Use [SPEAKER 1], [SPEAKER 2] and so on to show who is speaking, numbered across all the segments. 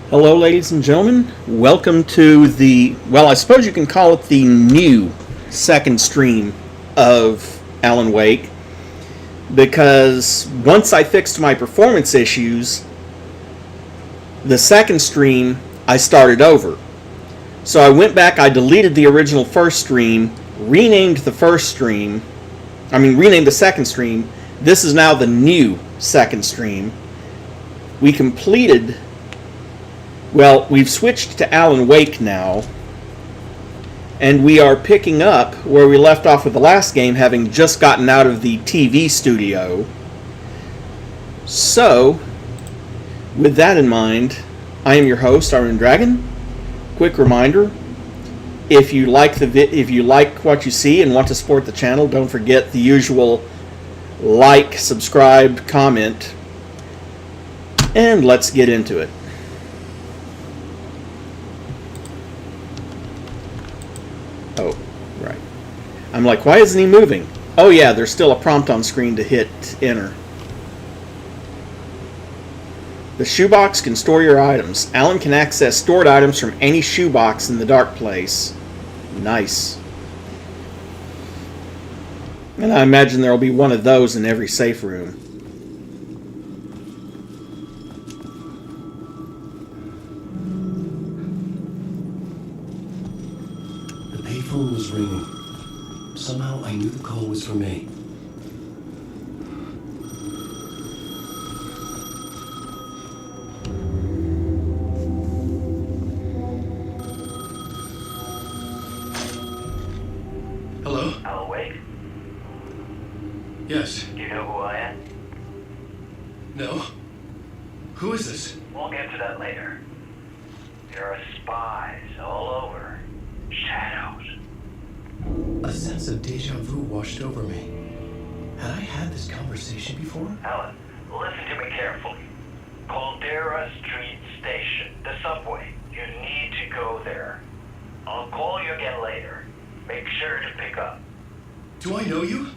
[SPEAKER 1] Hello, ladies and gentlemen. Welcome to the, well, I suppose you can call it the new second stream of Alan Wake, because once I fixed my performance issues, the second stream, I started over. So I went back, I deleted the original first stream, renamed the second stream. This is now the new second stream. We completed... Well, we've switched to Alan Wake now, and we are picking up where we left off with the last game, having just gotten out of the TV studio. So, with that in mind, I am your host, Iron Dragon. Quick reminder: if you like what you see and want to support the channel, don't forget the usual like, subscribe, comment, and let's get into it. Oh, right. I'm like, why isn't he moving? Oh yeah, there's still a prompt on screen to hit enter. The shoebox can store your items. Alan can access stored items from any shoebox in the dark place. Nice. And I imagine there will be one of those in every safe room.
[SPEAKER 2] The phone was ringing. Somehow I knew the call was for me. Hello?
[SPEAKER 3] Alan Wake?
[SPEAKER 2] Yes.
[SPEAKER 3] Do you know who I am?
[SPEAKER 2] No? Who is this?
[SPEAKER 3] We'll get to that later. There are spies all over. Shadows.
[SPEAKER 2] A sense of deja vu washed over me. Had I had this conversation before?
[SPEAKER 3] Alan, listen to me carefully. Caldera Street Station, the subway. You need to go there. I'll call you again later. Make sure to pick up.
[SPEAKER 2] Do I know you?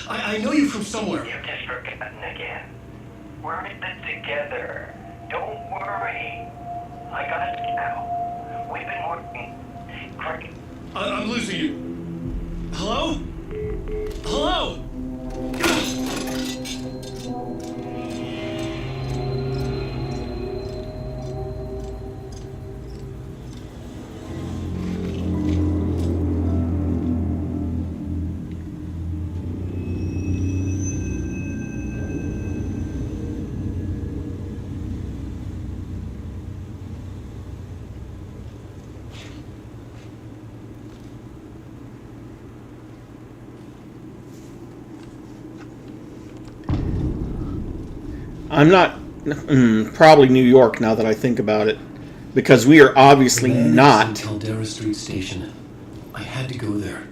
[SPEAKER 2] I know you from somewhere.
[SPEAKER 3] You've just forgotten again. We're in it together. Don't worry. I got it now. We've been working. Great.
[SPEAKER 2] I'm losing you. Hello? Hello?
[SPEAKER 1] I'm not... probably New York now that I think about it. Because we are obviously not...
[SPEAKER 2] Caldera Street Station. I had to go there.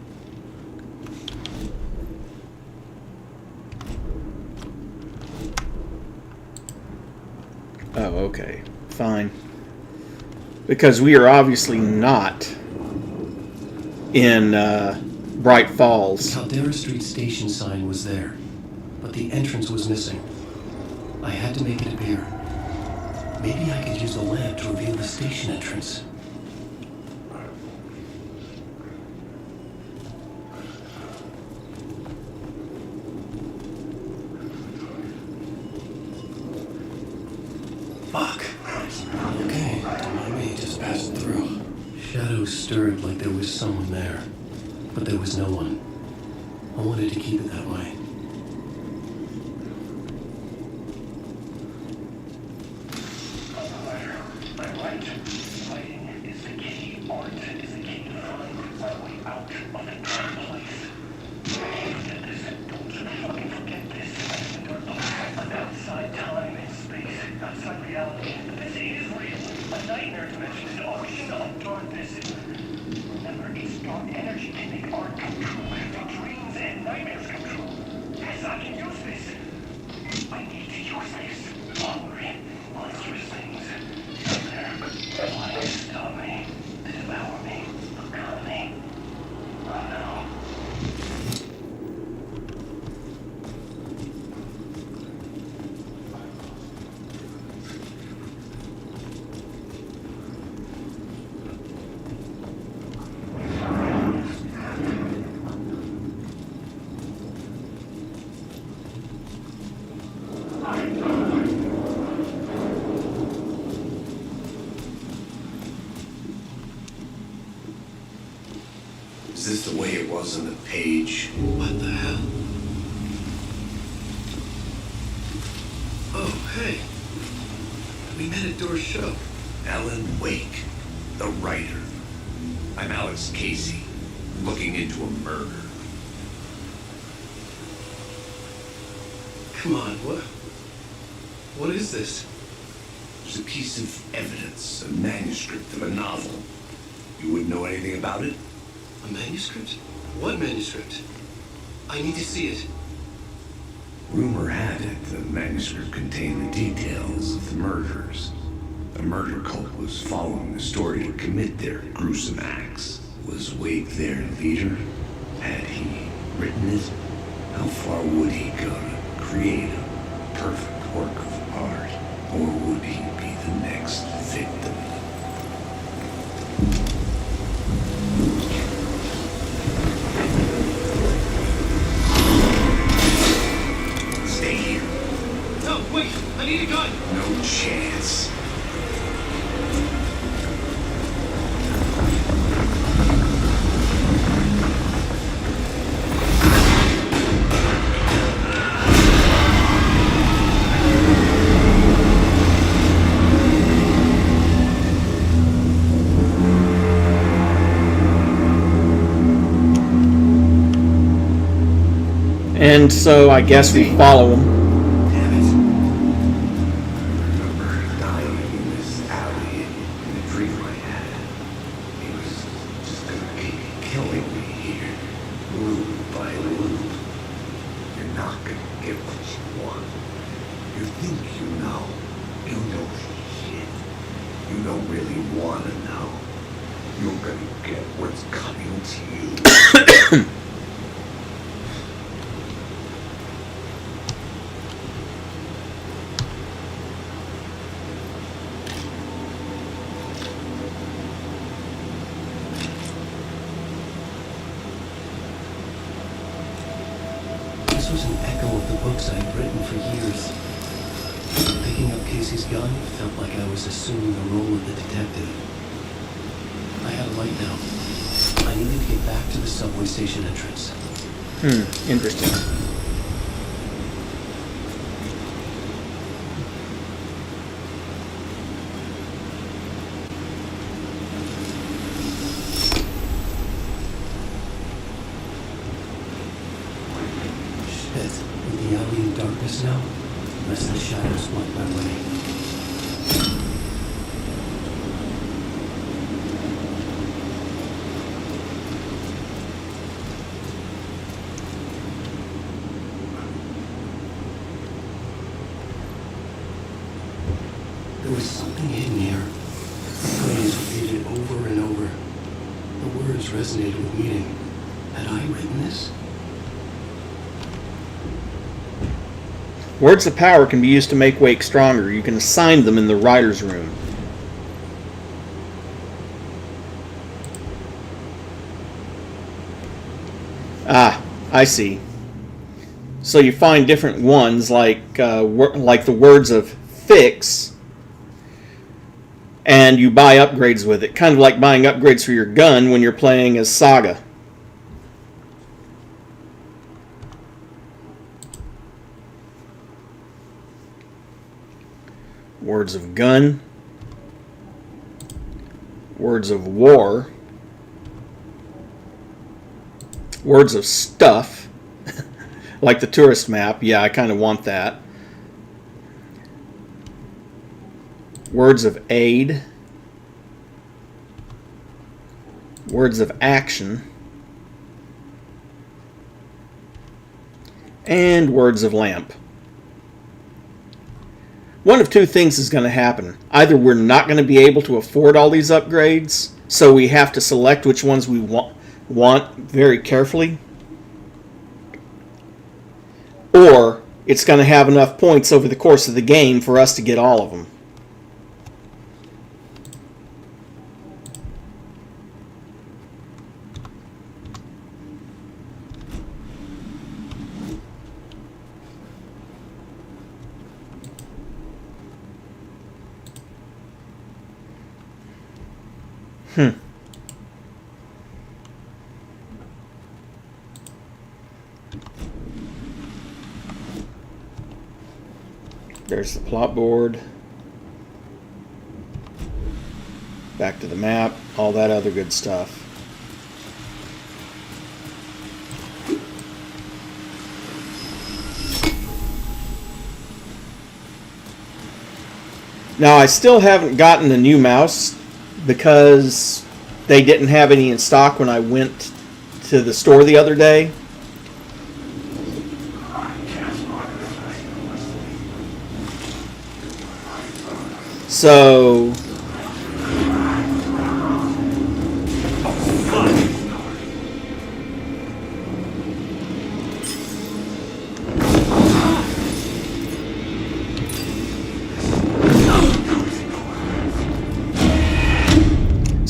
[SPEAKER 1] Oh, okay. Fine. Because we are obviously not in Bright
[SPEAKER 2] The
[SPEAKER 1] Falls.
[SPEAKER 2] Caldera Street Station sign was there, but the entrance was missing. I had to make it appear. Maybe I could use a lamp to reveal the station entrance. Fuck. Okay, don't mind me, just passed through. Shadows stirred like there was someone there, but there was no one. I wanted to keep it that way.
[SPEAKER 4] this the way it was on the page?
[SPEAKER 2] What the hell? Oh, hey. We met at Door's show.
[SPEAKER 4] Alan Wake, the writer. I'm Alex Casey, looking into a murder.
[SPEAKER 2] Come on, what is this?
[SPEAKER 4] There's a piece of evidence, a manuscript of a novel. You wouldn't know anything about it?
[SPEAKER 2] A manuscript? What manuscript? I need to see it.
[SPEAKER 4] Rumor had it the manuscript contained the details of the murders. A murder cult was following the story to commit their gruesome acts. Was Wake their leader? Had he written it? How far would he go to create a perfect work of art? Or would he be the next victim? Stay here.
[SPEAKER 2] No, wait! I need a gun!
[SPEAKER 4] No chance.
[SPEAKER 1] And so I guess we follow him.
[SPEAKER 4] Damn it. I remember dying in this alley in a dream I had. He was just gonna keep killing me here, loop by loop. You're not gonna get what you want. You think you know. You know shit. You don't really wanna know. You're gonna get what's coming to you.
[SPEAKER 2] This was an echo of the books I had written for years. Picking up Casey's gun felt like I was assuming the role of the detective. I had a light now. I needed to get back to the subway station entrance.
[SPEAKER 1] Interesting.
[SPEAKER 2] Shit, with the alley in darkness now, lest the shadows block my way. There was something hidden here. The phrase repeated over and over. The words resonated with meaning. Had I written this?
[SPEAKER 1] Words of power can be used to make Wake stronger. You can assign them in the writer's room. Ah, I see. So you find different ones, like the words of fix, and you buy upgrades with it. Kind of like buying upgrades for your gun when you're playing as Saga. Words of gun. Words of war. Words of stuff. Like the tourist map. Yeah, I kind of want that. Words of aid. Words of action. And words of lamp. One of two things is going to happen. Either we're not going to be able to afford all these upgrades, so we have to select which ones we want very carefully, or it's going to have enough points over the course of the game for us to get all of them. There's the plot board. Back to the map, all that other good stuff. Now, I still haven't gotten a new mouse because they didn't have any in stock when I went to the store the other day.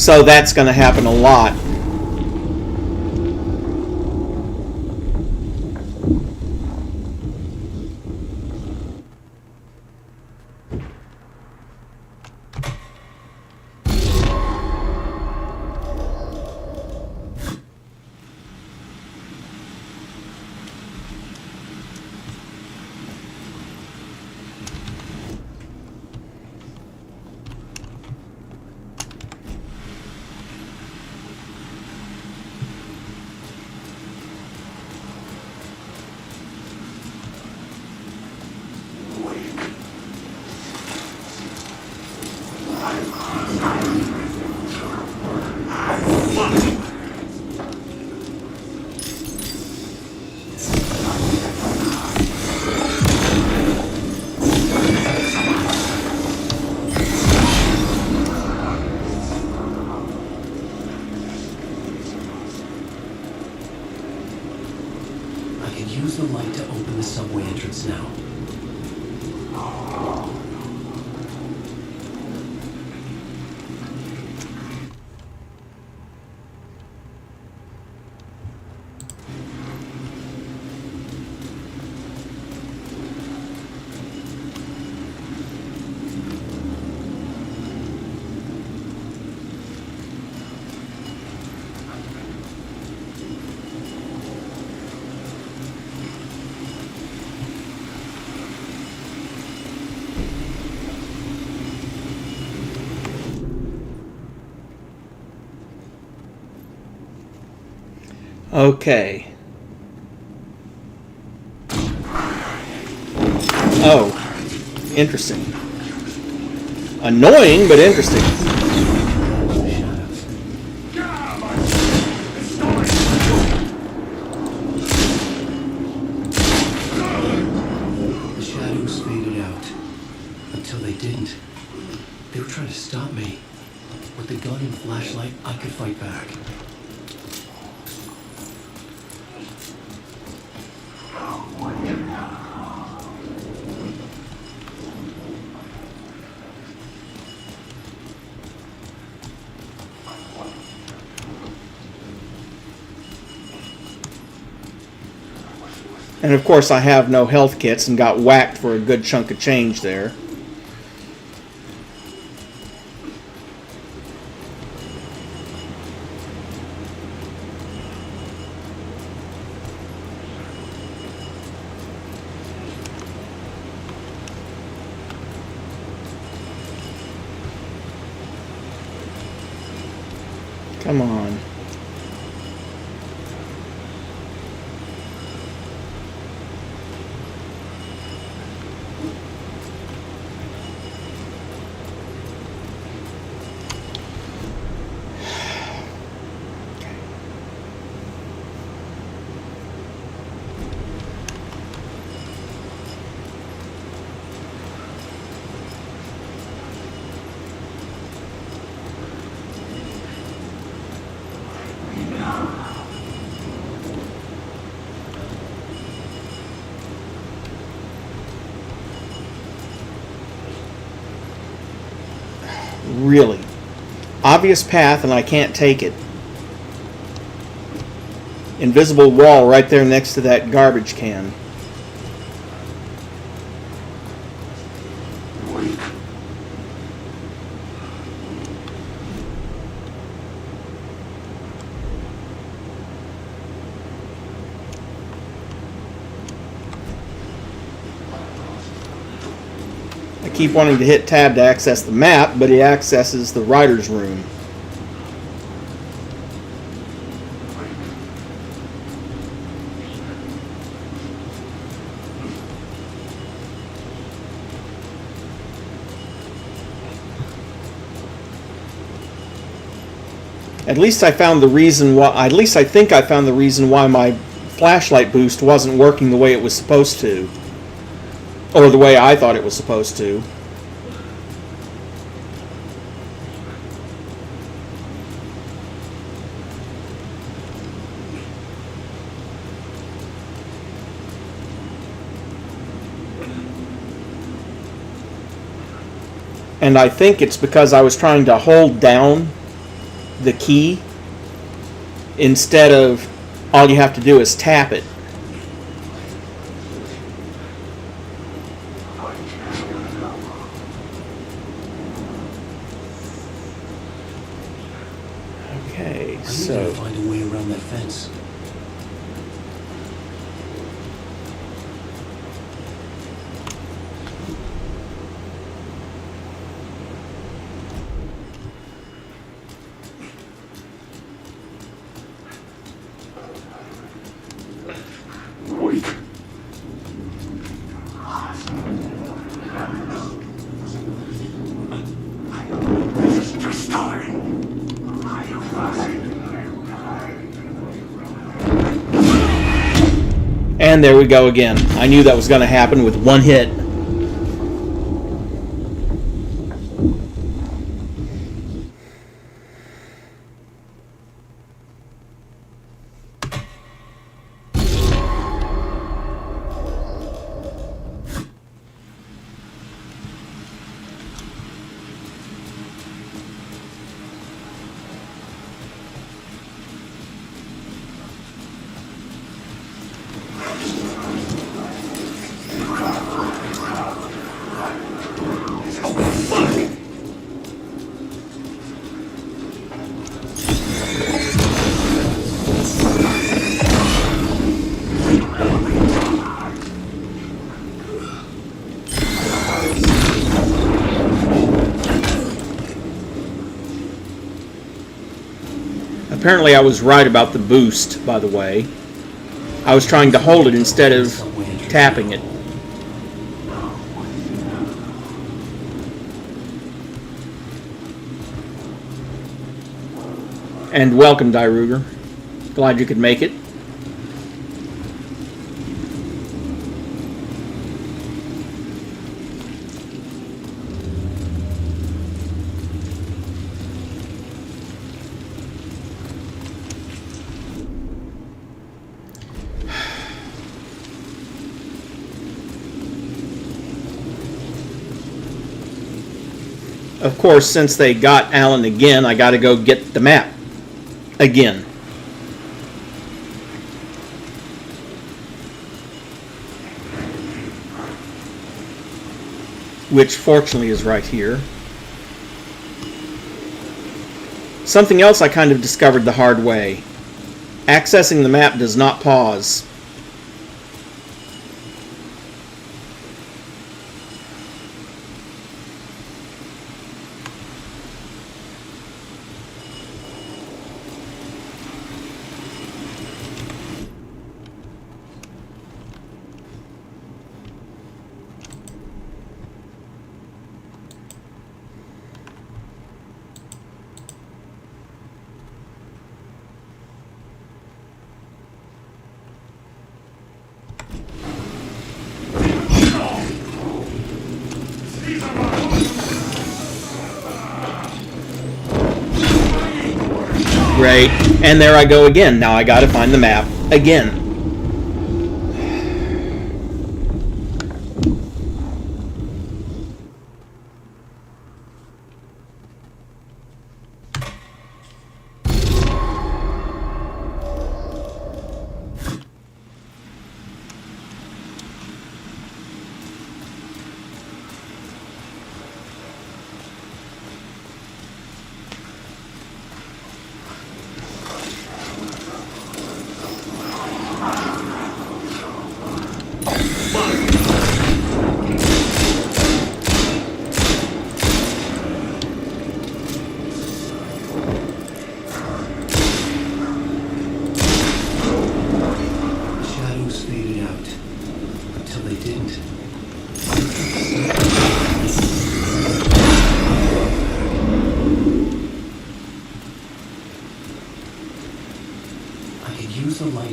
[SPEAKER 1] So that's going to happen a lot.
[SPEAKER 2] Use the light to open the subway entrance now.
[SPEAKER 1] Okay. Oh, interesting. Annoying, but interesting.
[SPEAKER 2] The shadows faded out. Until they didn't. They were trying to stop me. With the gun and flashlight, I could fight back.
[SPEAKER 1] And of course I have no health kits and got whacked for a good chunk of change there. Come on. Really. Obvious path and I can't take it. Invisible wall right there next to that garbage can. keep wanting to hit tab to access the map, but it accesses the writer's room. At least I found the reason why. At least I think I found the reason why my flashlight boost wasn't working the way it was supposed to, or the way I thought it was supposed to. And I think it's because I was trying to hold down the key instead of all you have to do is tap it. Okay,
[SPEAKER 2] I need
[SPEAKER 1] so
[SPEAKER 2] to find a way around that fence.
[SPEAKER 1] and there we go again. I knew that was going to happen with one hit. Apparently I was right about the boost, by the way. I was trying to hold it instead of tapping it. And welcome, Dyruger. Glad you could make it. Of course, since they got Alan again, I got to go get the map again. Which fortunately is right here. Something else I kind of discovered the hard way. Accessing the map does not pause. Great, and there I go again. Now I gotta find the map again.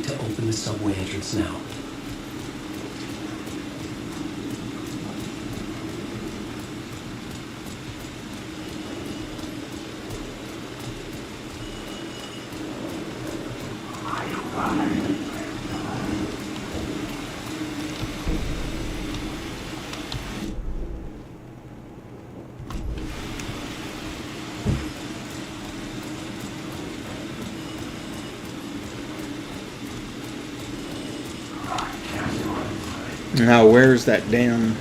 [SPEAKER 2] to open the subway entrance now.
[SPEAKER 1] Now, where's that damn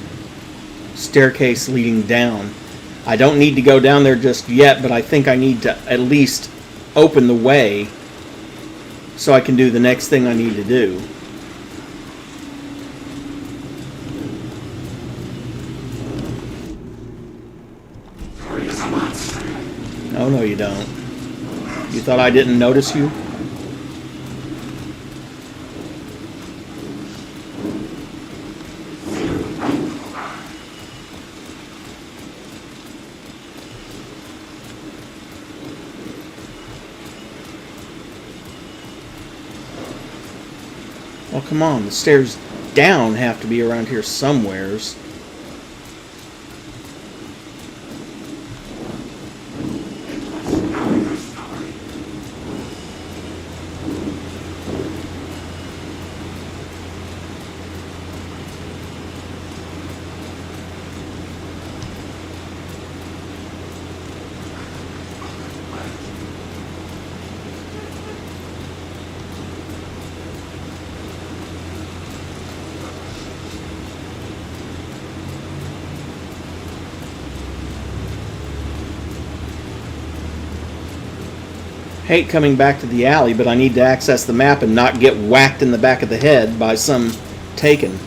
[SPEAKER 1] staircase leading down? I don't need to go down there just yet, but I think I need to at least open the way so I can do the next thing I need to do. Oh, no, you don't. You thought I didn't notice you? Well, come on. The stairs down have to be around here somewheres. Hate coming back to the alley, but I need to access the map and not get whacked in the back of the head by some taken.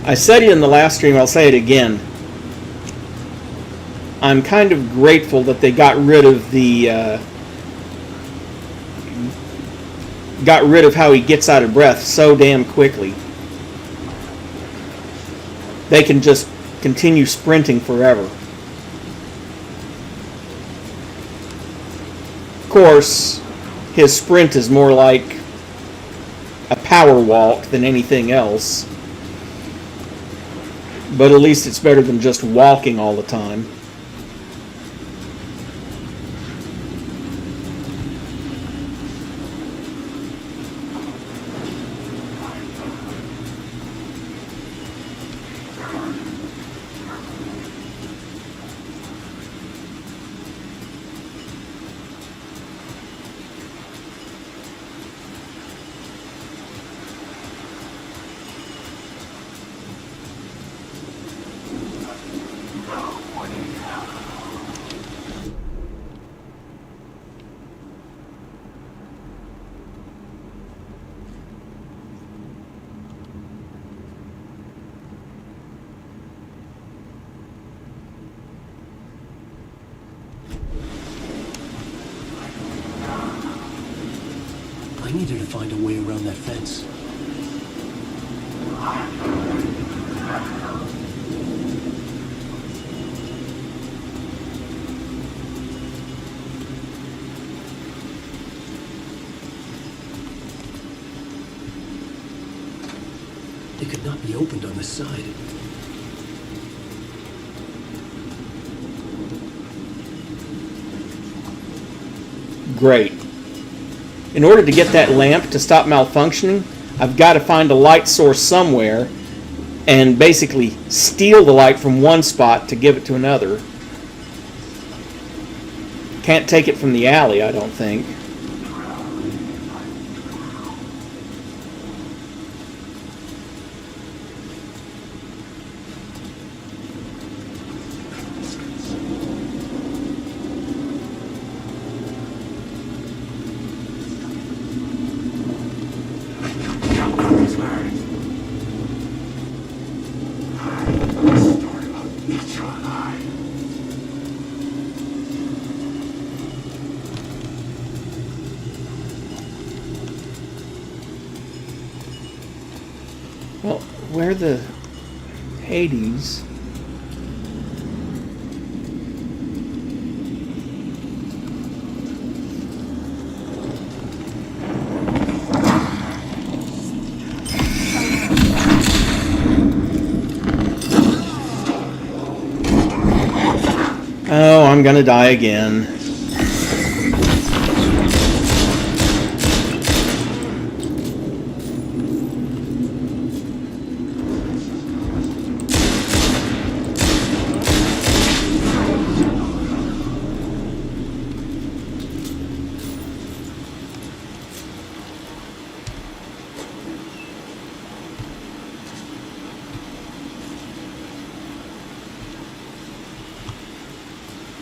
[SPEAKER 1] I said it in the last stream, I'll say it again. I'm kind of grateful that they got rid of the got rid of how he gets out of breath so damn quickly. They can just continue sprinting forever. Of course, his sprint is more like a power walk than anything else. But at least it's better than just walking all the time.
[SPEAKER 2] find a way around that fence. It could not be opened on the side.
[SPEAKER 1] Great. In order to get that lamp to stop malfunctioning, I've got to find a light source somewhere and basically steal the light from one spot to give it to another. Can't take it from the alley, I don't think. Well, where the Hades? Oh, I'm gonna die again.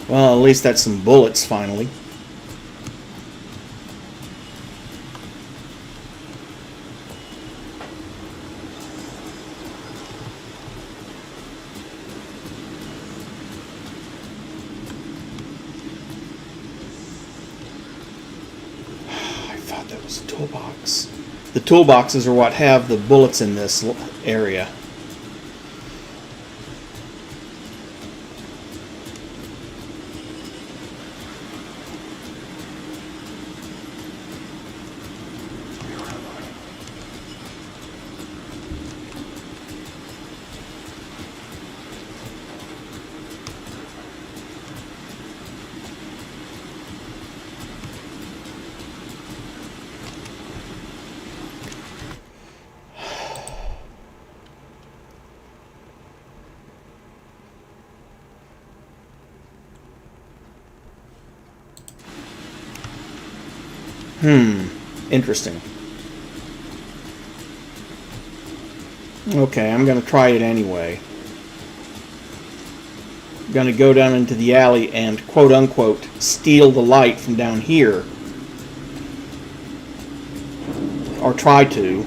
[SPEAKER 1] Well, at least that's some bullets, finally. I thought that was a toolbox. The toolboxes are what have the bullets in this area. Interesting. Okay, I'm going to try it anyway. I'm going to go down into the alley and quote-unquote steal the light from down here. Or try to.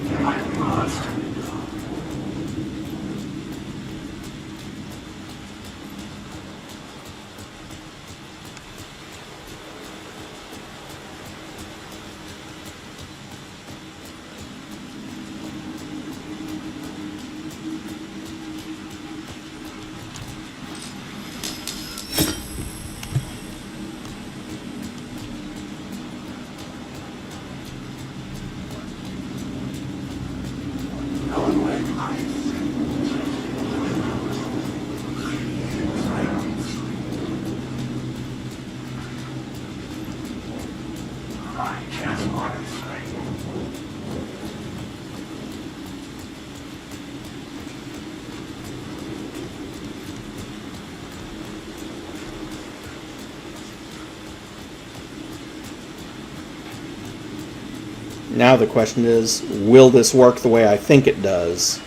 [SPEAKER 1] Now the question is, will this work the way I think it does?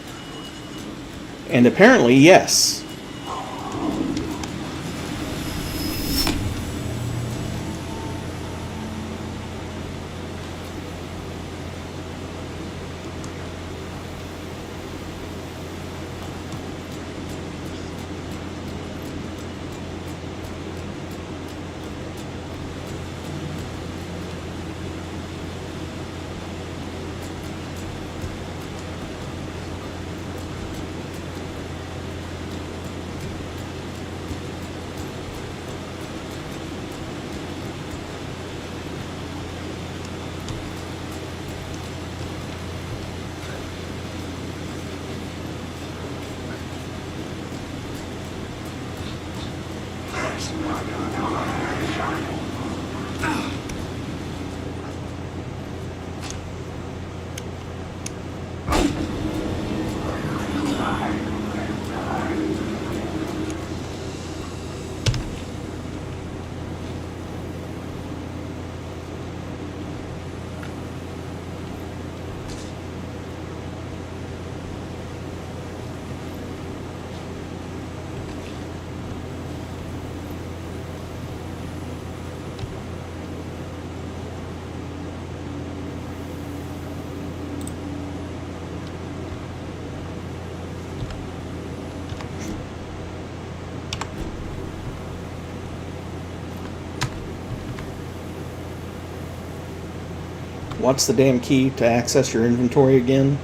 [SPEAKER 1] And apparently, yes. What's the damn key to access your inventory again?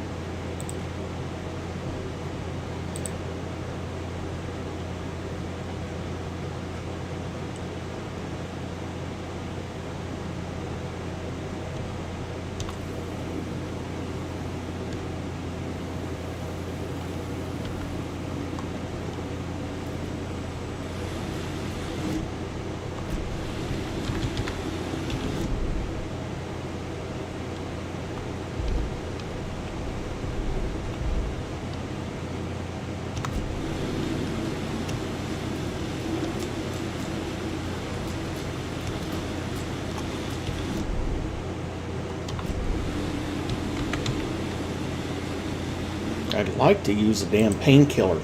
[SPEAKER 1] I'd like to use a damn painkiller.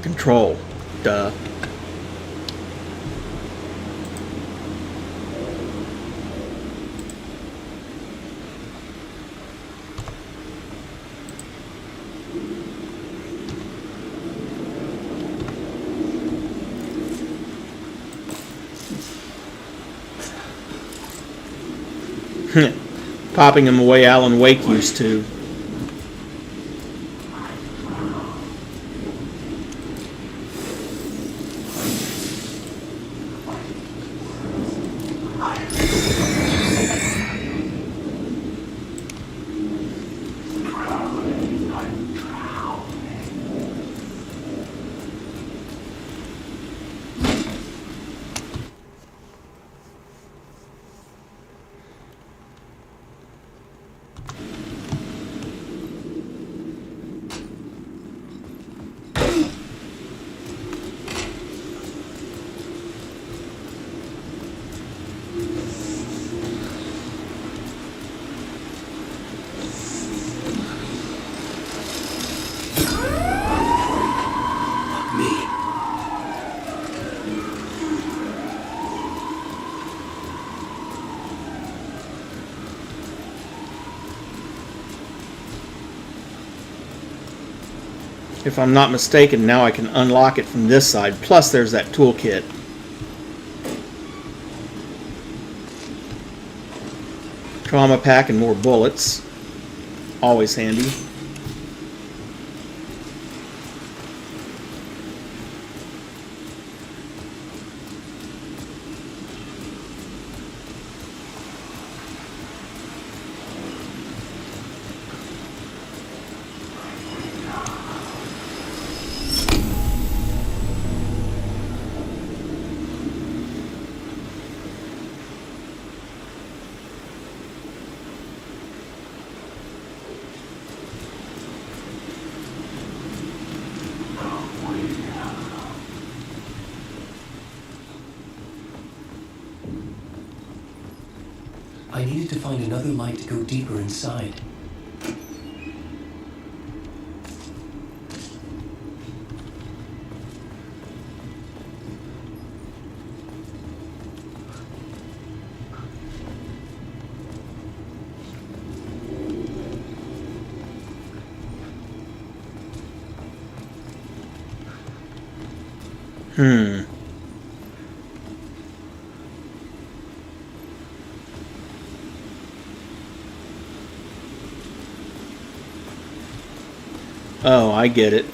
[SPEAKER 1] Control. Duh. Popping him away Alan Wake used to. If I'm not mistaken, now I can unlock it from this side. Plus, there's that toolkit. Trauma pack and more bullets. Always handy.
[SPEAKER 2] I needed to find another light to go deeper inside.
[SPEAKER 1] Oh, I get it.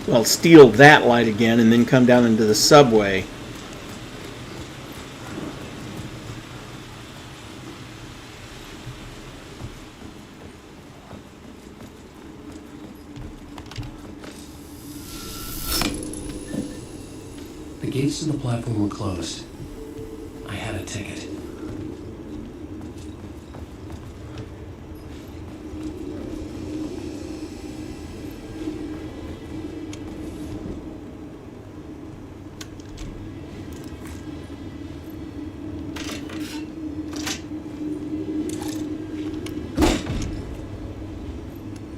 [SPEAKER 1] Well, steal that light again and then come down into the subway.
[SPEAKER 2] The gates to the platform were closed. I had a ticket.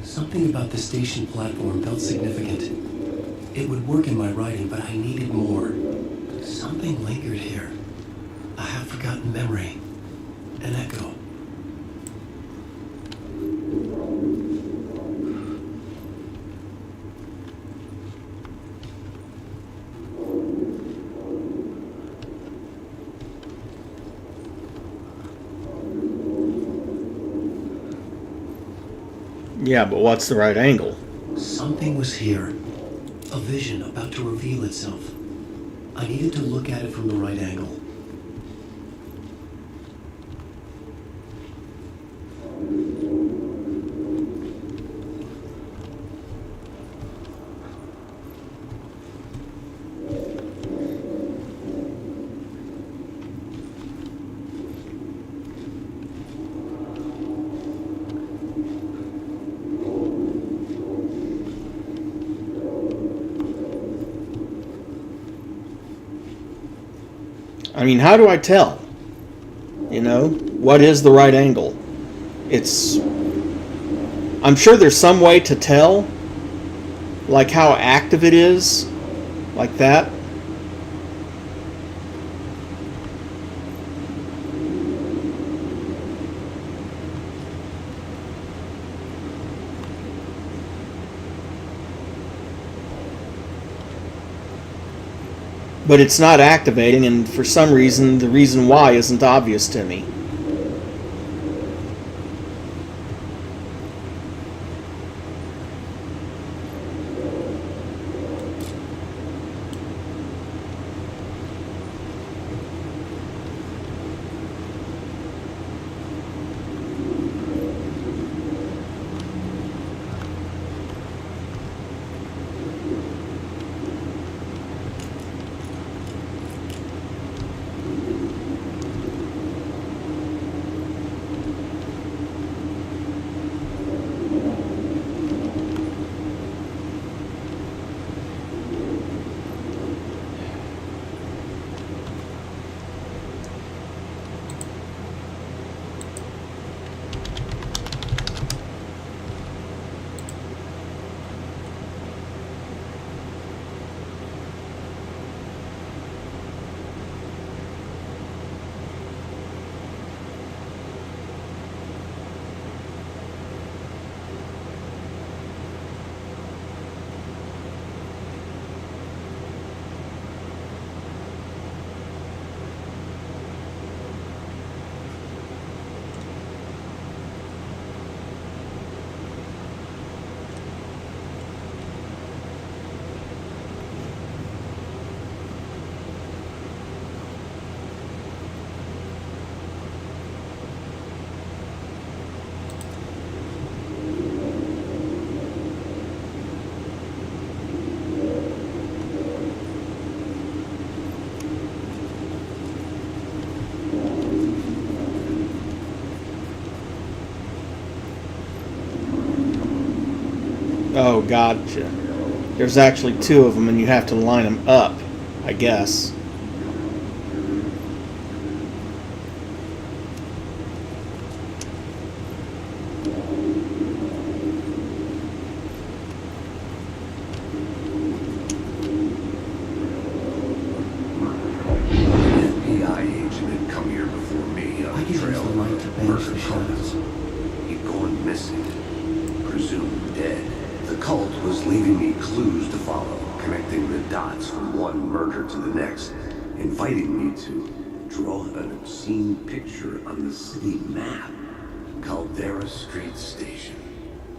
[SPEAKER 2] Something about the station platform felt significant. It would work in my writing, but I needed more. Something lingered here. A half-forgotten memory. An echo.
[SPEAKER 1] Yeah, but what's the right angle?
[SPEAKER 2] Something was here. A vision about to reveal itself. I needed to look at it from the right angle.
[SPEAKER 1] I mean, how do I tell? You know, what is the right angle? I'm sure there's some way to tell, like how active it is, like that. But it's not activating, and for some reason, the reason why isn't obvious to me. Oh, gotcha. There's actually two of them, and you have to line them up, I guess.
[SPEAKER 4] FBI agent had come here before me on
[SPEAKER 2] I
[SPEAKER 4] the
[SPEAKER 2] could use
[SPEAKER 4] trail
[SPEAKER 2] the light to
[SPEAKER 4] of
[SPEAKER 2] banish
[SPEAKER 4] murder
[SPEAKER 2] the
[SPEAKER 4] cults.
[SPEAKER 2] shadows.
[SPEAKER 4] He'd gone missing, presumed dead. The cult was leaving me clues to follow, connecting the dots from one murder to the next, inviting me to draw an obscene picture on the city map. Caldera Street Station.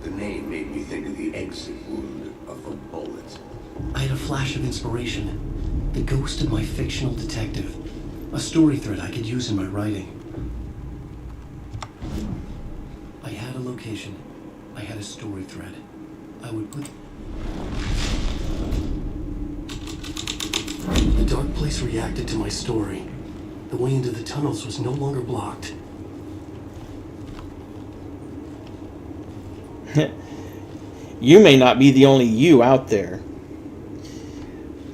[SPEAKER 4] The name made me think of the exit wound of a bullet.
[SPEAKER 2] I had a flash of inspiration. The ghost of my fictional detective. A story thread I could use in my writing. I had a location. I had a story thread. I would put... The dark place reacted to my story. The way into the tunnels was no longer blocked.
[SPEAKER 1] You may not be the only you out there.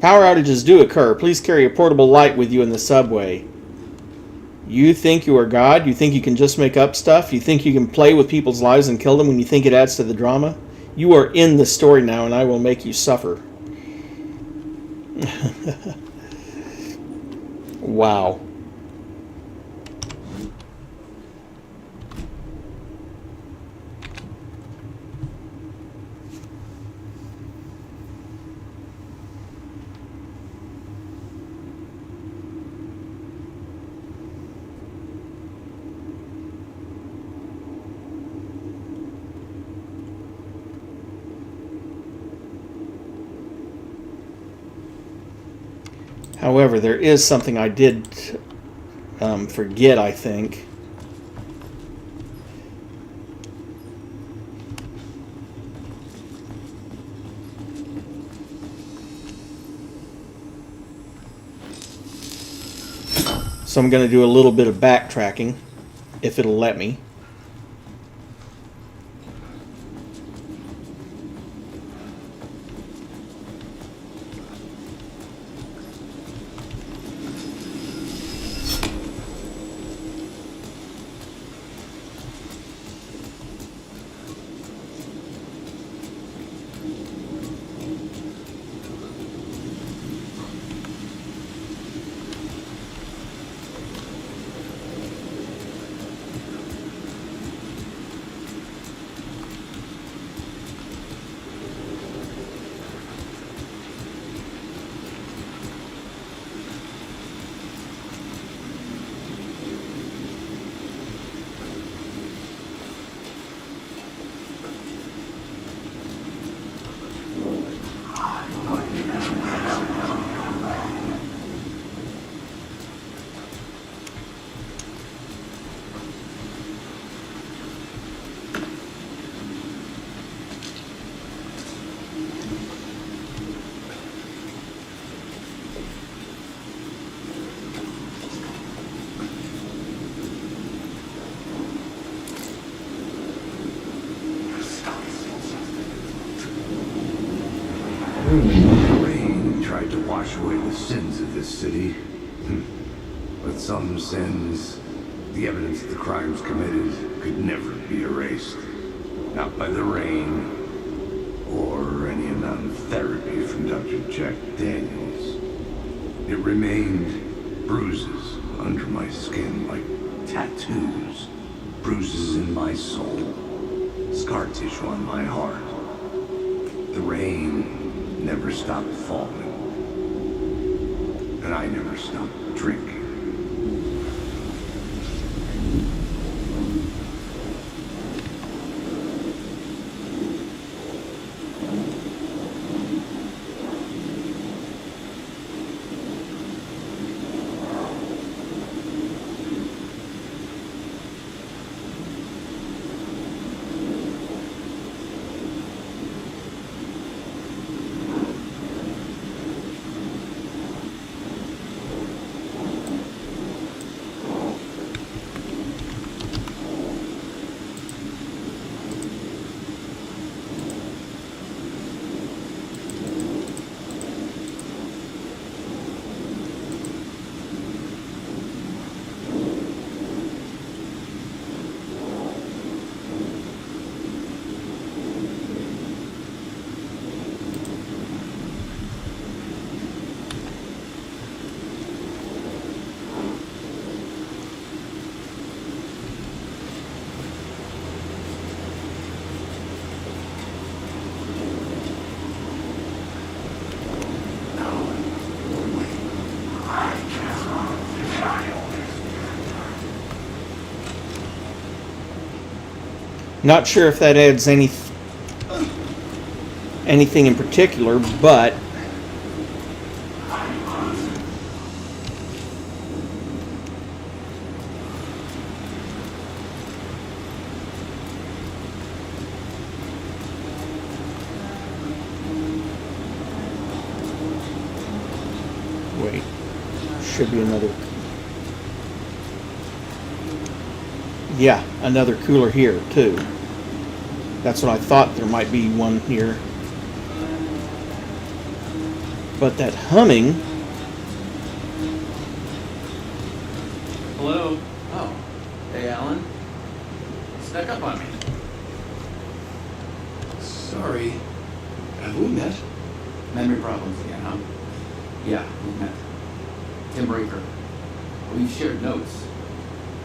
[SPEAKER 1] Power outages do occur. Please carry a portable light with you in the subway. You think you are God? You think you can just make up stuff? You think you can play with people's lives and kill them when you think it adds to the drama? You are in the story now, and I will make you suffer. Wow. However, there is something I did forget, I think. So I'm going to do a little bit of backtracking, if it'll let me.
[SPEAKER 4] The rain tried to wash away the sins of this city. But some sins, the evidence of the crimes committed, could never be erased. Not by the rain, or any amount of therapy from Dr. Jack Daniels. It remained bruises under my skin like tattoos. Bruises in my soul. Scar tissue on my heart. The rain never stopped falling. And I never stopped drinking.
[SPEAKER 1] Not sure if that adds anything in particular, but wait, should be another. Yeah, another cooler here too. That's what I thought, there might be one here. But that humming.
[SPEAKER 5] Hello? Oh. Hey, Alan? Snuck up on me.
[SPEAKER 2] Sorry. Have we met?
[SPEAKER 5] Memory problems again, huh? Yeah, we've met. Tim Breaker. We've shared notes.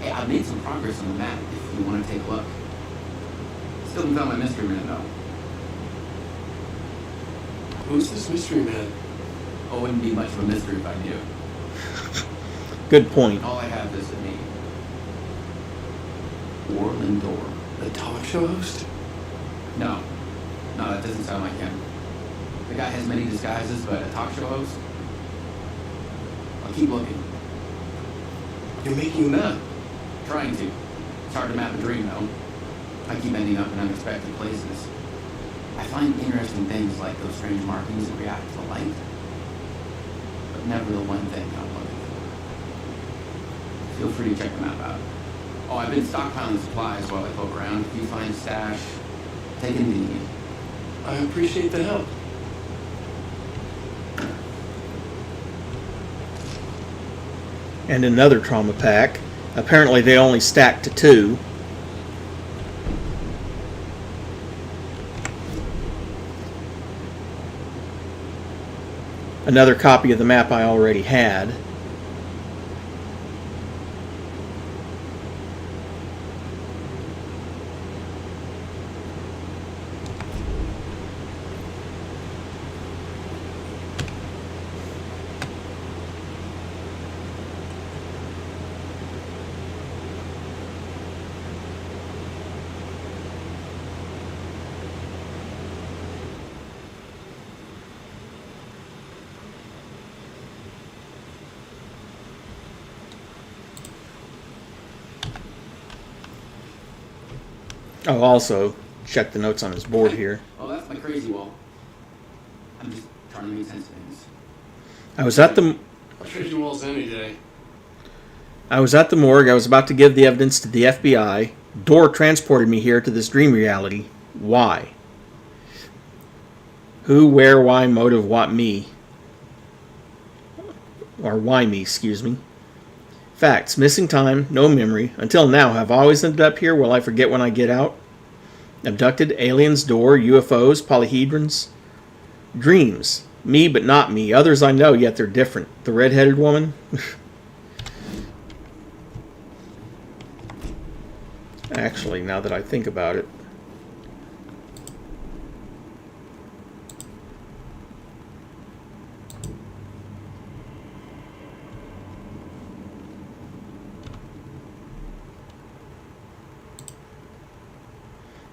[SPEAKER 5] Hey, I've made some progress on the map if you want to take a look. Still haven't found my mystery man, though.
[SPEAKER 2] Who's this mystery man?
[SPEAKER 5] Oh, it wouldn't be much of a mystery if I knew.
[SPEAKER 1] Good point.
[SPEAKER 5] All I have is a name. Orland Dorr.
[SPEAKER 2] The talk show host?
[SPEAKER 5] No. No, that doesn't sound like him. The guy has many disguises, but a talk show host? I'll keep looking.
[SPEAKER 2] You're making a map.
[SPEAKER 5] Trying to. It's hard to map a dream, though. I keep ending up in unexpected places. I find interesting things like those strange markings that react to the light, but never the one thing I'm looking for. Feel free to check the map out. Oh, I've been stockpiling supplies while I poke around. If you find a stash, take anything you need.
[SPEAKER 2] I appreciate the help.
[SPEAKER 1] And another trauma pack. Apparently they only stack to 2. Another copy of the map I already had. Oh, also, check the notes on his board here.
[SPEAKER 5] Oh, that's my crazy wall. I'm just trying to make sense of things.
[SPEAKER 1] I was at the
[SPEAKER 2] Crazy walls any day.
[SPEAKER 1] morgue. I was about to give the evidence to the FBI. Dorr transported me here to this dream reality. Why? Who, where, why, motive, what, me? Or why me, excuse me. Facts. Missing time, no memory. Until now, have always ended up here. Will I forget when I get out? Abducted, aliens, Dorr, UFOs, polyhedrons. Dreams. Me, but not me. Others I know, yet they're different. The red-headed woman? Actually, now that I think about it.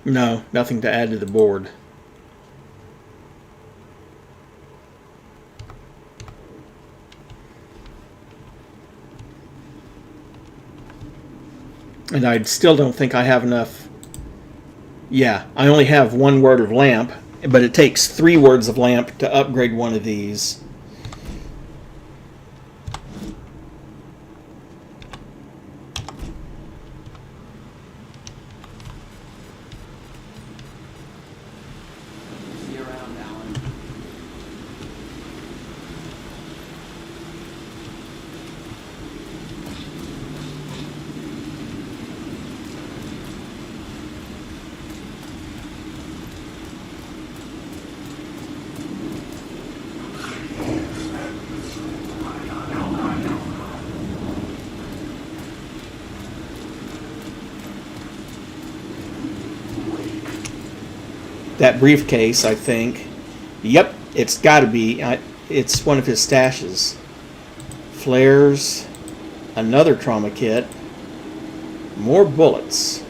[SPEAKER 1] No, nothing to add to the board. And I still don't think I have enough. Yeah, I only have 1 word of lamp, but it takes 3 words of lamp to upgrade one of these.
[SPEAKER 5] See you around, Alan.
[SPEAKER 1] That briefcase, I think. Yep, it's got to be. It's one of his stashes. Flares. Another trauma kit. More bullets.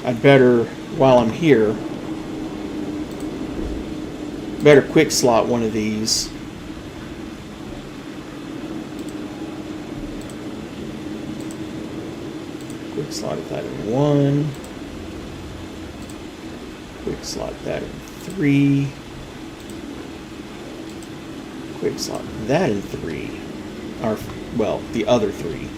[SPEAKER 1] I'd better, while I'm here, better quick slot one of these. Quick slot that in 1. Quick slot that in 3. Quick slot that in 3. Or, well, the other 3.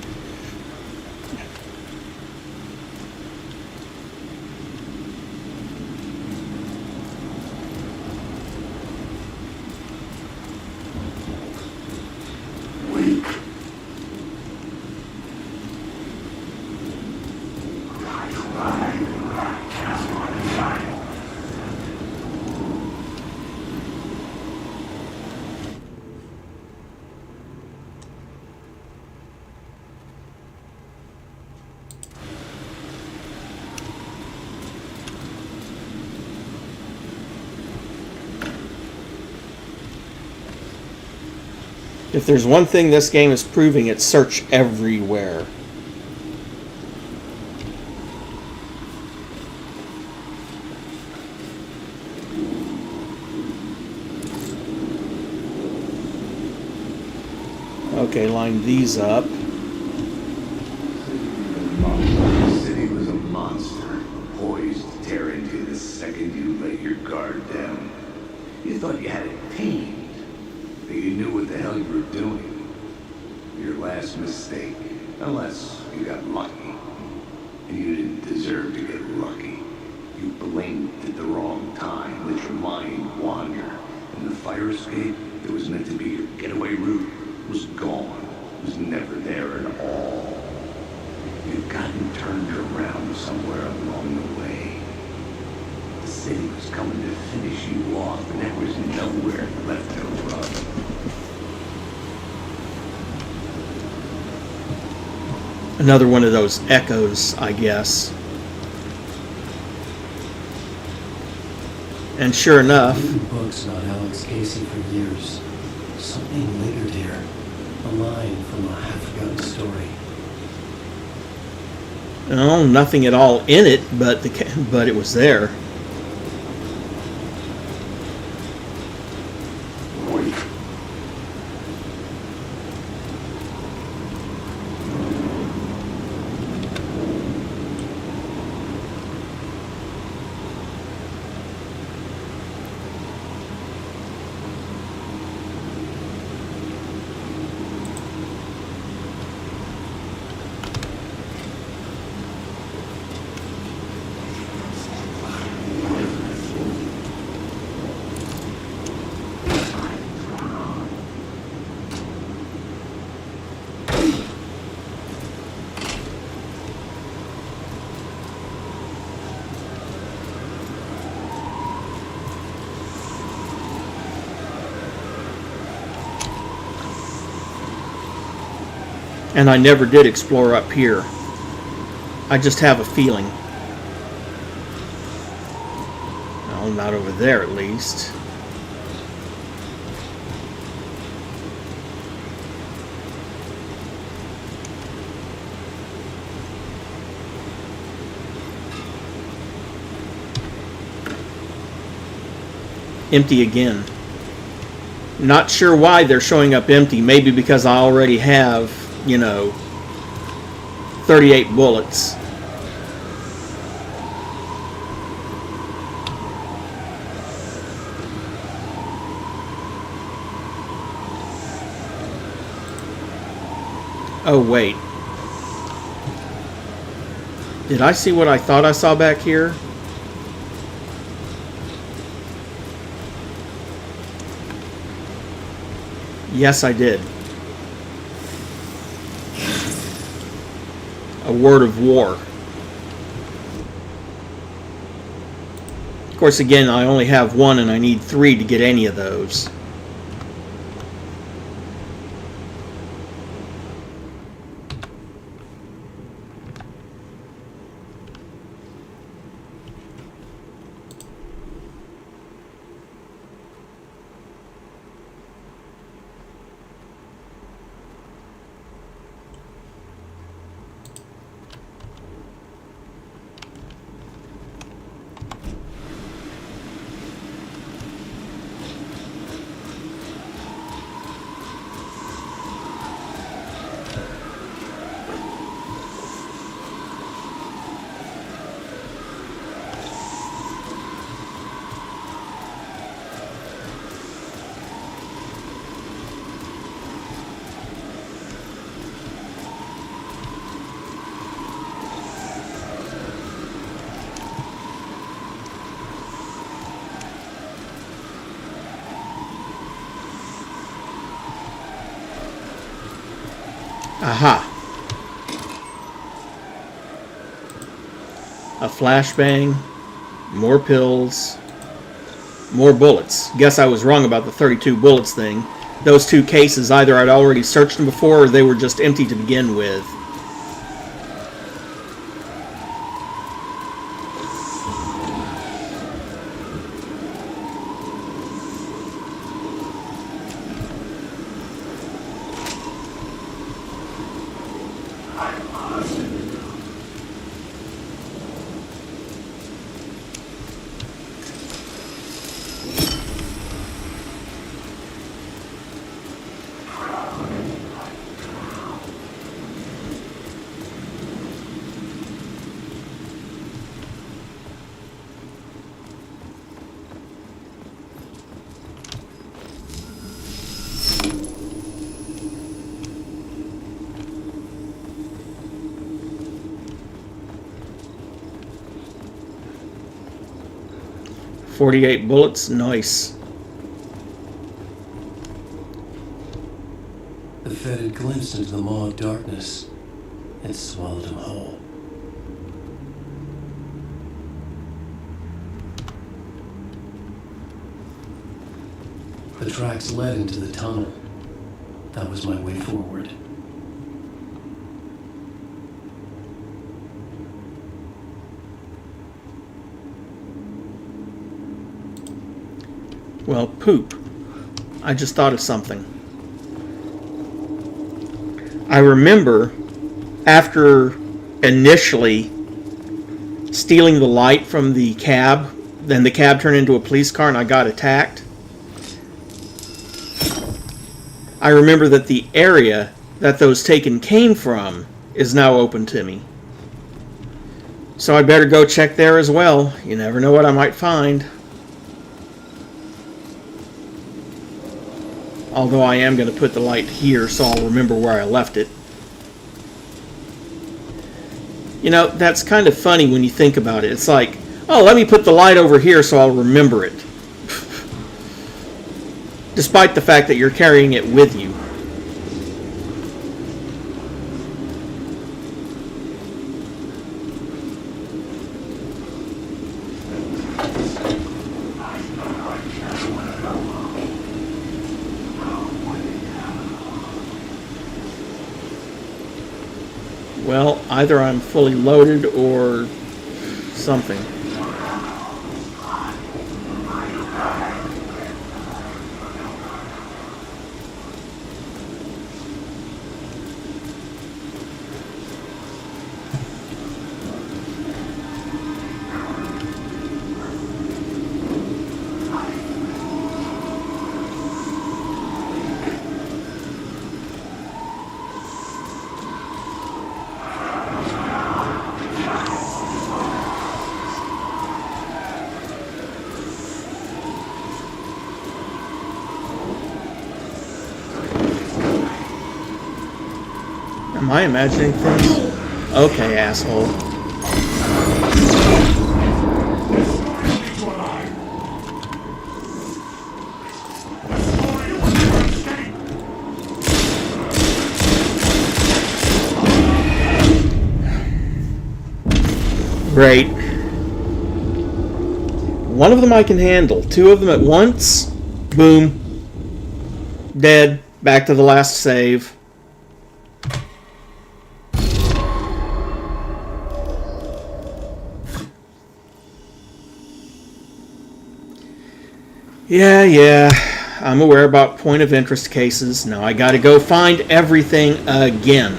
[SPEAKER 1] If there's one thing this game is proving, it's search everywhere. Okay, line these up.
[SPEAKER 4] The city was a monster, poised to tear into you the second you let your guard down. You thought you had it tamed. That you knew what the hell you were doing. Your last mistake. Unless you got lucky. And you didn't deserve to get lucky. You blinked at the wrong time, let your mind wander. And the fire escape that was meant to be your getaway route was gone. Was never there at all. You'd gotten turned around somewhere along the way. The city was coming to finish you off, and there was nowhere left to run.
[SPEAKER 1] Another one of those echoes, I guess. And sure enough...
[SPEAKER 2] Reading books about Alex Casey for years. Something lingered here. A line from a half-forgotten story.
[SPEAKER 1] No, nothing at all in it, but it was there. And I never did explore up here. I just have a feeling. Well, not over there at least. Empty again. Not sure why they're showing up empty. Maybe because I already have, 38 bullets. Oh, wait. Did I see what I thought I saw back here? Yes, I did. A word of war. Of course, again, I only have one and I need 3 to get any of those. Aha. A flashbang. More pills. More bullets. Guess I was wrong about the 32 bullets thing. Those 2 cases, either I'd already searched them before or they were just empty to begin with. .48 bullets, nice.
[SPEAKER 2] The Fed had glimpsed into the maw of darkness and swallowed him whole. The tracks led into the tunnel. That was my way forward.
[SPEAKER 1] Well, poop. I just thought of something. I remember after initially stealing the light from the cab, then the cab turned into a police car and I got attacked. I remember that the area that those taken came from is now open to me. So I'd better go check there as well. You never know what I might find. Although I am going to put the light here so I'll remember where I left it. You know, that's kind of funny when you think about it. It's like, oh, let me put the light over here so I'll remember it. Despite the fact that you're carrying it with you. Well, either I'm fully loaded or something. Am I imagining things? Okay, asshole. Great. One of them I can handle. 2 of them at once? Boom. Dead. Back to the last save. Yeah, I'm aware about point of interest cases. Now I gotta go find everything again.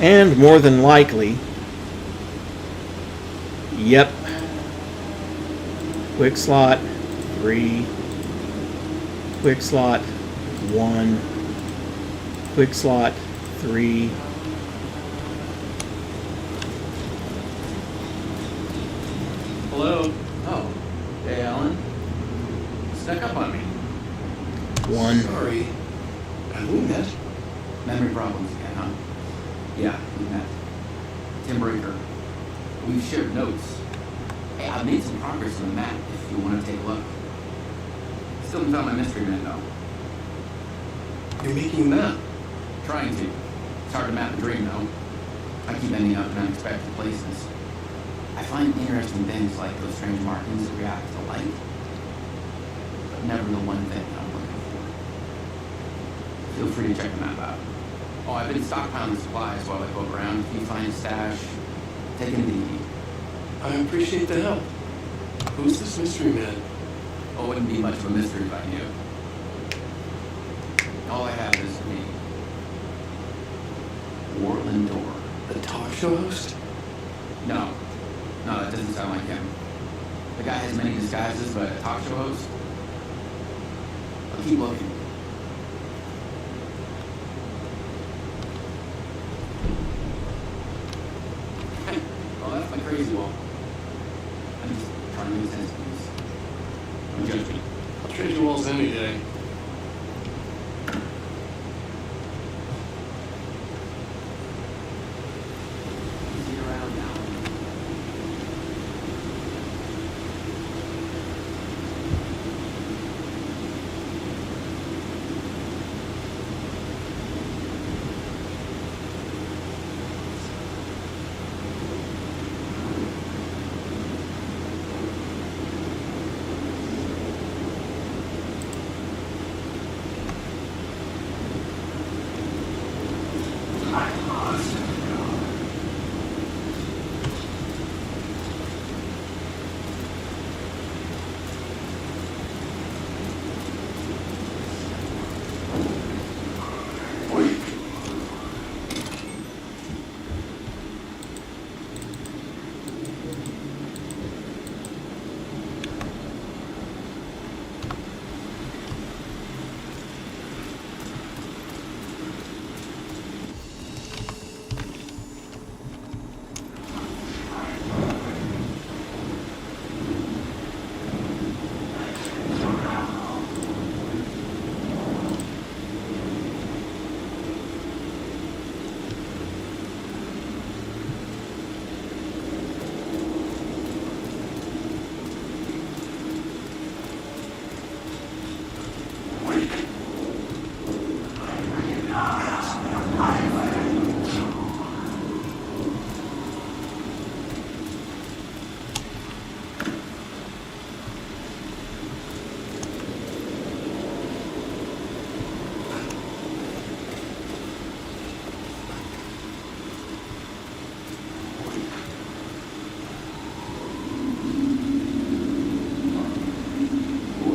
[SPEAKER 1] And more than likely, yep. Quick slot 3. Quick slot 1. Quick slot 3.
[SPEAKER 5] Hello? Oh, hey, Alan. Snuck up on me.
[SPEAKER 1] One.
[SPEAKER 2] Sorry. Have we met?
[SPEAKER 5] Memory problems again, huh? Yeah, we met. Tim Breaker. We've shared notes. Hey, I've made some progress on the map if you want to take a look. Still haven't found my mystery man, though.
[SPEAKER 2] You're making a map.
[SPEAKER 5] Trying to. It's hard to map a dream, though. I keep ending up in unexpected places. I find interesting things like those strange markings that react to light, but never the one thing that I'm looking for. Feel free to check the map out. Oh, I've been stockpiling supplies while I poke around. If you find a stash, take it easy.
[SPEAKER 2] I appreciate the help. Who's this mystery man?
[SPEAKER 5] Oh, it wouldn't be much of a mystery if I knew. All I have is me. Warland Door.
[SPEAKER 2] The talk show host?
[SPEAKER 5] No, that doesn't sound like him. The guy has many disguises, but a talk show host? I'll keep looking. Oh, that's my crazy wall. I'm just trying to make sense of this. Don't judge me.
[SPEAKER 2] I'll trade you walls any day.
[SPEAKER 5] See you around now.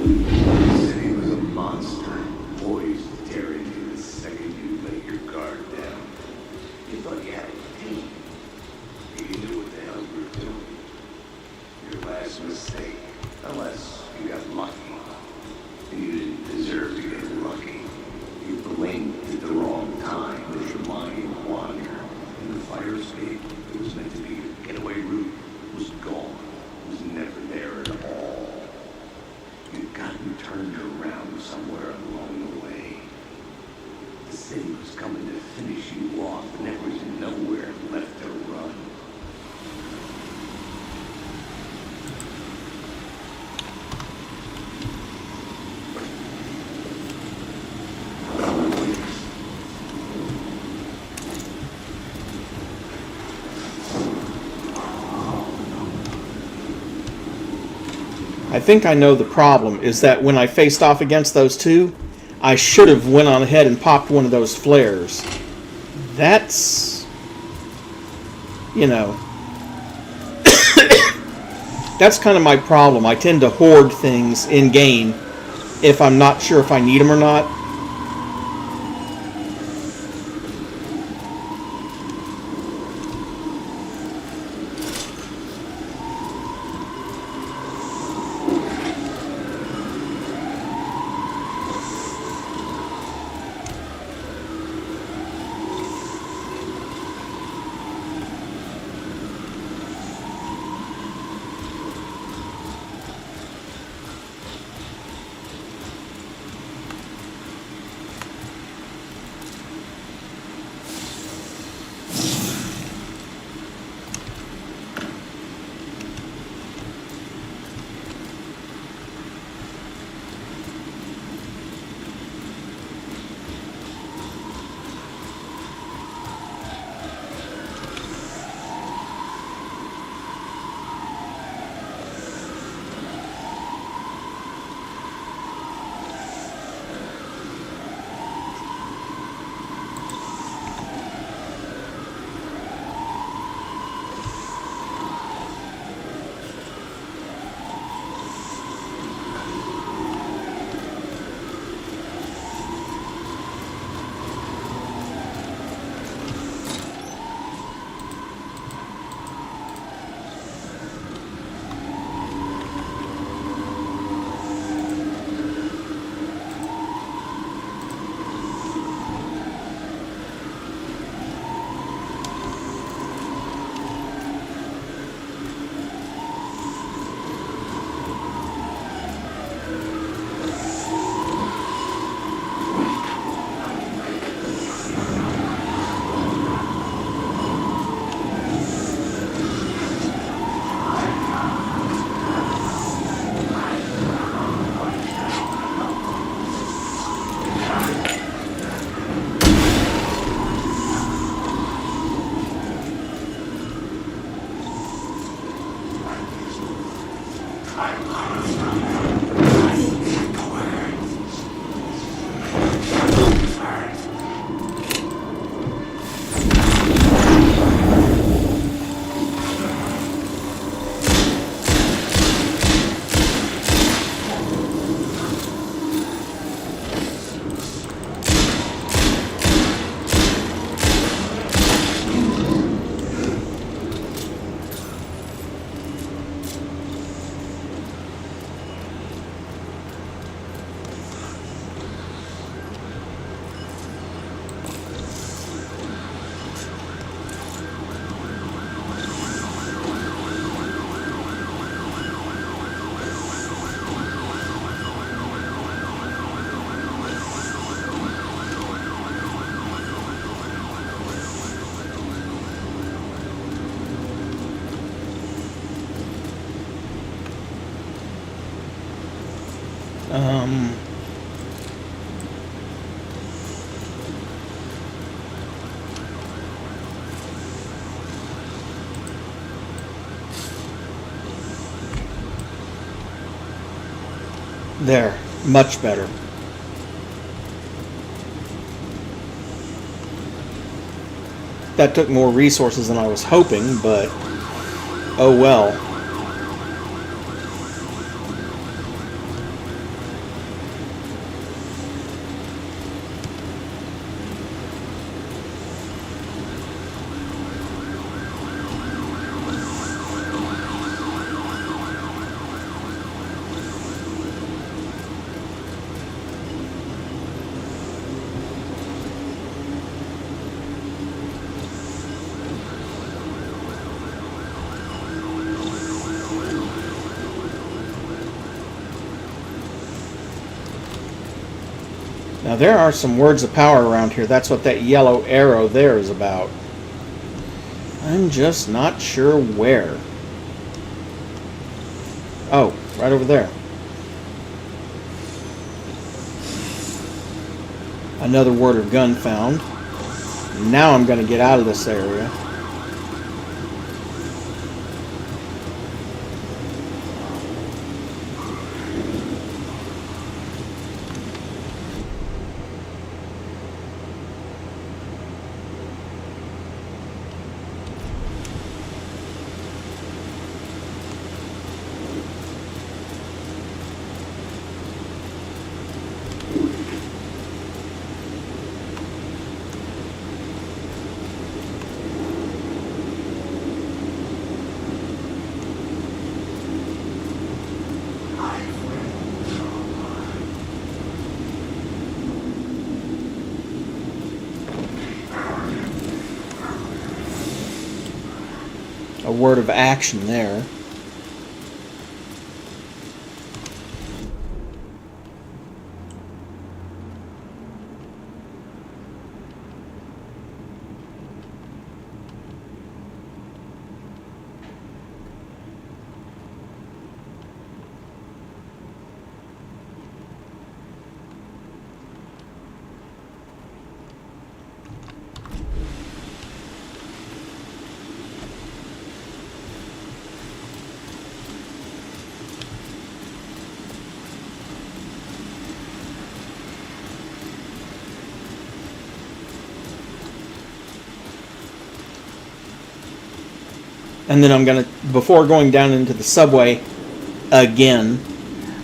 [SPEAKER 4] The city was a monster, poised to tear into you the second you let your guard down. You thought you had a team. You knew what the hell you were doing. Your last mistake, unless you got lucky. And you didn't deserve to get lucky. You blinked at the wrong time as your mind wandered. And the fire escape that was meant to be your getaway route was gone. Was never there at all. You'd gotten turned around somewhere along the way. The city was coming to finish you off, and there was nowhere left to run.
[SPEAKER 1] I think I know the problem is that when I faced off against those two, I should have went on ahead and popped one of those flares. That's, you know, that's kind of my problem. I tend to hoard things in game if I'm not sure if I need them or not. Um, there, much better. That took more resources than I was hoping, but oh well. Now there are some words of power around here. That's what that yellow arrow there is about. I'm just not sure where. Oh, right over there. Another word or gun found. Now I'm going to get out of this area. A word of action there. And then I'm going to, before going down into the subway again,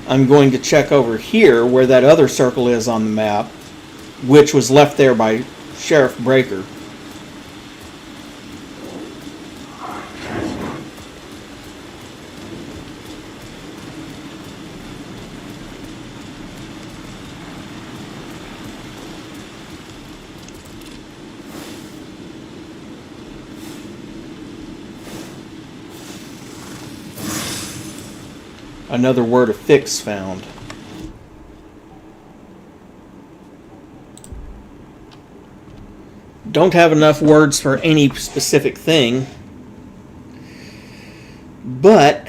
[SPEAKER 1] I'm going to check over here where that other circle is on the map, which was left there by Sheriff Breaker. Another word of fix found. Don't have enough words for any specific thing. But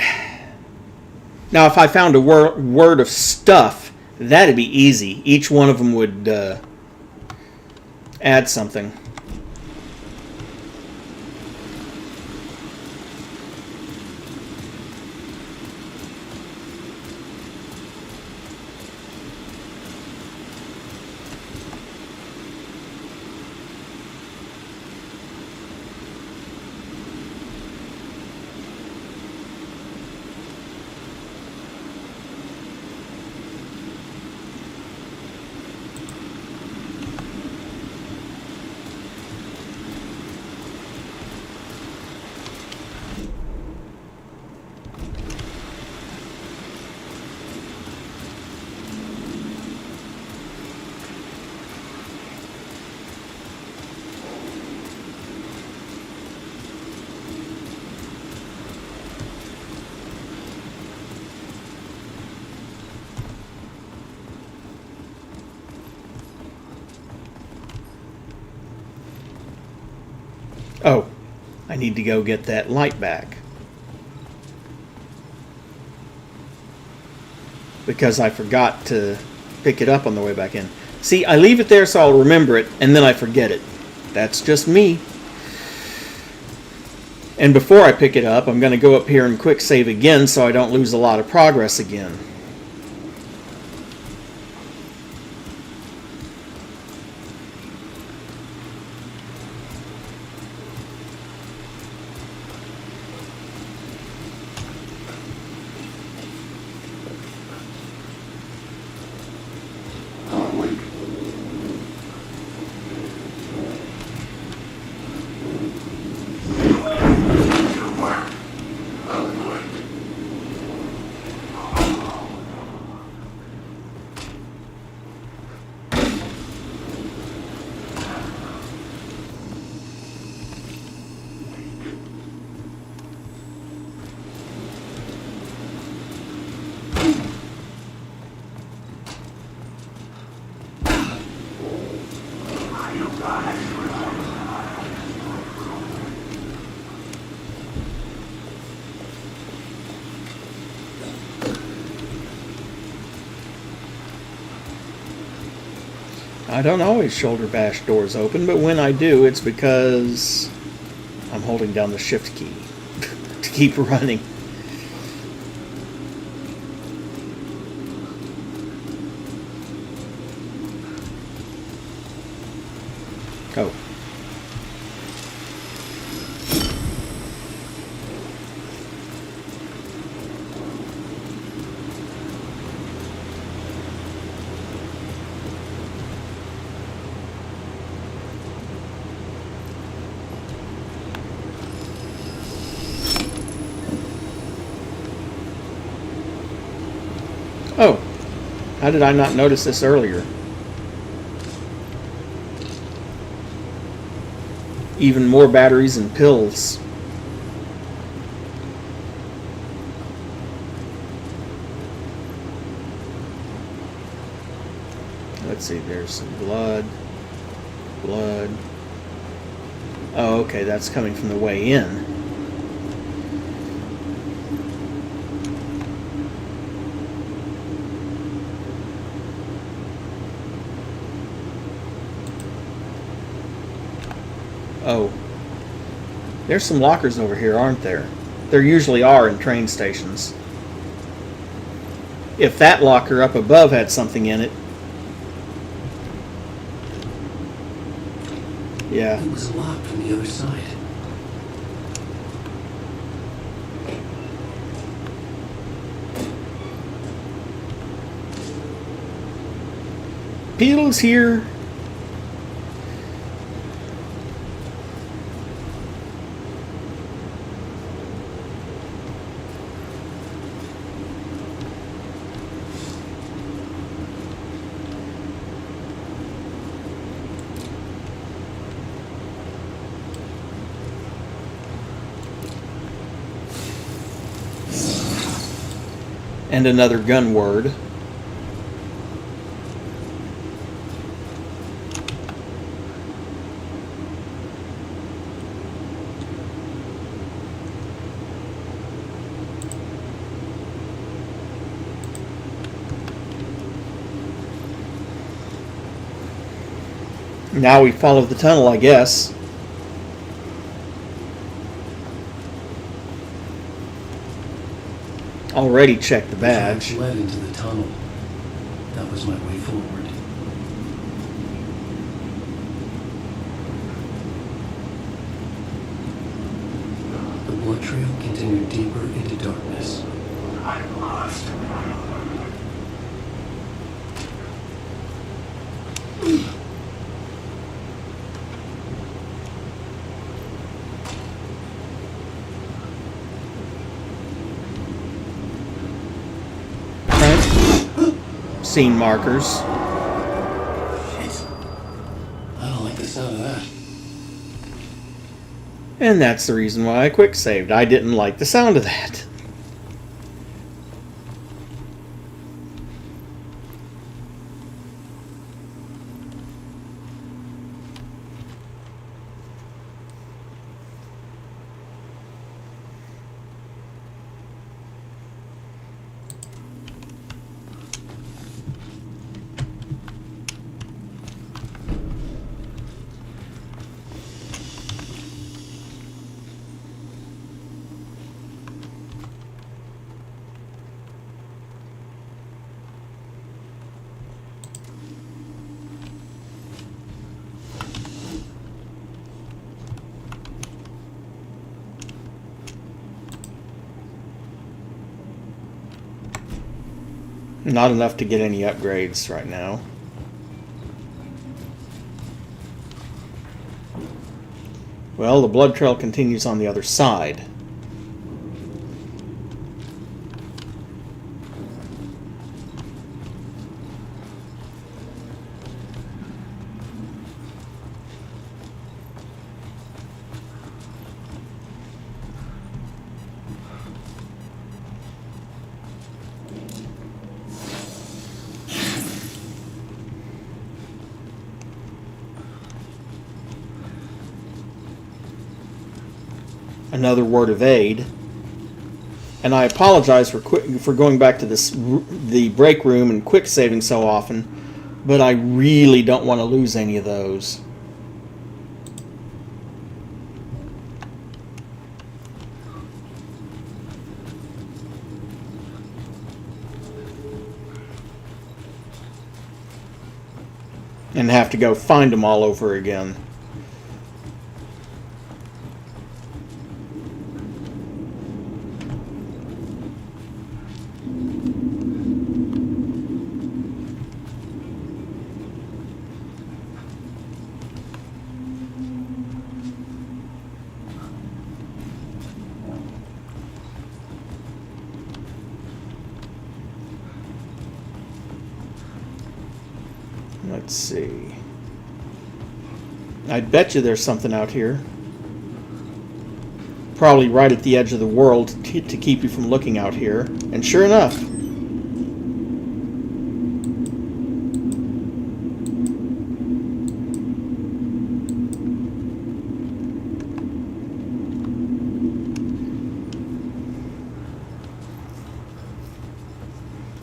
[SPEAKER 1] now if I found a word of stuff, that'd be easy. Each one of them would add something. Oh, I need to go get that light back. because I forgot to pick it up on the way back in. See, I leave it there so I'll remember it, and then I forget it. That's just me. And before I pick it up, I'm going to go up here and quick save again so I don't lose a lot of progress again. I don't always shoulder bash doors open, but when I do, it's because I'm holding down the shift key to keep running. Oh. Oh, how did I not notice this earlier? Even more batteries and pills. Let's see, there's some blood. Blood. Oh, okay, that's coming from the way in. Oh, there's some lockers over here, aren't there? There usually are in train stations. If that locker up above had something in it. Yeah.
[SPEAKER 2] It was locked from the other side.
[SPEAKER 1] Peel's here. And another gun word. Now we follow the tunnel, I guess. Already checked the badge.
[SPEAKER 2] Led into the tunnel. That was my way forward. The blood trail continued deeper into darkness.
[SPEAKER 4] I'm lost.
[SPEAKER 1] Scene markers.
[SPEAKER 2] Shit. I don't like the sound of that.
[SPEAKER 1] And that's the reason why I quick saved. I didn't like the sound of that. Not enough to get any upgrades right now. Well, the blood trail continues on the other side. Another word of aid, and I apologize for going back to the break room and quick saving so often, but I really don't want to lose any of those. And have to go find them all over again. Let's see. I bet you there's something out here. Probably right at the edge of the world to keep you from looking out here. And sure enough.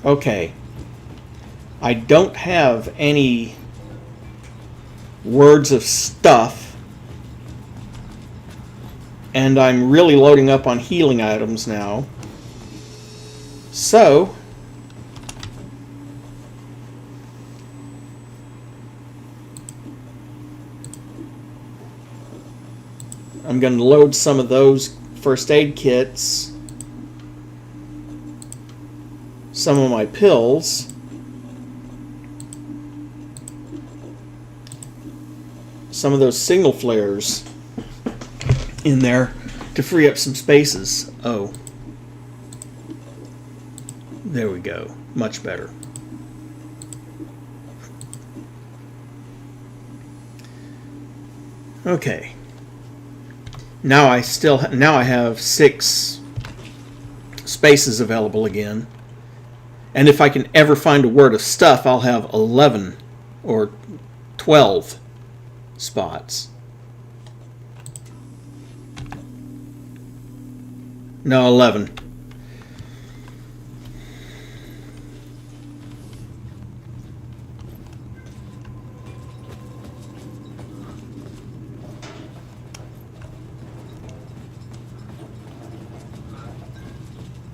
[SPEAKER 1] Okay. I don't have any words of stuff, and I'm really loading up on healing items now. So, I'm going to load some of those first aid kits, some of my pills, some of those signal flares in there to free up some spaces. Oh. There we go. Much better. Okay. Now I have 6 spaces available again. And if I can ever find a word of stuff, I'll have 11 or 12 spots. No, 11.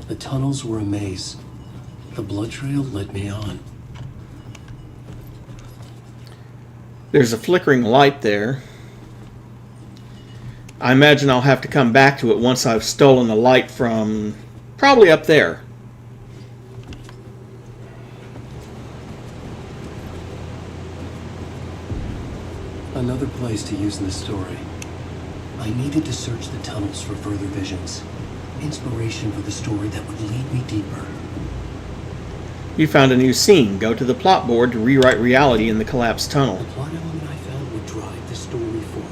[SPEAKER 2] The tunnels were a maze. The blood trail led me on.
[SPEAKER 1] There's a flickering light there. I imagine I'll have to come back to it once I've stolen the light from probably up there.
[SPEAKER 2] Another place to use in the story. I needed to search the tunnels for further visions. Inspiration for the story that would lead me deeper.
[SPEAKER 1] You found a new scene. Go to the plot board to rewrite reality in the collapsed tunnel.
[SPEAKER 2] The plot element I found would drive the story forward.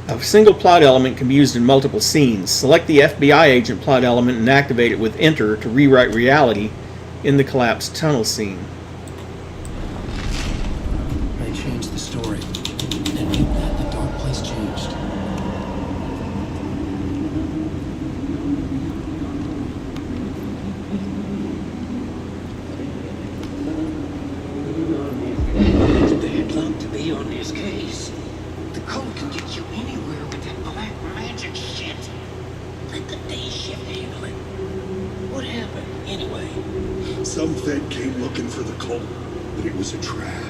[SPEAKER 1] A single plot element can be used in multiple scenes. Select the FBI agent plot element and activate it with Enter to rewrite reality in the collapsed tunnel scene.
[SPEAKER 2] I changed the story, and with that, the dark place changed.
[SPEAKER 6] They'd love to be on this case. The code can get you anywhere with that black magic shit. Let the day shift handle it. What happened, anyway?
[SPEAKER 7] Some Fed came looking for the cult, but it was a trap.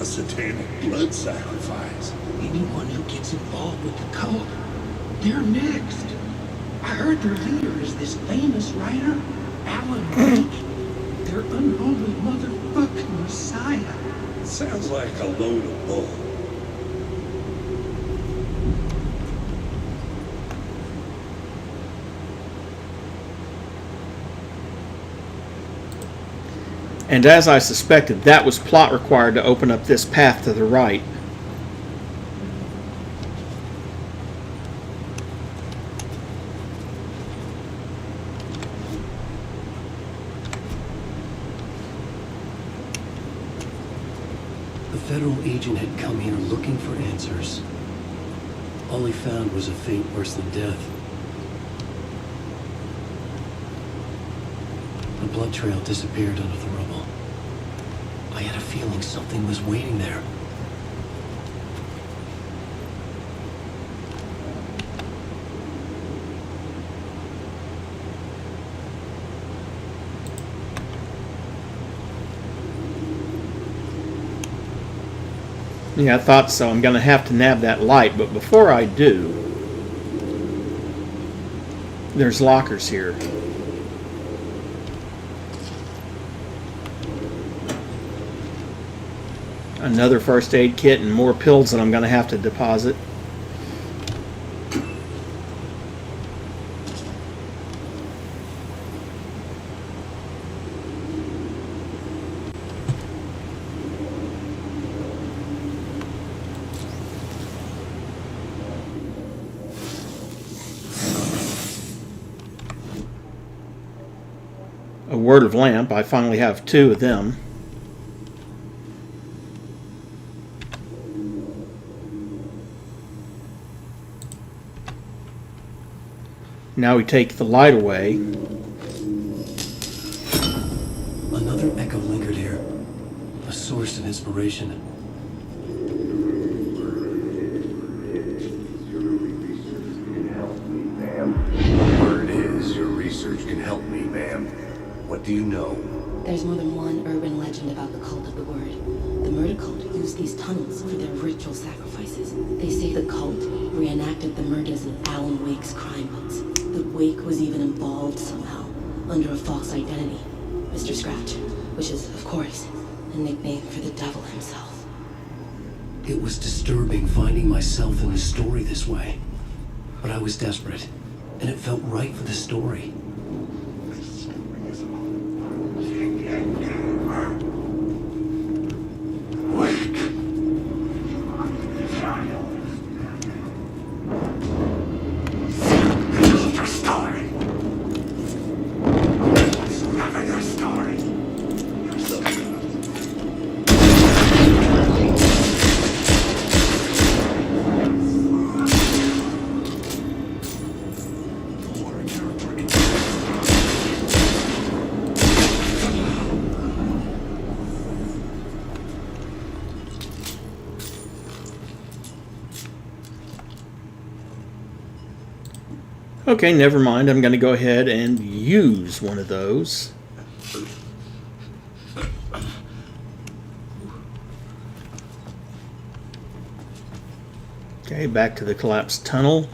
[SPEAKER 7] A satanic blood sacrifice.
[SPEAKER 6] Anyone who gets involved with the cult, they're next. I heard their leader is this famous writer, Alan Wake. Their unholy motherfucking messiah.
[SPEAKER 7] Sounds like a load of bull.
[SPEAKER 1] And as I suspected, that was plot required to open up this path to the right.
[SPEAKER 2] The federal agent had come here looking for answers. All he found was a fate worse than death. The blood trail disappeared under the rubble. I had a feeling something was waiting there.
[SPEAKER 1] Yeah, I thought so. I'm going to have to nab that light, but before I do, there's lockers here. Another first aid kit and more pills that I'm going to have to deposit. A word of lamp. I finally have 2 of them. Now we take the light away.
[SPEAKER 2] Another echo lingered here. A source of inspiration.
[SPEAKER 4] Word is your research can help me, ma'am. What do you know?
[SPEAKER 8] There's more than one urban legend about the Cult of the Word. The murder cult used these tunnels for their ritual sacrifices. They say the cult reenacted the murders in Alan Wake's crime books. That Wake was even involved somehow, under a false identity, Mr. Scratch, which is, of course, a nickname for the devil himself.
[SPEAKER 2] It was disturbing finding myself in the story this way. But I was desperate, and it felt right for the story.
[SPEAKER 1] Okay, never mind. I'm going to go ahead and use one of those. Okay, back to the collapsed tunnel.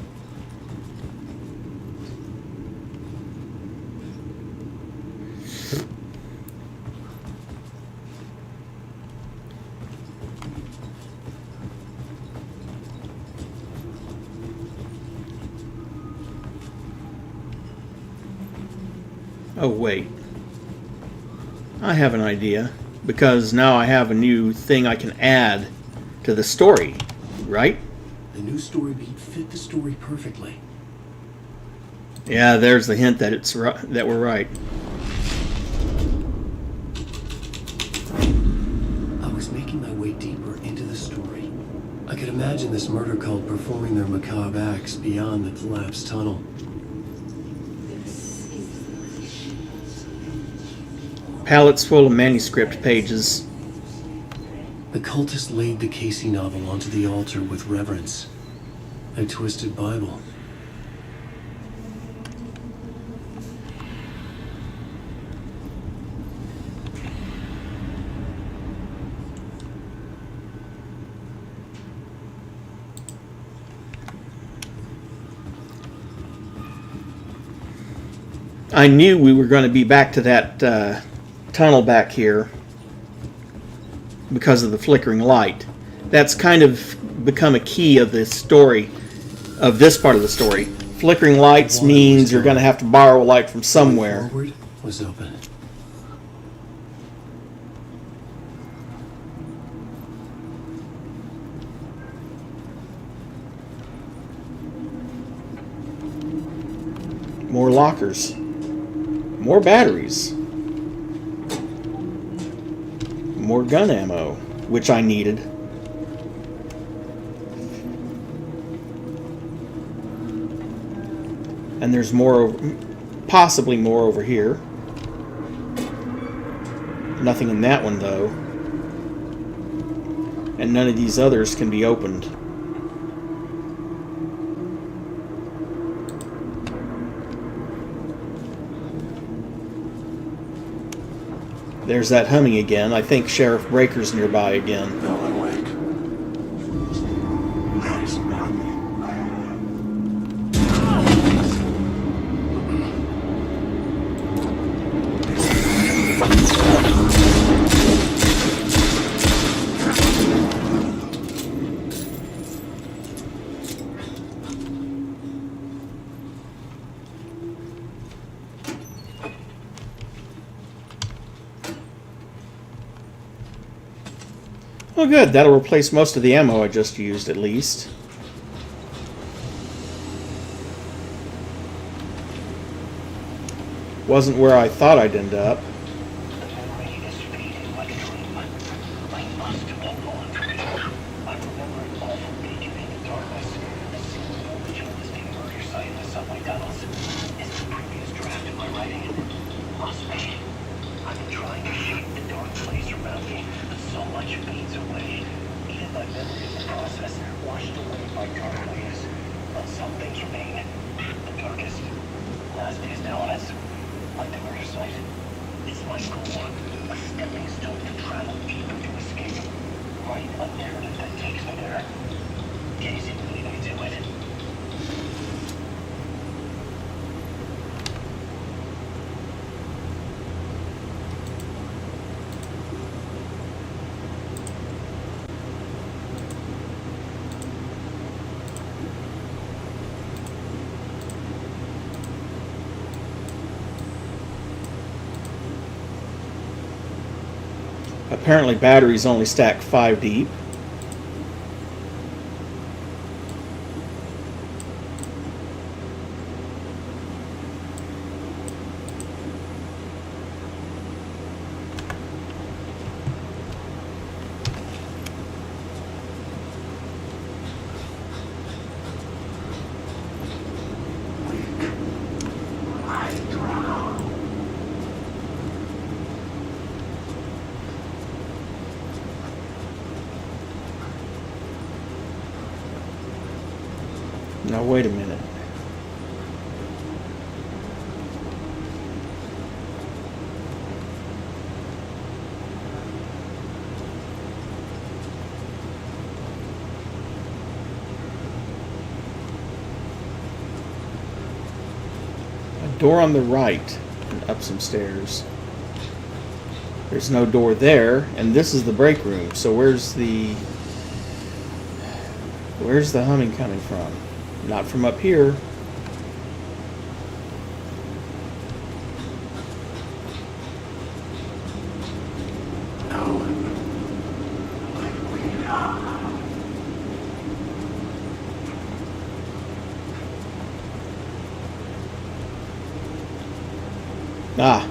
[SPEAKER 1] Oh, wait. I have an idea, because now I have a new thing I can add to the story, right?
[SPEAKER 2] The new story beat fit the story perfectly.
[SPEAKER 1] Yeah, there's the hint that it's that we're right.
[SPEAKER 2] I was making my way deeper into the story. I could imagine this murder cult performing their macabre acts beyond the collapsed tunnel.
[SPEAKER 1] Pallets full of manuscript pages.
[SPEAKER 2] The cultists laid the Casey novel onto the altar with reverence. A twisted Bible.
[SPEAKER 1] I knew we were going to be back to that tunnel back here because of the flickering light. That's kind of become a key of this story, of this part of the story. Flickering lights means you're going to have to borrow a light from somewhere.
[SPEAKER 2] Forward was open.
[SPEAKER 1] More lockers. More batteries. More gun ammo, which I needed. And there's more, possibly more over here. Nothing in that one, though. And none of these others can be opened. There's that humming again. I think Sheriff Breaker's nearby again.
[SPEAKER 7] Alan Wake. That's not me.
[SPEAKER 1] Well, good. That'll replace most of the ammo I just used, at least. Wasn't where I thought I'd end up.
[SPEAKER 3] The memory is fading like a dream. I must hold on to it. I remember an awful beacon in the darkness. A single image of this murder site in the subway tunnels. Is the previous draft of my writing? Must be. I've been trying to shape the dark place around me, but so much fades away. Even my memory of the process, washed away by dark waves. But some things remain. The darkest. Last days elements. Like the murder site. It's my goal. A stepping stone to travel deeper to escape. Write a narrative that takes me there. Casey really may do it.
[SPEAKER 1] Apparently batteries only stack 5 deep. Now wait a minute. A door on the right and up some stairs. There's no door there, and this is the break room. So where's the humming coming from? Not from up here. Ah,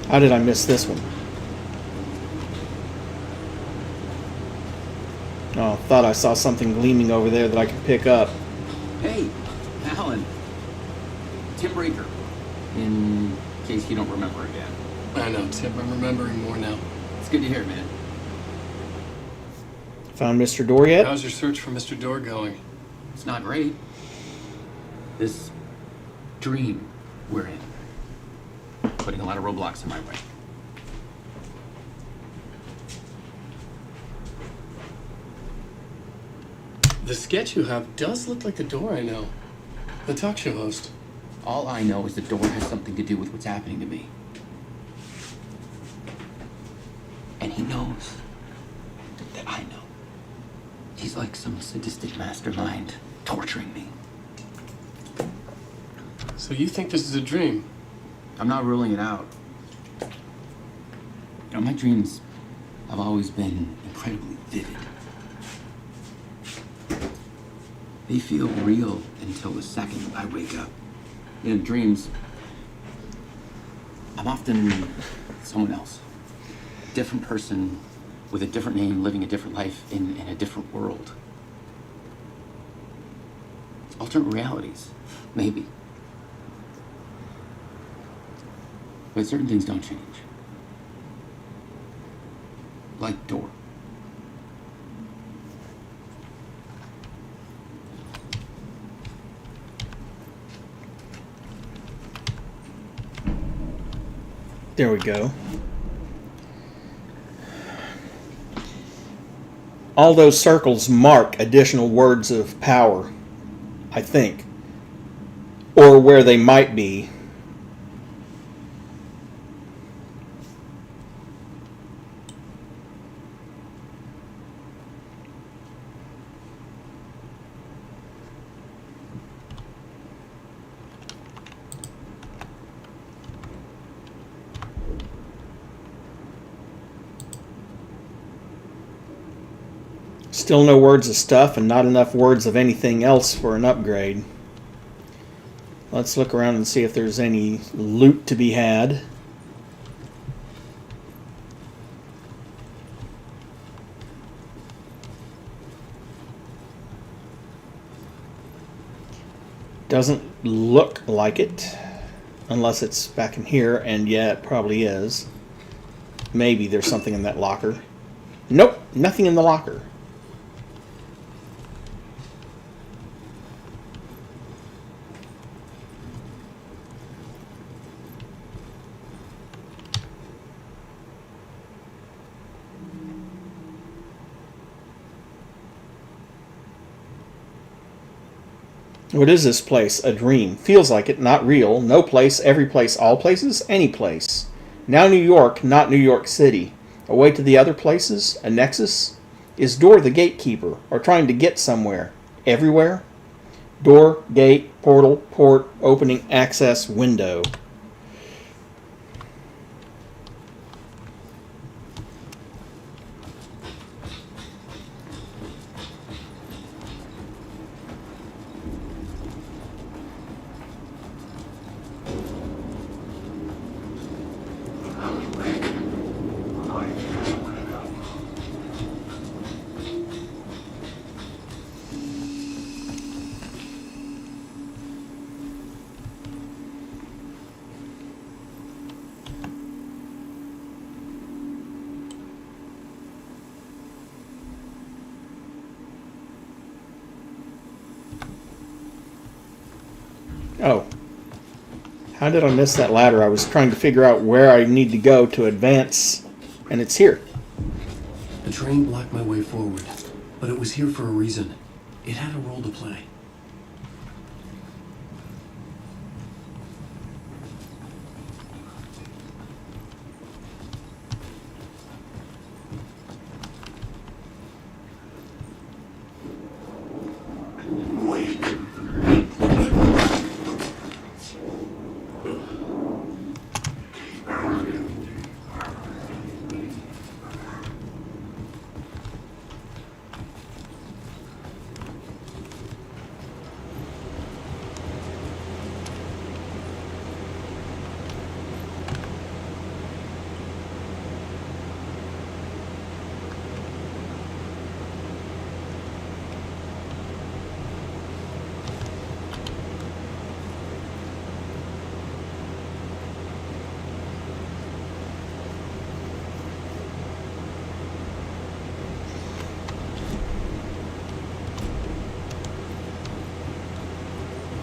[SPEAKER 1] how did I miss this one? Oh, thought I saw something gleaming over there that I could pick up.
[SPEAKER 5] Hey, Alan. Tim Breaker. In case you don't remember again.
[SPEAKER 2] I know, Tim. I'm remembering more now.
[SPEAKER 5] It's good to hear, man.
[SPEAKER 1] Found Mr. Door yet?
[SPEAKER 2] How's your search for Mr. Door going?
[SPEAKER 5] It's not great. This dream we're in. Putting a lot of roadblocks in my way.
[SPEAKER 2] The sketch you have does look like the door I know. The talk show host.
[SPEAKER 5] All I know is the door has something to do with what's happening to me. And he knows that I know. He's like some sadistic mastermind torturing me.
[SPEAKER 9] So you think this is a dream?
[SPEAKER 5] I'm not ruling it out. You know, my dreams have always been incredibly vivid. They feel real until the second I wake up. In dreams, I'm often someone else. A different person with a different name, living a different life in a different world. Alternate realities, maybe. But certain things don't change. Like door.
[SPEAKER 1] There we go. All those circles mark additional words of power, I think. Or where they might be. Still no words of stuff and not enough words of anything else for an upgrade. Let's look around and see if there's any loot to be had. Doesn't look like it, unless it's back in here, and yeah, it probably is. Maybe there's something in that locker. Nope, nothing in the locker. What is this place? A dream. Feels like it, not real. No place, every place, all places, any place. Now New York, not New York City. A way to the other places? A nexus? Is door the gatekeeper, or trying to get somewhere? Everywhere? Door, gate, portal, port, opening, access, window. Oh. How did I miss that ladder? I was trying to figure out where I need to go to advance, and it's here.
[SPEAKER 2] The train blocked my way forward, but it was here for a reason. It had a role to play.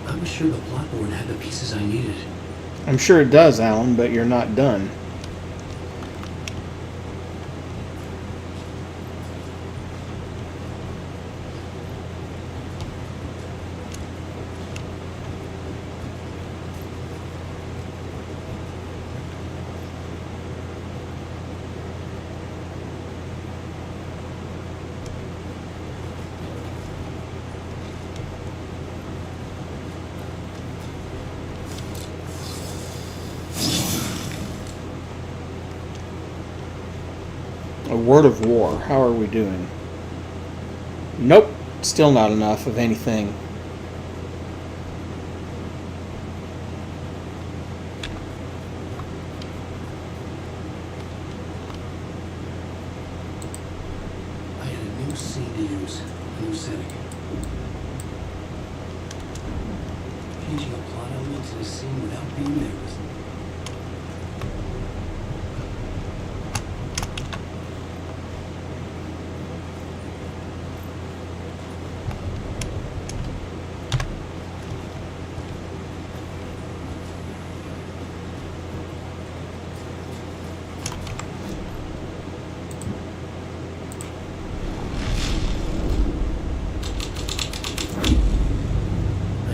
[SPEAKER 2] I was sure the plotboard had the pieces I needed.
[SPEAKER 1] I'm sure it does, Alan, but you're not done. word of war. How are we doing? Nope. Still not enough of anything.
[SPEAKER 2] I had a new scene to use, a new setting. Changing a plot element to the scene without being there was...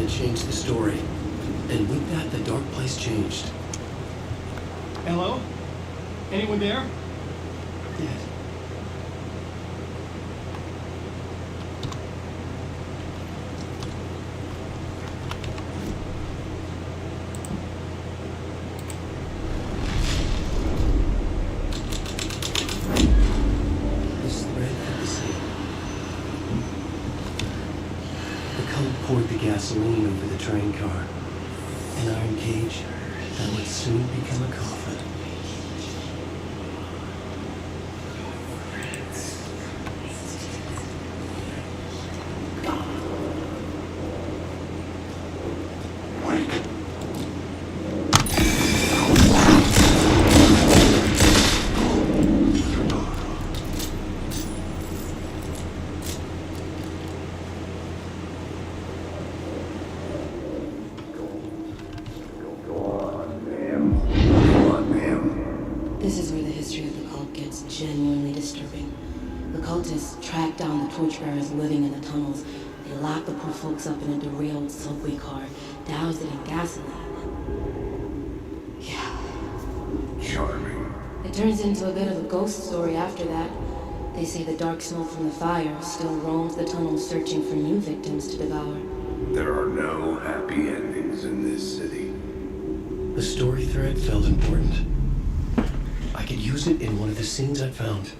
[SPEAKER 2] changed the story. And with that, the dark place changed.
[SPEAKER 9] Hello? Anyone there?
[SPEAKER 2] Dead. This thread had the same. The cult poured the gasoline over the train car. An iron cage that would soon become a coffin.
[SPEAKER 8] This is where the history of the cult gets genuinely disturbing. The cultists tracked down the torchbearers living in the tunnels. They locked the poor folks up in a derailed subway car, doused it in gasoline. Yeah.
[SPEAKER 4] Charming.
[SPEAKER 8] It turns into a bit of a ghost story after that. They say the dark smoke from the fire still roams the tunnels searching for new victims to devour.
[SPEAKER 4] There are no happy endings in this city.
[SPEAKER 2] The story thread felt important. I could use it in one of the scenes I found.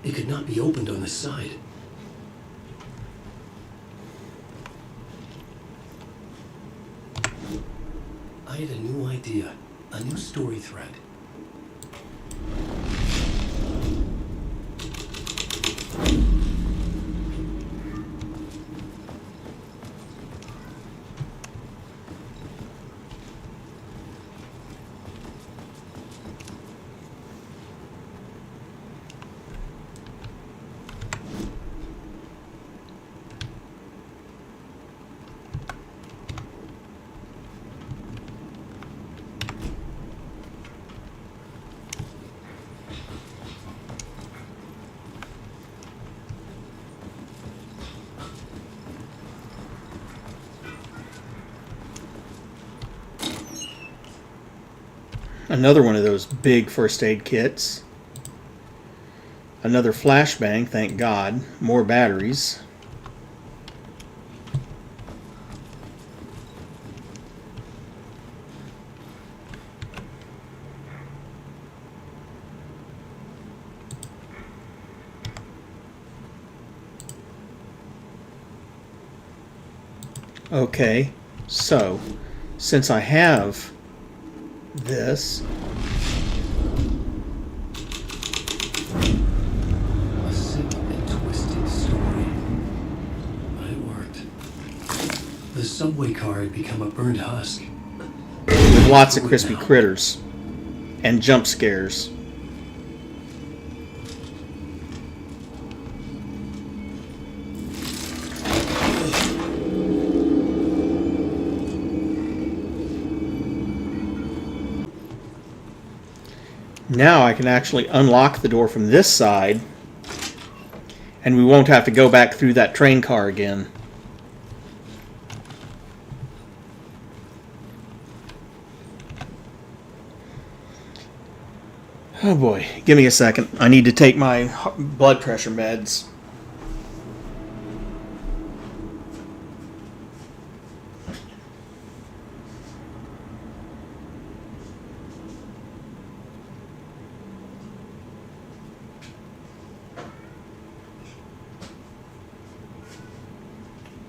[SPEAKER 2] It could not be opened on the side. I had a new idea, a new story thread.
[SPEAKER 1] Another one of those big first aid kits. Another flashbang, thank God. More batteries. Okay, so since I have this,
[SPEAKER 2] A sick and twisted story. But it worked. The subway car had become a burned husk.
[SPEAKER 1] with lots of crispy critters and jump scares. Now I can actually unlock the door from this side, and we won't have to go back through that train car again. Oh boy, give me a second. I need to take my blood pressure meds.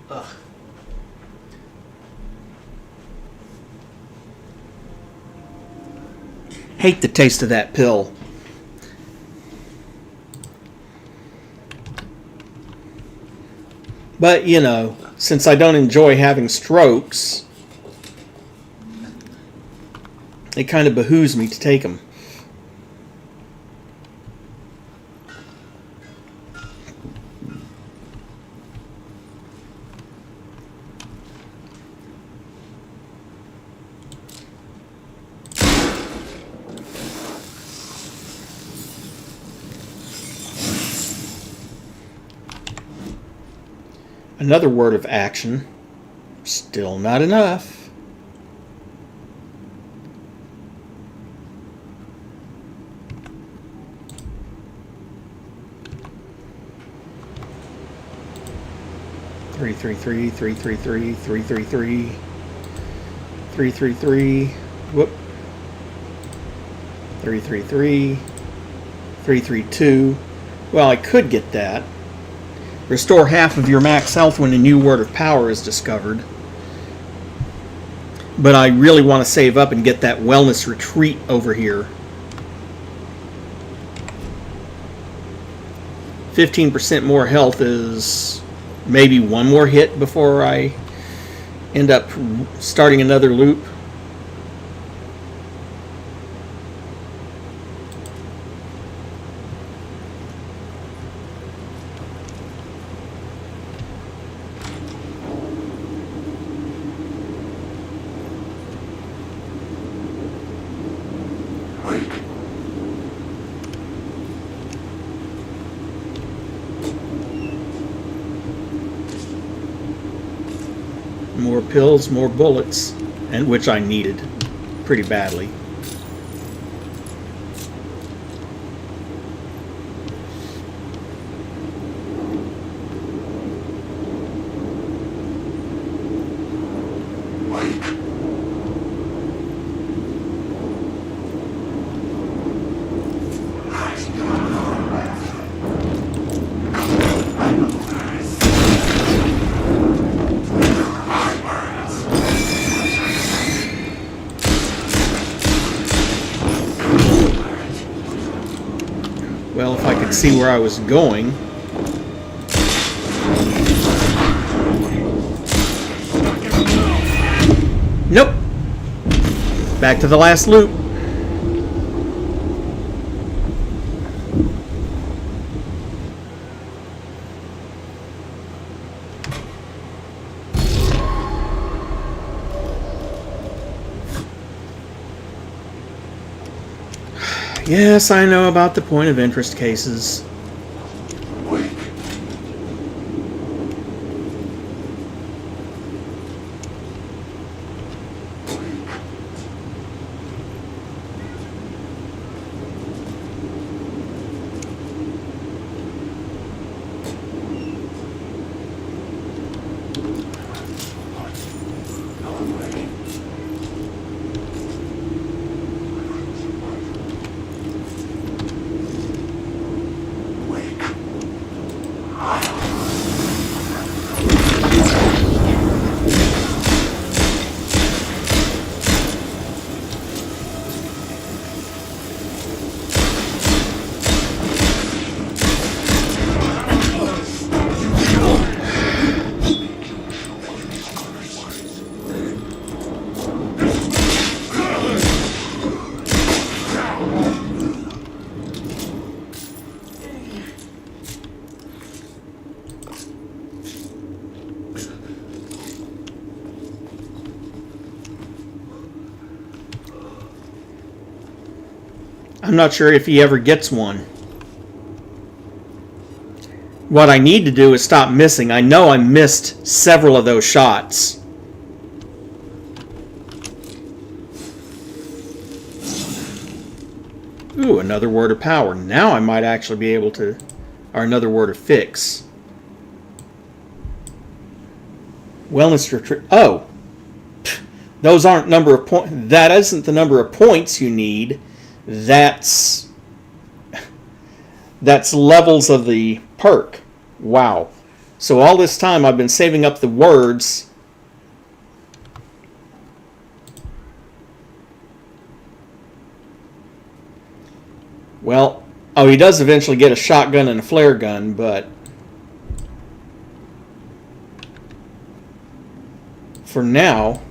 [SPEAKER 1] Ugh. Hate the taste of that pill. But, you know, since I don't enjoy having strokes, it kind of behooves me to take them. Another word of action. Still not enough. Three, three, three, three, three, three, three, three, three, three, three, three. Whoop. 333, 332. Well, I could get that. Restore half of your max health when a new word of power is discovered. But I really want to save up and get that wellness retreat over here. 15% more health is maybe one more hit before I end up starting another loop. More pills, more bullets, and which I needed pretty badly. Well, if I could see where I was going. Nope. Back to the last loop. Yes, I know about the point of interest cases. I'm not sure if he ever gets one. What I need to do is stop missing. I know I missed several of those shots. Ooh, another word of power. Now I might actually be able to... Or another word of fix. Wellness retreat. Oh! Those aren't number of points. That isn't the number of points you need. That's levels of the perk. Wow. So all this time I've been saving up the words. Well, oh, he does eventually get a shotgun and a flare gun, but for now,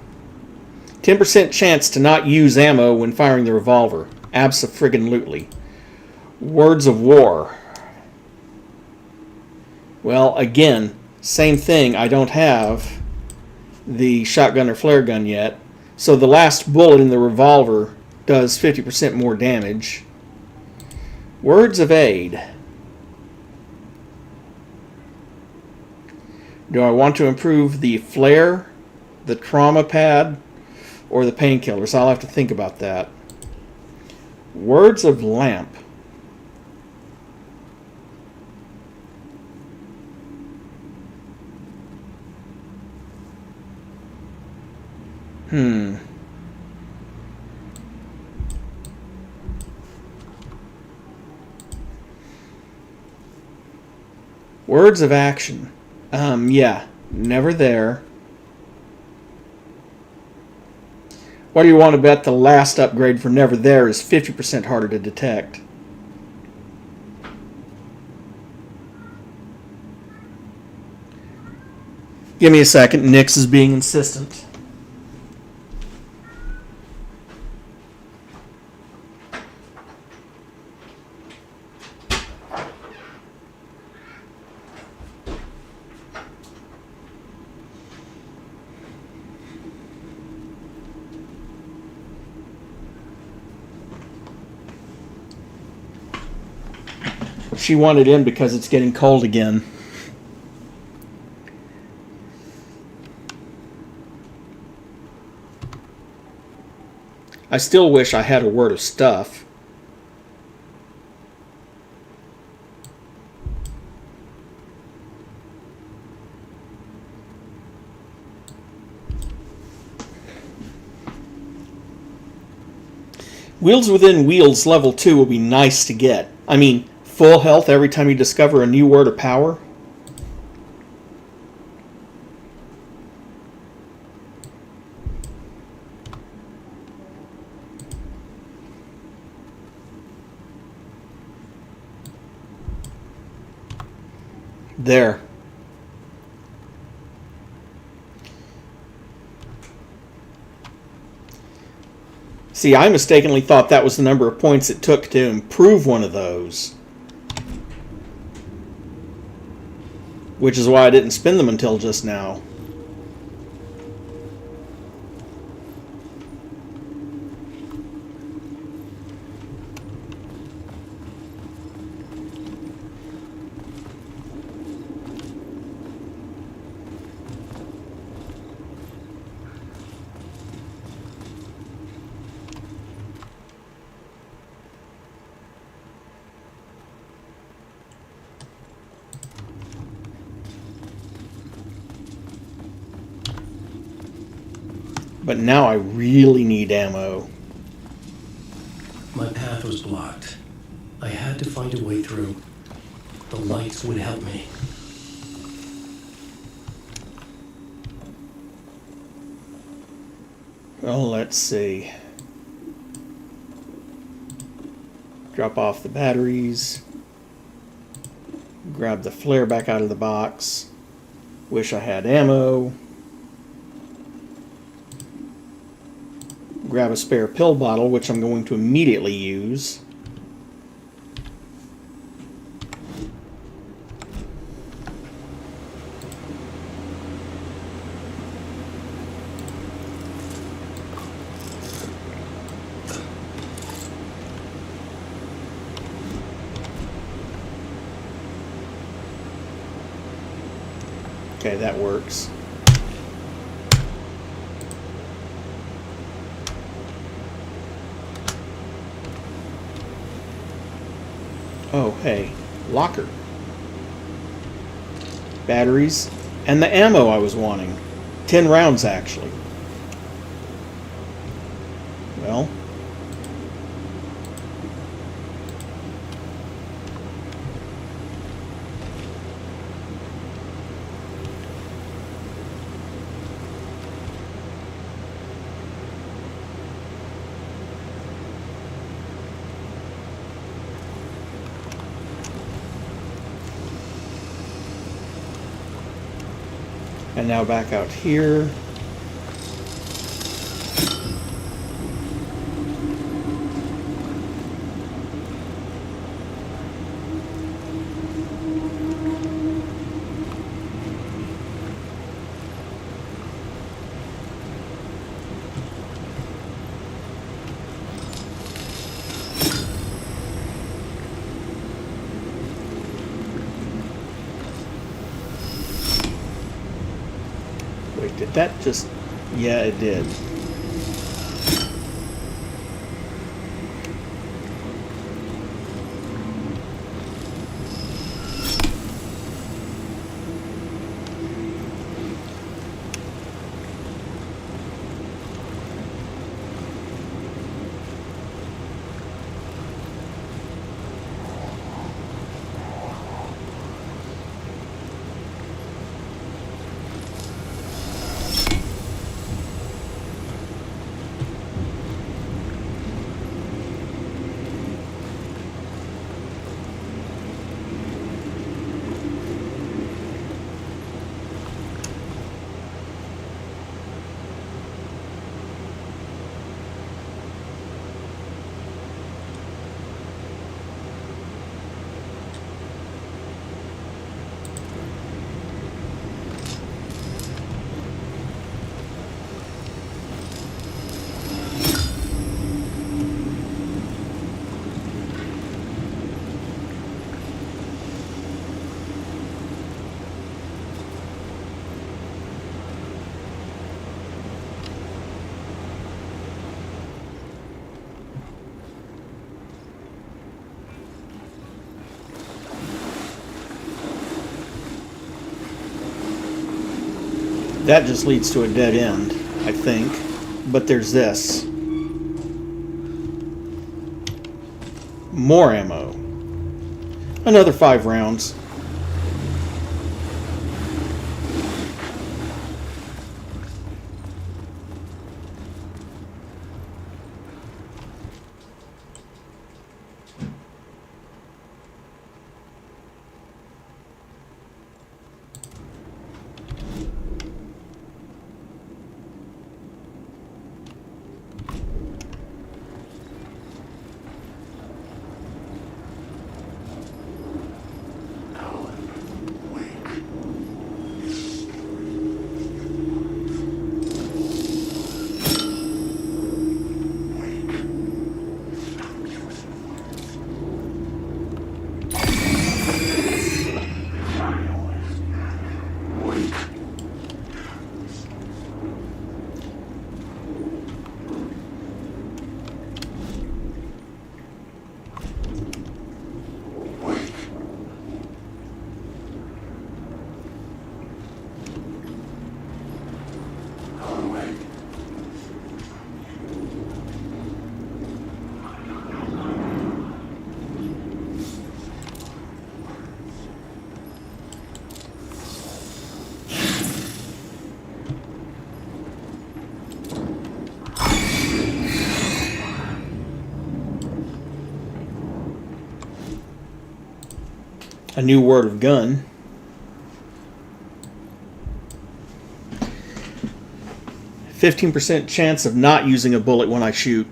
[SPEAKER 1] 10% chance to not use ammo when firing the revolver. Abso-friggin-lutely. Words of war. Well, again, same thing. I don't have the shotgun or flare gun yet. So the last bullet in the revolver does 50% more damage. Words of aid. Do I want to improve the flare, the trauma pad, or the painkillers? I'll have to think about that. Words of lamp. Words of action. Yeah, never there. What do you want to bet the last upgrade for never there is 50% harder to detect? Give me a second. Nyx is being insistent. She wanted in because it's getting cold again. I still wish I had a word of stuff. Wheels Within Wheels level 2 will be nice to get. I mean, full health every time you discover a new word of power. There. See, I mistakenly thought that was the number of points it took to improve one of those. Which is why I didn't spend them until just now. But now I really need ammo.
[SPEAKER 2] My path was blocked. I had to find a way through. The lights would help me.
[SPEAKER 1] Well, let's see. Drop off the batteries. Grab the flare back out of the box. Wish I had ammo. Grab a spare pill bottle, which I'm going to immediately use. Okay, that works. Oh, hey. Locker. Batteries. And the ammo I was wanting. 10 rounds, actually. Well. And now back out here. Wait, did that just... Yeah, it did. That just leads to a dead end, I think. But there's this. More ammo. Another 5 rounds. A new word of gun. %15% chance of not using a bullet when I shoot.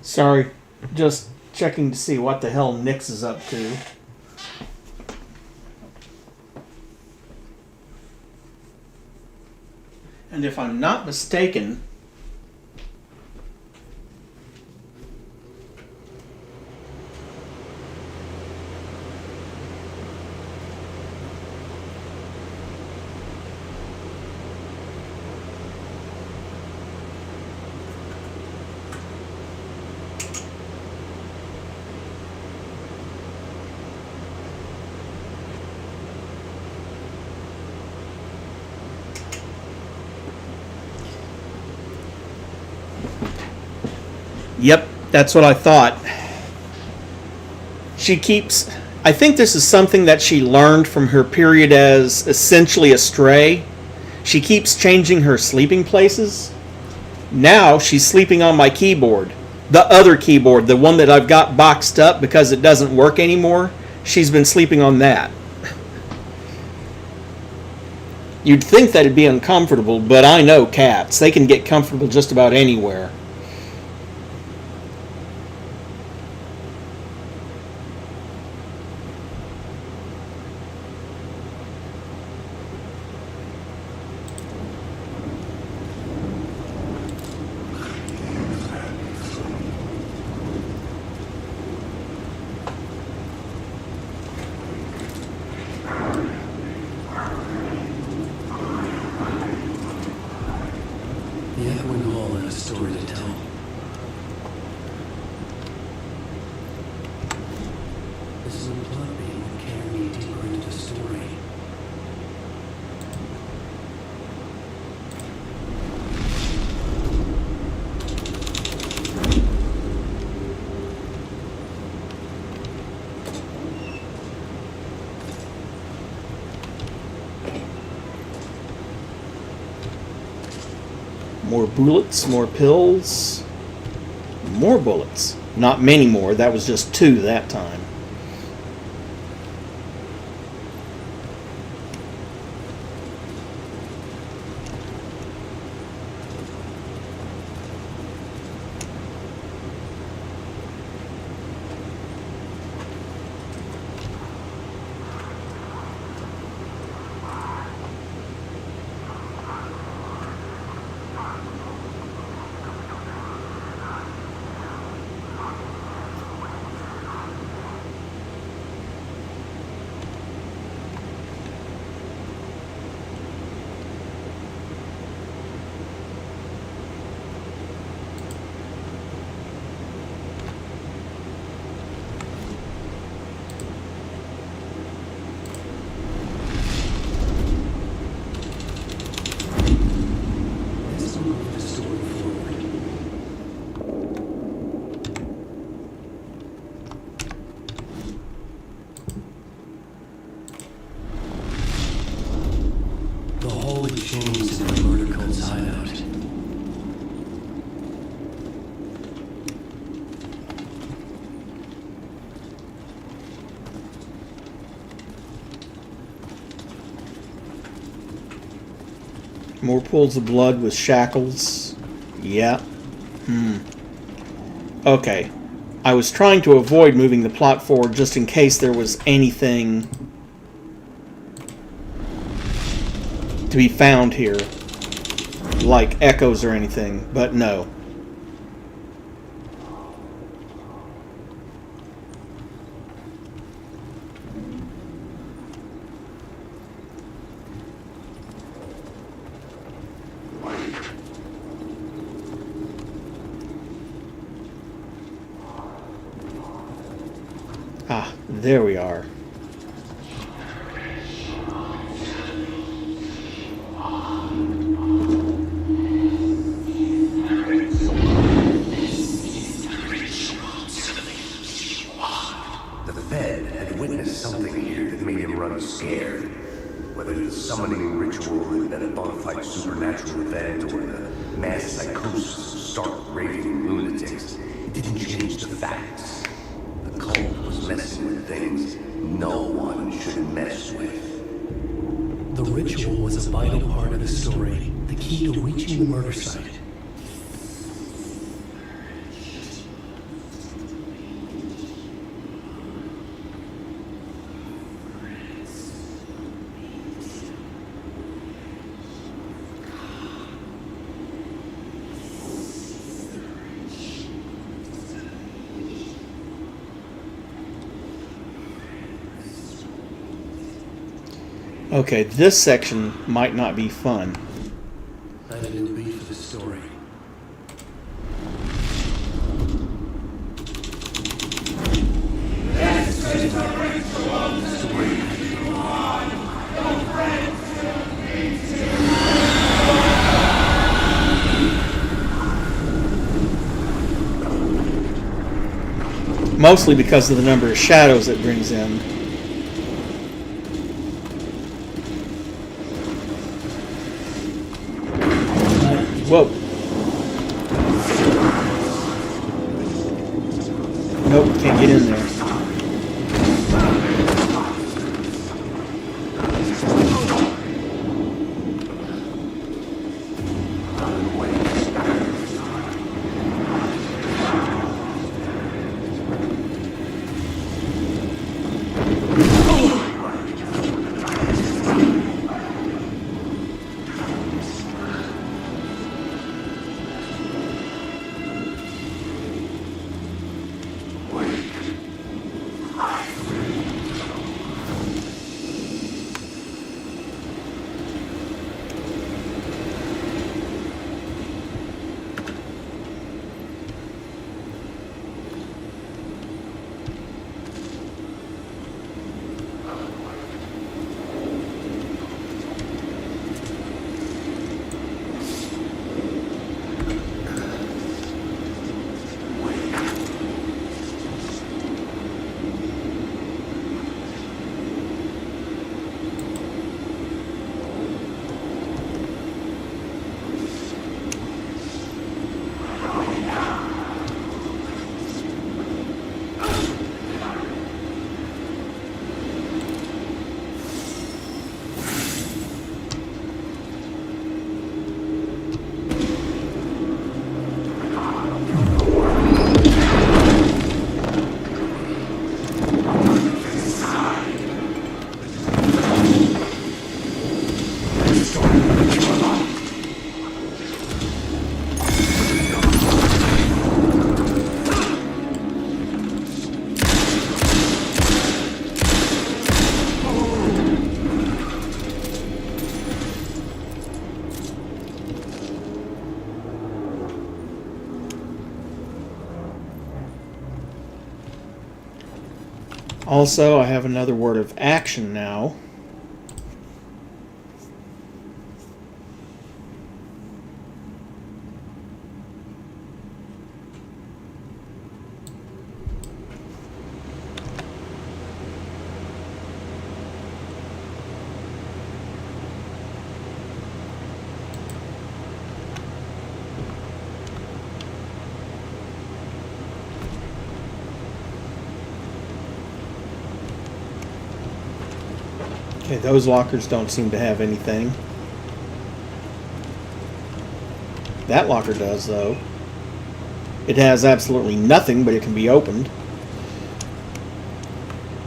[SPEAKER 1] Sorry, just checking to see what the hell Nix is up to. And if I'm not mistaken, yep, that's what I thought. She keeps... I think this is something that she learned from her period as essentially a stray. She keeps changing her sleeping places. Now she's sleeping on my keyboard. The other keyboard, the one that I've got boxed up because it doesn't work anymore, she's been sleeping on that. You'd think that it'd be uncomfortable, but I know cats. They can get comfortable just about anywhere.
[SPEAKER 2] The echoing hall had a story to tell. This little blood beam would carry me deeper into the story.
[SPEAKER 1] More bullets, more pills, more bullets. Not many more, that was just 2 that time.
[SPEAKER 2] Let's move the story forward. The hall had changed in the murder cult's hideout.
[SPEAKER 1] More pools of blood with shackles. Yeah. Okay. I was trying to avoid moving the plot forward just in case there was anything to be found here. Like echoes or anything, but no. Ah, there we are.
[SPEAKER 4] The Fed had witnessed something here that made him run scared. Whether the summoning ritual had been a bona fide supernatural event or the mass psychosis of stark raving lunatics, it didn't change the facts. The cult was messing with things no one should mess with.
[SPEAKER 2] The ritual was a vital part of the story, the key to reaching the murder site.
[SPEAKER 1] Okay, this section might not be fun.
[SPEAKER 2] I had a new beat for this story.
[SPEAKER 1] Mostly because of the number of shadows it brings in. Whoa. Nope, can't get in there. Also, I have another word of action now. Okay, those lockers don't seem to have anything. That locker does, though. It has absolutely nothing, but it can be opened.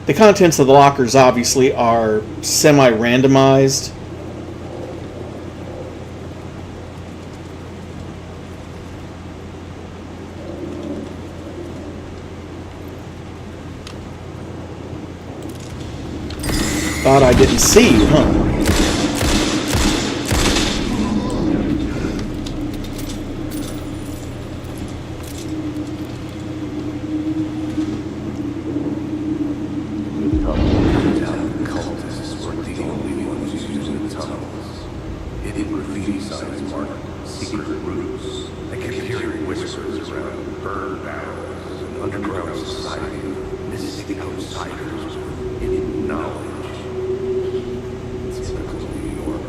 [SPEAKER 1] The contents of the lockers obviously are semi-randomized. Thought I didn't see you, huh?
[SPEAKER 4] Cultists were the only ones using the tunnels. Hidden graffiti signs marked secret routes. I kept hearing whispers around burn barrels and underground society, mystic outsiders with hidden knowledge. Typical New York.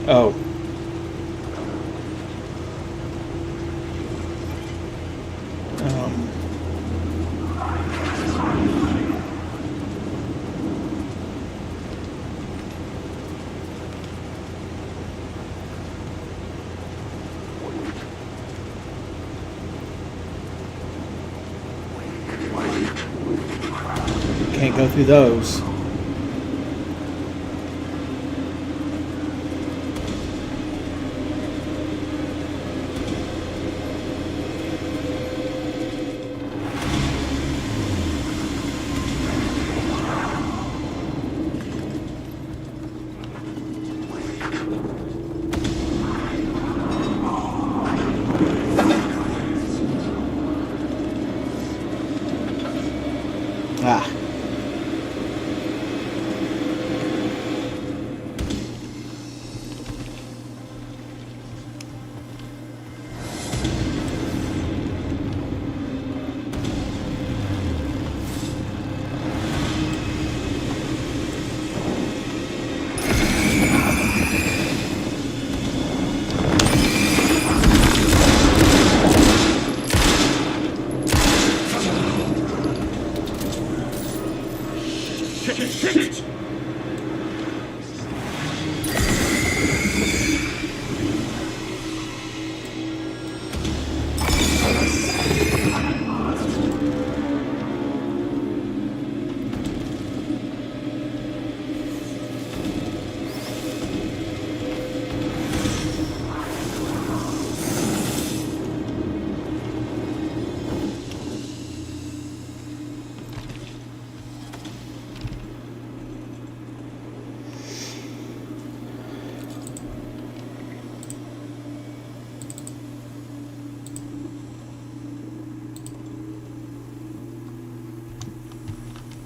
[SPEAKER 1] Oh. Can't go through those. Ah.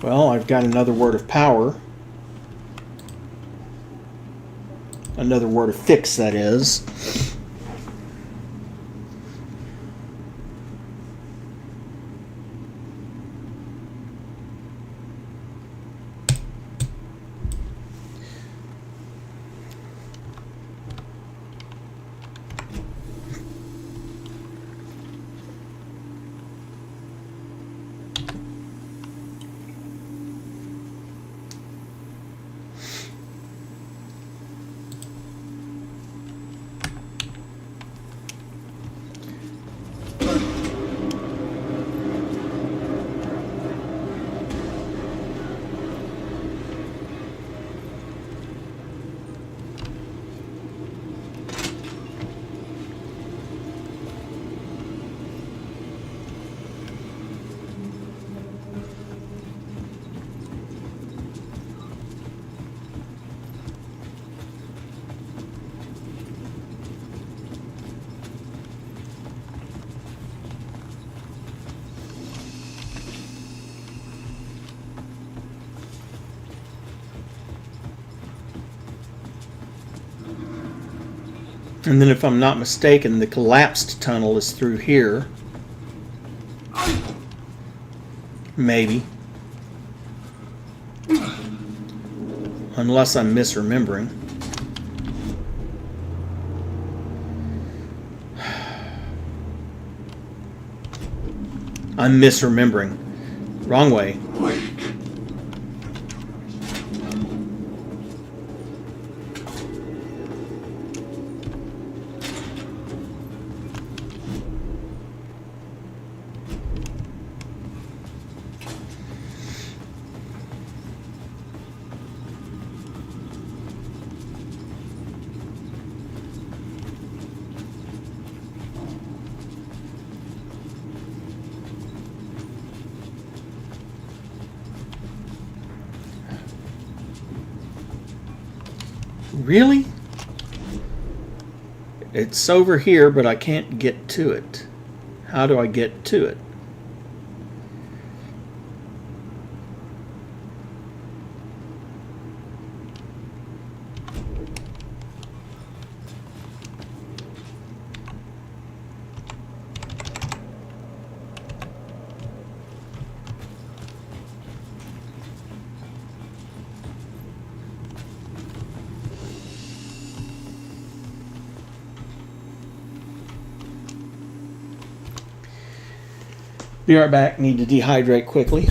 [SPEAKER 1] Well, I've got another word of power. Another word of fix, that is. And then if I'm not mistaken, the collapsed tunnel is through here. Maybe. Unless I'm misremembering. I'm misremembering. Wrong way. Really? It's over here, but I can't get to it. How do I get to it? Be right back. Need to dehydrate quickly.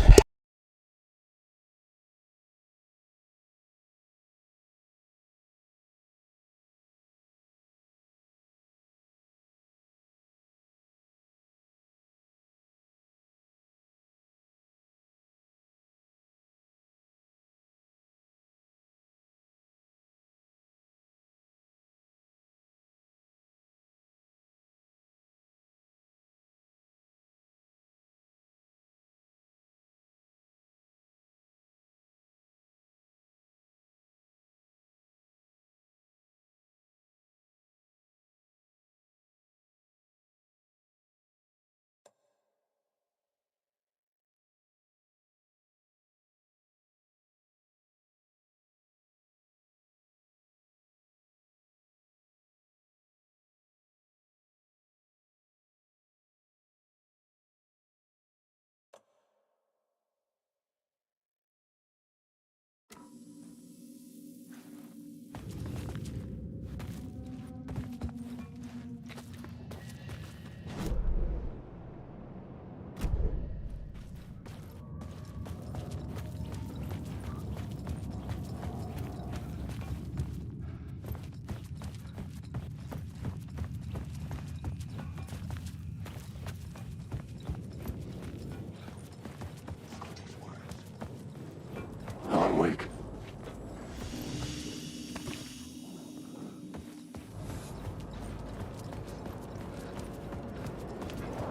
[SPEAKER 4] Alan Wake.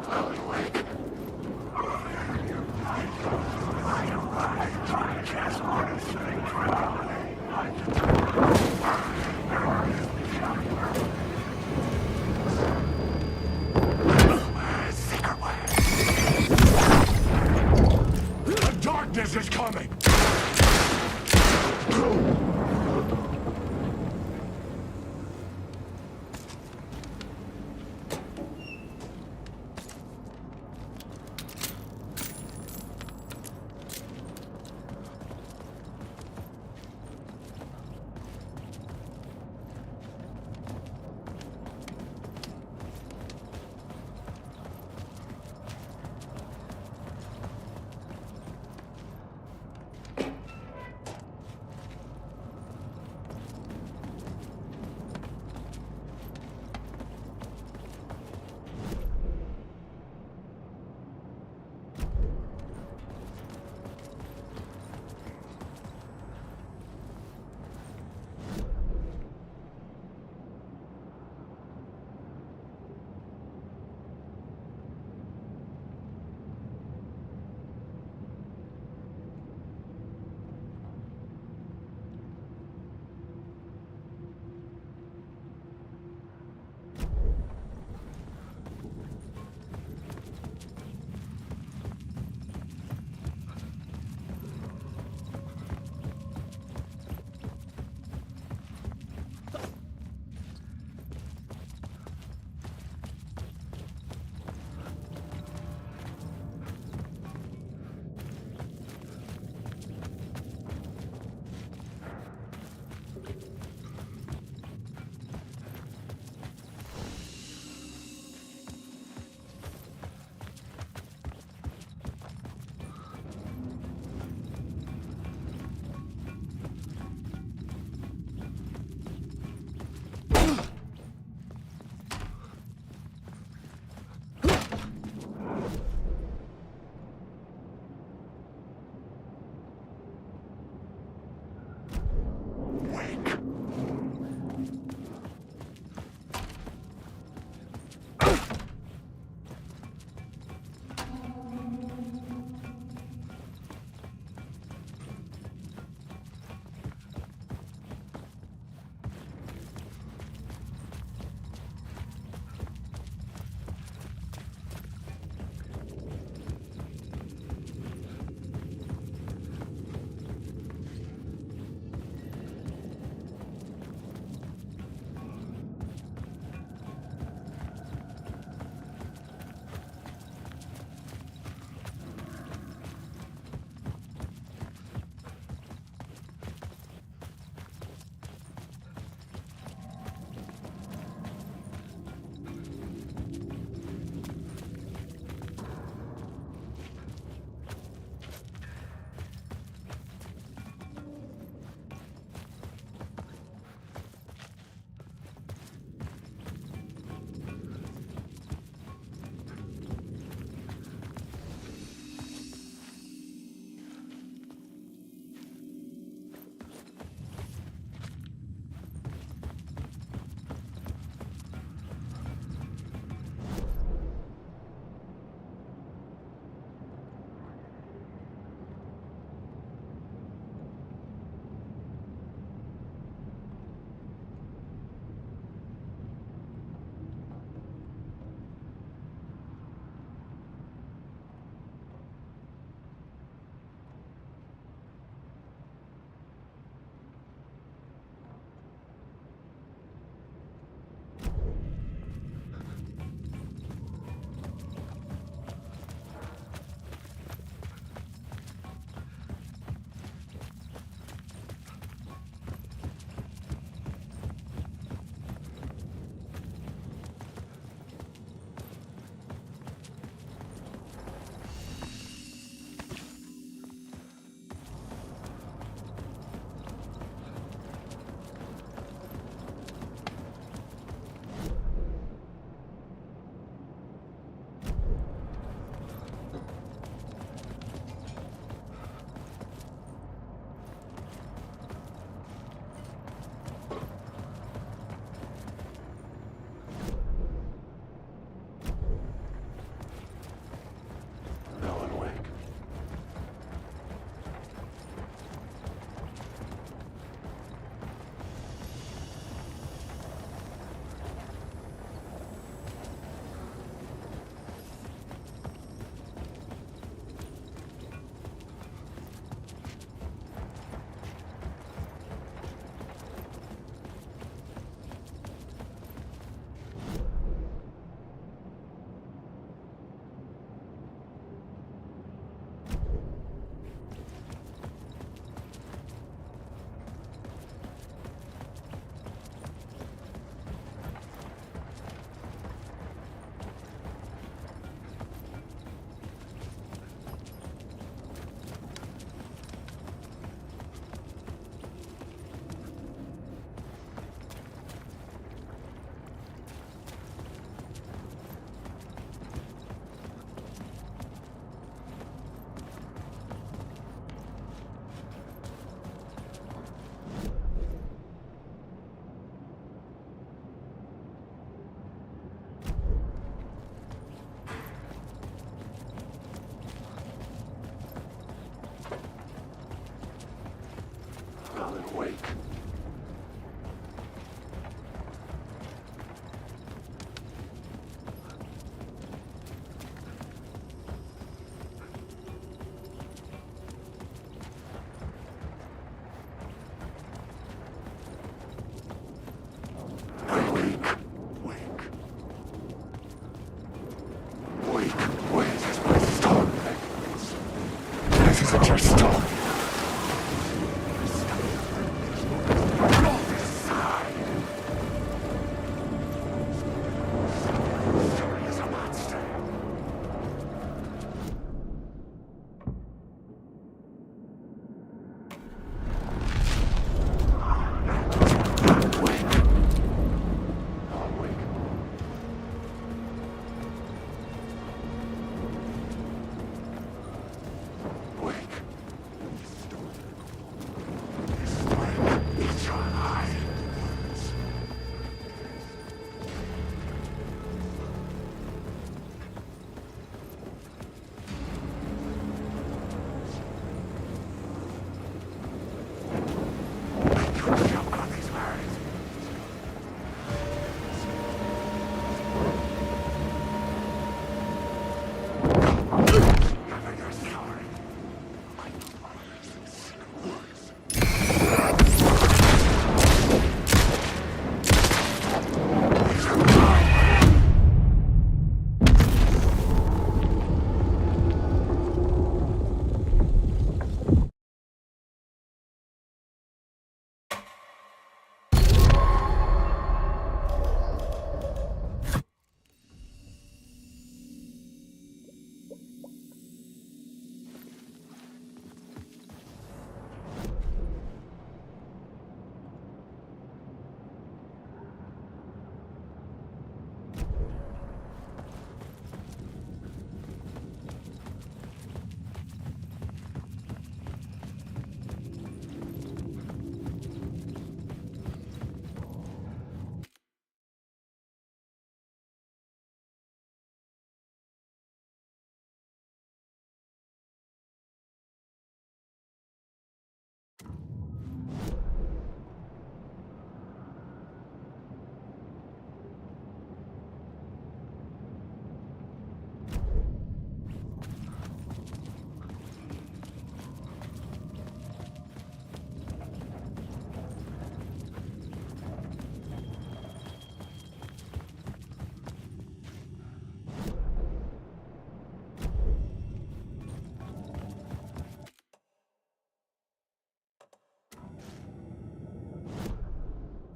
[SPEAKER 4] Alan Wake. The darkness is coming! Wake.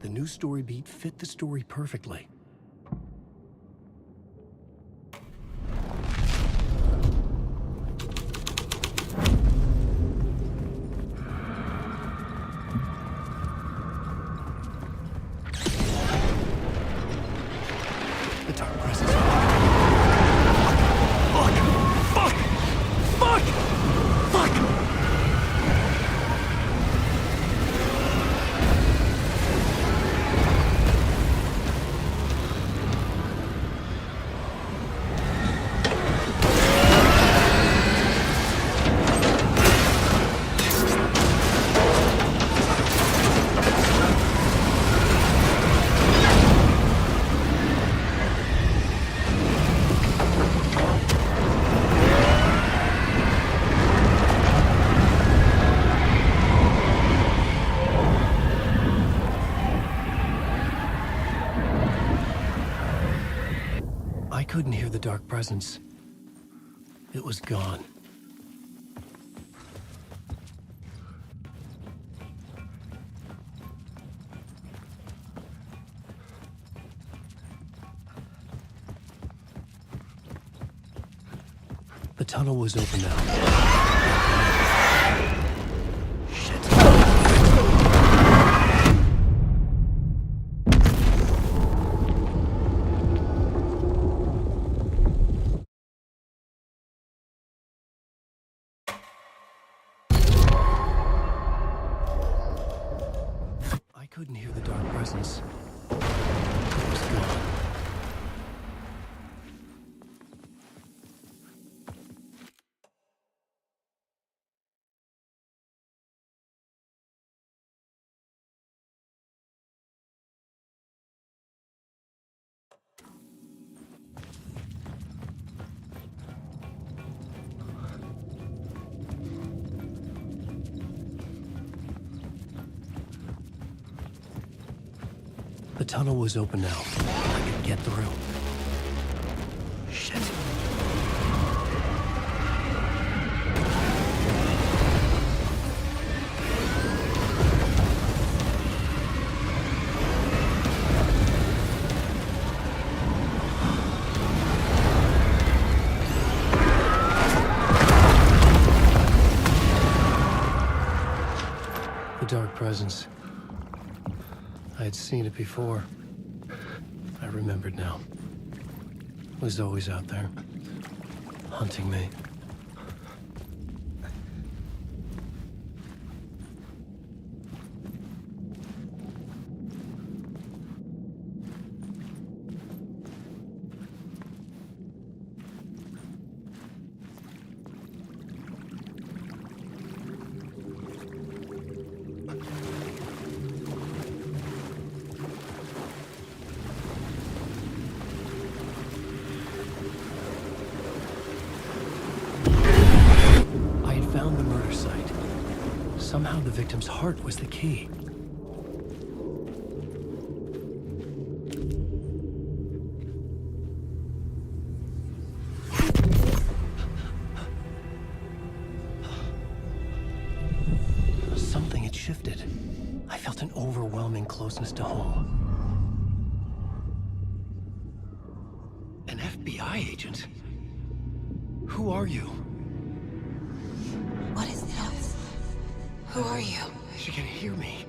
[SPEAKER 2] The new story beat fit the story perfectly. The dark presence. Fuck! Fuck! Fuck! Fuck! I couldn't hear the dark presence. It was gone. The tunnel was open now. I couldn't hear the dark presence. It was gone. tunnel was open now. I could get through. Shit. The dark presence. I had seen it before. I remembered now. It was always out there, hunting me. Found the murder site. Somehow the victim's heart was the key. Something had shifted. I felt an overwhelming closeness to home. An FBI agent? Who are you?
[SPEAKER 8] What is this? Who are you?
[SPEAKER 2] She can hear me.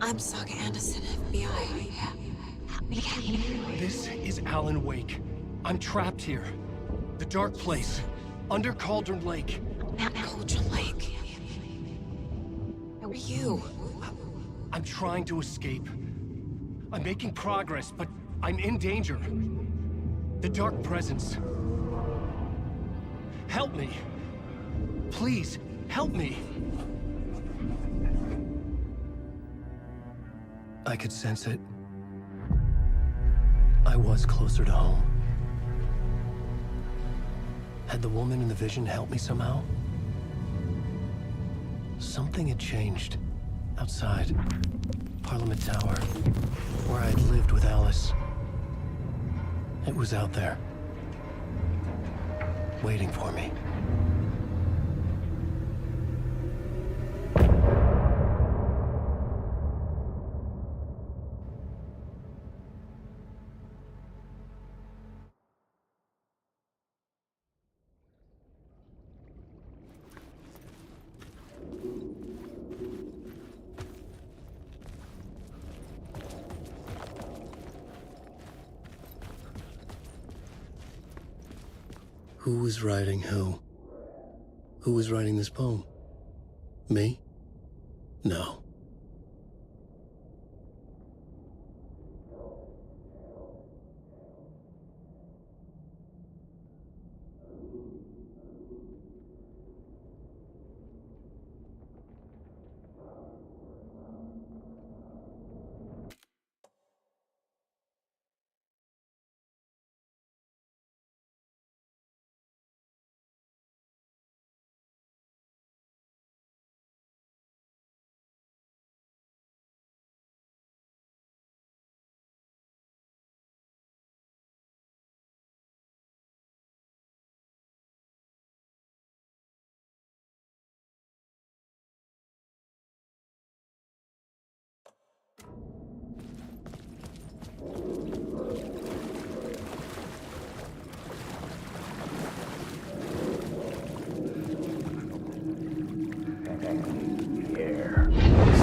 [SPEAKER 8] I'm Saga Anderson, FBI. Help me get you.
[SPEAKER 2] This is Alan Wake. I'm trapped here. The dark place. Under Cauldron Lake.
[SPEAKER 8] Mount Cauldron Lake. Who are you?
[SPEAKER 2] I'm trying to escape. I'm making progress, but I'm in danger. The dark presence. Help me. Please, help me. I could sense it. I was closer to home. Had the woman in the vision helped me somehow? Something had changed. Outside. Parliament Tower. Where I'd lived with Alice. It was out there. Waiting for me. Who was writing who? Who was writing this poem? Me? No.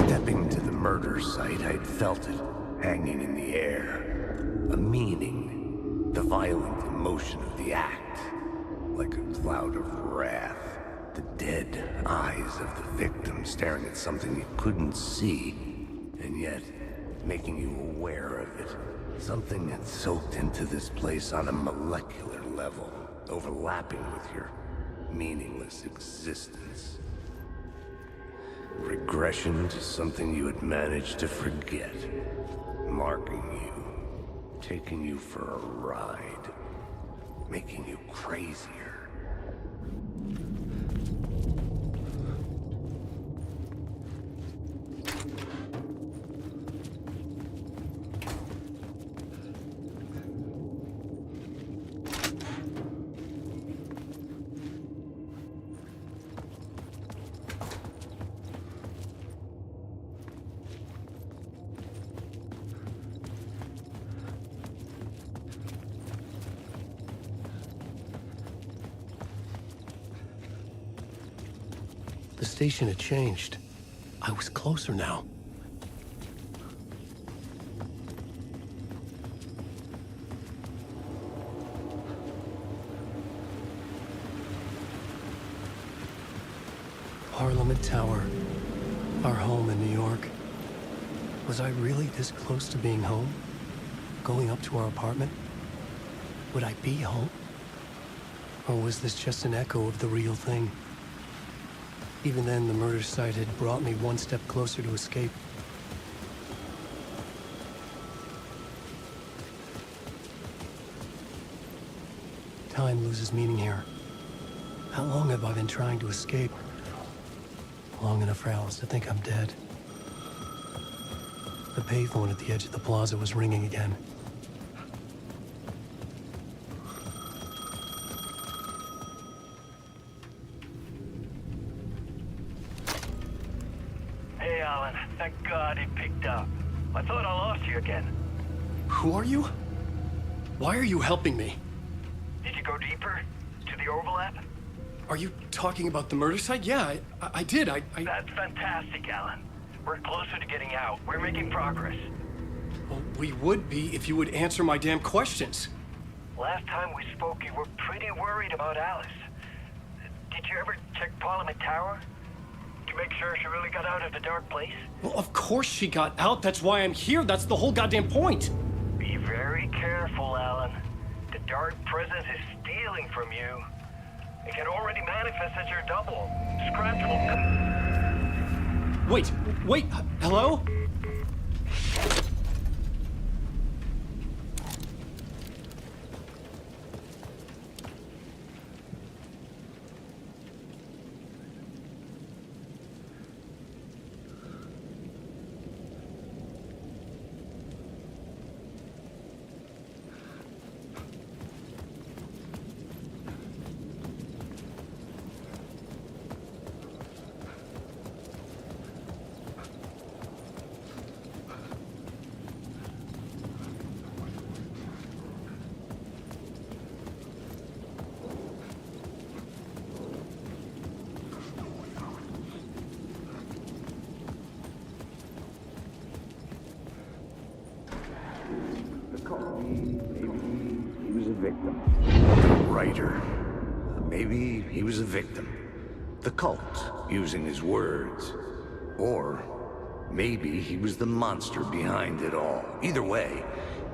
[SPEAKER 4] Stepping to the murder site, I'd felt it, hanging in the air. A meaning, the violent emotion of the act. Like a cloud of wrath. The dead eyes of the victim staring at something you couldn't see, and yet making you aware of it. Something had soaked into this place on a molecular level, overlapping with your meaningless existence. Regression to something you had managed to forget. Marking you. Taking you for a ride. Making you crazier.
[SPEAKER 2] station had changed. I was closer now. Parliament Tower. Our home in New York. Was I really this close to being home? Going up to our apartment? Would I be home? Or was this just an echo of the real thing? Even then, the murder site had brought me one step closer to escape. Time loses meaning here. How long have I been trying to escape? Long enough for Alice to think I'm dead. The payphone at the edge of the plaza was ringing again.
[SPEAKER 3] Hey, Alan. Thank God it picked up. I thought I lost you again.
[SPEAKER 2] Who are you? Why are you helping me?
[SPEAKER 3] Did you go deeper? To the overlap?
[SPEAKER 2] Are you talking about the murder site? Yeah, I did.
[SPEAKER 3] That's fantastic, Alan. We're closer to getting out. We're making progress.
[SPEAKER 2] Well, we would be if you would answer my damn questions.
[SPEAKER 3] Last time we spoke, you were pretty worried about Alice. Did you ever check Parliament Tower? To make sure she really got out of the dark place?
[SPEAKER 2] Well, of course she got out. That's why I'm here. That's the whole goddamn point.
[SPEAKER 3] Be very careful, Alan. The dark presence is stealing from you. It can already manifest as your double. Scratch will...
[SPEAKER 2] Wait, hello?
[SPEAKER 4] Maybe he was a victim. Writer. Maybe he was a victim. The cult, using his words. Or maybe he was the monster behind it all. Either way,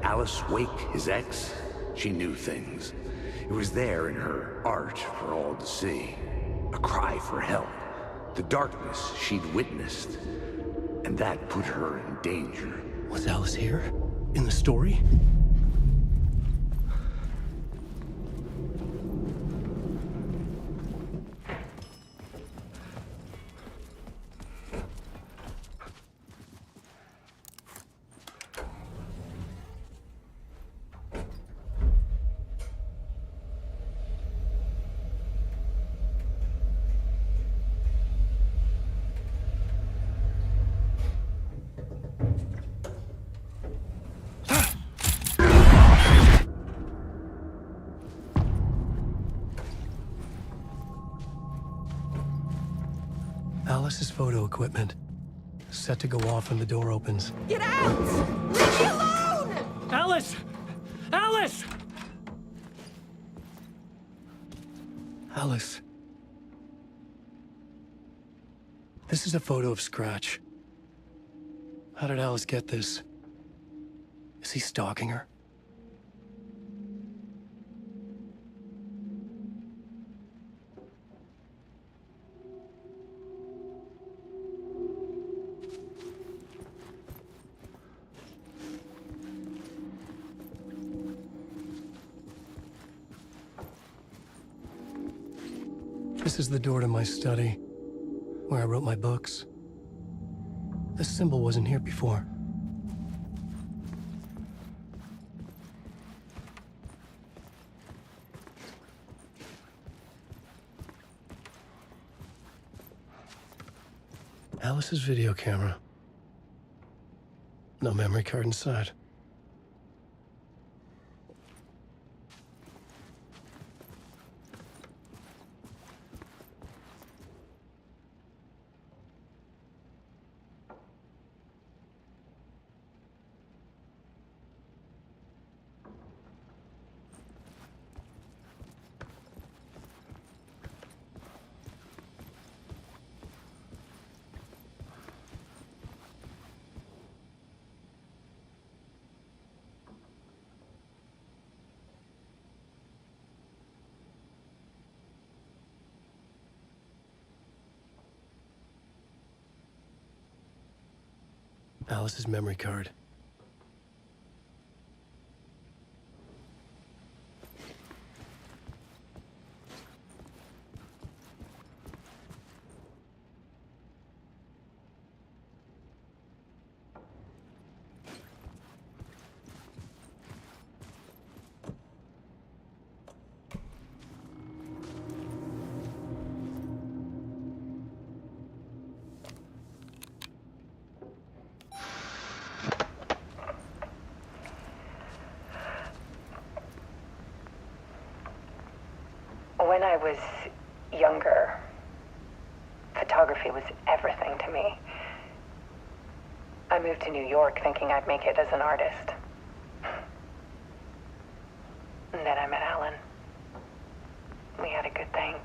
[SPEAKER 4] Alice Wake, his ex, she knew things. It was there in her art for all to see. A cry for help. The darkness she'd witnessed. And that put her in danger.
[SPEAKER 2] Was Alice here? In the story? Alice's photo equipment. Set to go off when the door opens.
[SPEAKER 10] Get out! Leave me alone!
[SPEAKER 2] Alice! Alice! Alice. This is a photo of Scratch. How did Alice get this? Is he stalking her? This is the door to my study, where I wrote my books. This symbol wasn't here before. Alice's video camera. No memory card inside. Alice's memory card.
[SPEAKER 11] When I was younger, photography was everything to me. I moved to New York thinking I'd make it as an artist. And then I met Alan. We had a good thing.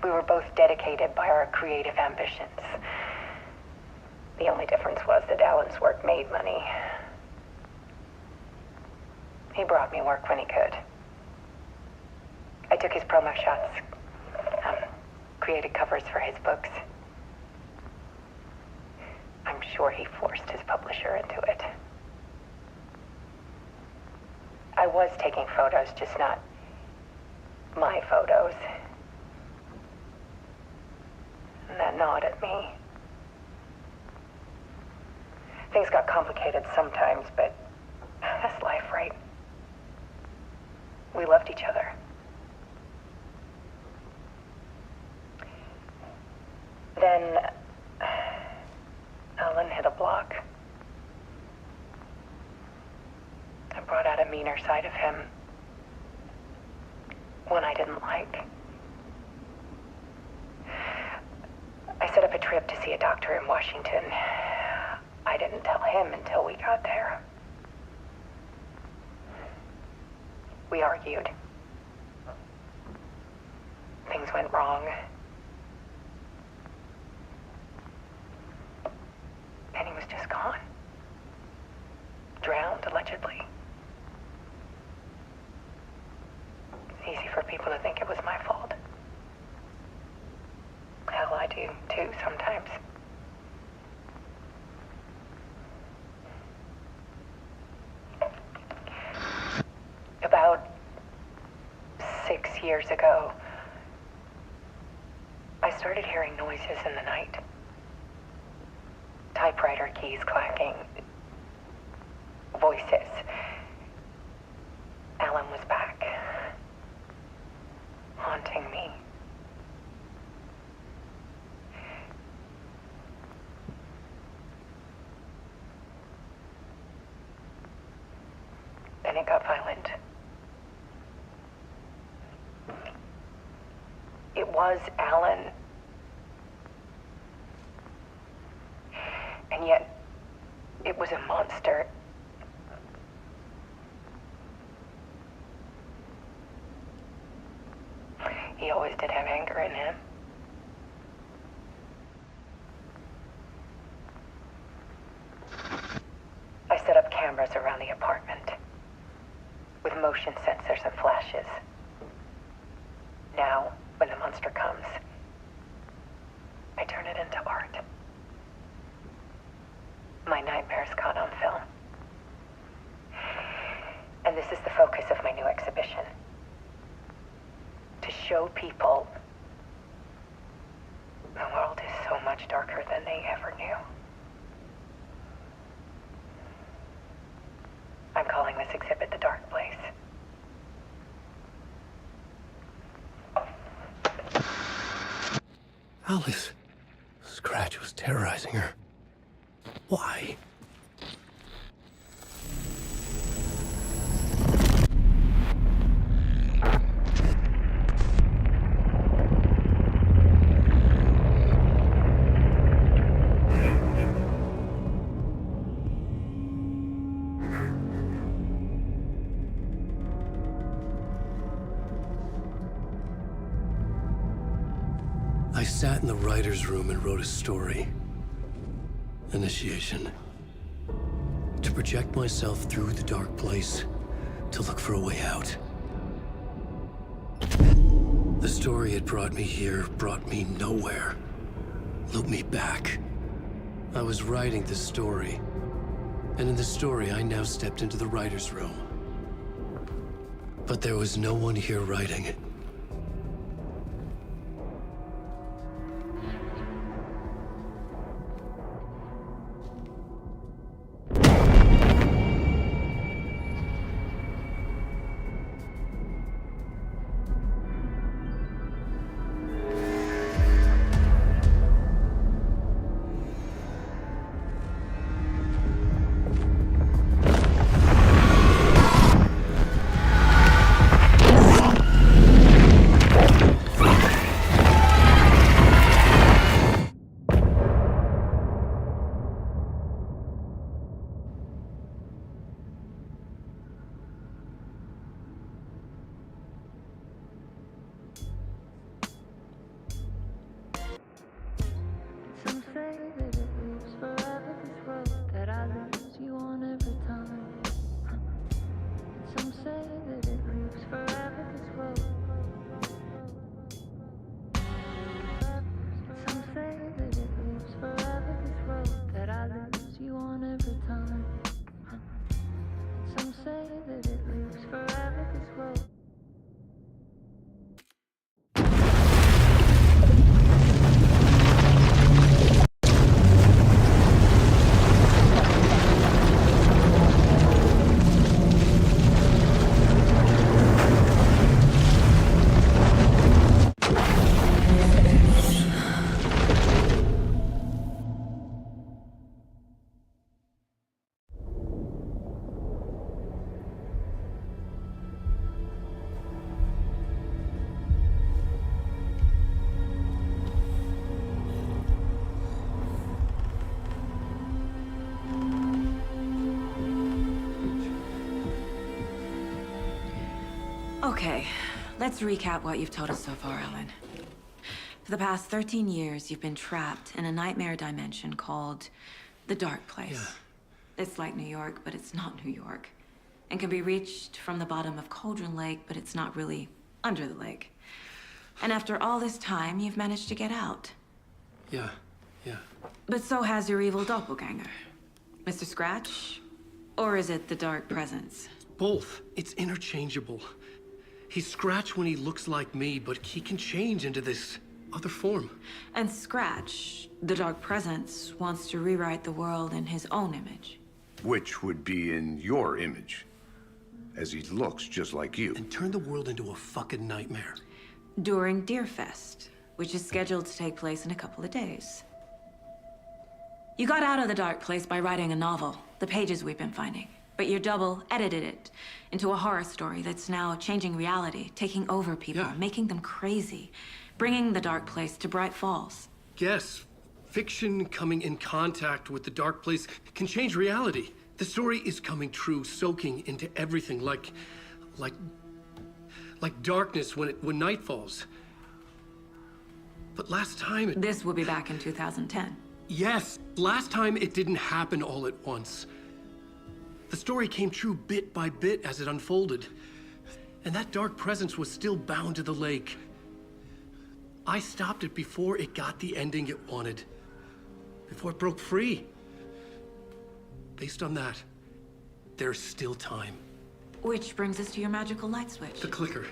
[SPEAKER 11] We were both dedicated by our creative ambitions. The only difference was that Alan's work made money. He brought me work when he could. I took his promo shots, created covers for his books. I'm sure he forced his publisher into it. I was taking photos, just not my photos. And that gnawed at me. Things got complicated sometimes, but that's life, right? We loved each other. Then Alan hit a block. I brought out a meaner side of him. One I didn't like. I set up a trip to see a doctor in Washington. I didn't tell him until we got there. We argued. Things went wrong. And he was just gone. Drowned, allegedly. It's easy for people to think it was my fault. Hell, I do, too, sometimes. About 6 years ago, I started hearing noises in the night. Typewriter keys clacking. Voices. Alan was back. Haunting me. Then it got violent. It was Alan. And yet, it was a monster. He always did have anger in him. I set up cameras around the apartment with motion sensors and flashes. Now, when the monster comes, I turn it into art. My nightmares caught on film. And this is the focus of my new exhibition. To show people the world is so much darker than they ever knew. I'm calling this exhibit The Dark Place.
[SPEAKER 2] Alice. Scratch was terrorizing her. Why? I sat in the writer's room and wrote a story. Initiation. To project myself through the dark place, to look for a way out. The story had brought me here, brought me nowhere. Looped me back. I was writing the story. And in the story, I now stepped into the writer's room. But there was no one here writing it.
[SPEAKER 12] Some say that it lives forever, this road that I lose you on every time. Some say that it lives forever, this road. Some say that it lives forever, this road that I lose you on every time. Some say that it lives forever, this road.
[SPEAKER 8] Okay, let's recap what you've told us so far, Alan. For the past 13 years, you've been trapped in a nightmare dimension called the Dark Place.
[SPEAKER 2] Yeah.
[SPEAKER 8] It's like New York, but it's not New York. And can be reached from the bottom of Cauldron Lake, but it's not really under the lake. And after all this time, you've managed to get out.
[SPEAKER 2] Yeah.
[SPEAKER 8] But so has your evil doppelganger. Mr. Scratch? Or is it the Dark Presence?
[SPEAKER 2] Both. It's interchangeable. He's Scratch when he looks like me, but he can change into this other form.
[SPEAKER 8] And Scratch, the Dark Presence, wants to rewrite the world in his own image.
[SPEAKER 4] Which would be in your image, as he looks just like you.
[SPEAKER 2] And turn the world into a fucking nightmare.
[SPEAKER 8] During Deerfest, which is scheduled to take place in a couple of days. You got out of the Dark Place by writing a novel, the pages we've been finding. But your double edited it into a horror story that's now changing reality, taking over people, making them crazy, bringing the Dark Place to Bright Falls.
[SPEAKER 2] Yes, fiction coming in contact with the Dark Place can change reality. The story is coming true, soaking into everything, like darkness when night falls. But last time
[SPEAKER 8] This will be back in 2010.
[SPEAKER 2] Yes, last time it didn't happen all at once. The story came true bit by bit as it unfolded. And that dark presence was still bound to the lake. I stopped it before it got the ending it wanted. Before it broke free. Based on that, there's still time.
[SPEAKER 8] Which brings us to your magical light switch.
[SPEAKER 2] The clicker.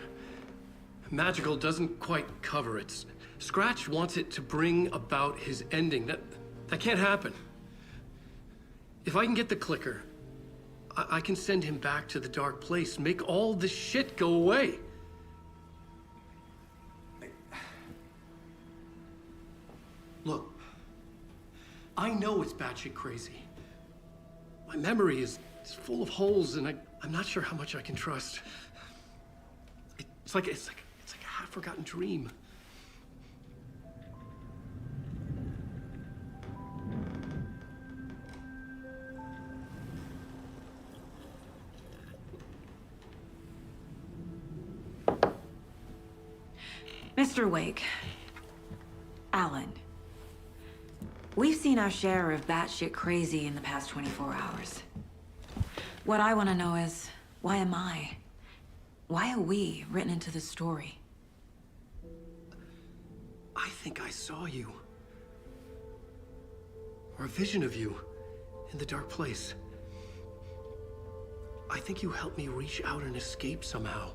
[SPEAKER 2] Magical doesn't quite cover it. Scratch wants it to bring about his ending. That can't happen. If I can get the clicker, I can send him back to the Dark Place, make all this shit go away. Look, I know it's batshit crazy. My memory is full of holes, and I'm not sure how much I can trust. It's like a half-forgotten dream.
[SPEAKER 8] Mr. Wake, Alan, we've seen our share of batshit crazy in the past 24 hours. What I want to know is, why am I? Why are we written into the story?
[SPEAKER 2] I think I saw you. or a vision of you in the dark place. I think you helped me reach out and escape somehow.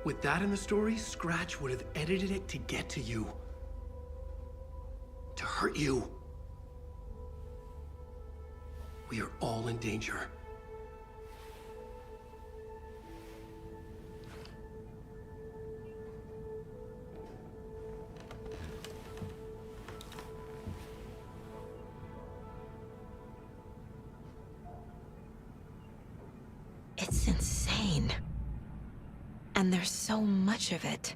[SPEAKER 2] With that in the story, Scratch would have edited it to get to you. To hurt you. We are all in danger.
[SPEAKER 8] It's insane. And there's so much of it.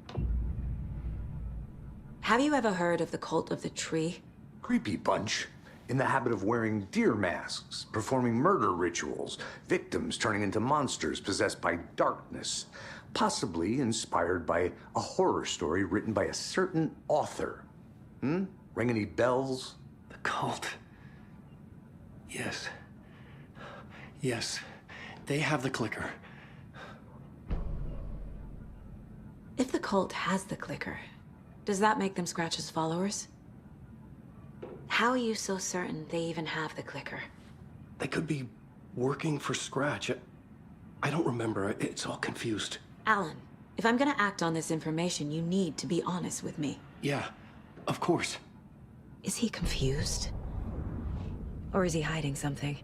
[SPEAKER 8] Have you ever heard of the cult of the tree?
[SPEAKER 4] Creepy bunch. In the habit of wearing deer masks, performing murder rituals, victims turning into monsters possessed by darkness, possibly inspired by a horror story written by a certain author. Ring any bells?
[SPEAKER 2] The cult. Yes. Yes. They have the clicker.
[SPEAKER 8] If the cult has the clicker, does that make them Scratch's followers? How are you so certain they even have the clicker?
[SPEAKER 2] They could be working for Scratch. I don't remember. It's all confused.
[SPEAKER 8] Alan, if I'm gonna act on this information, you need to be honest with me.
[SPEAKER 2] Yeah, of course.
[SPEAKER 8] Is he confused? Or is he hiding something?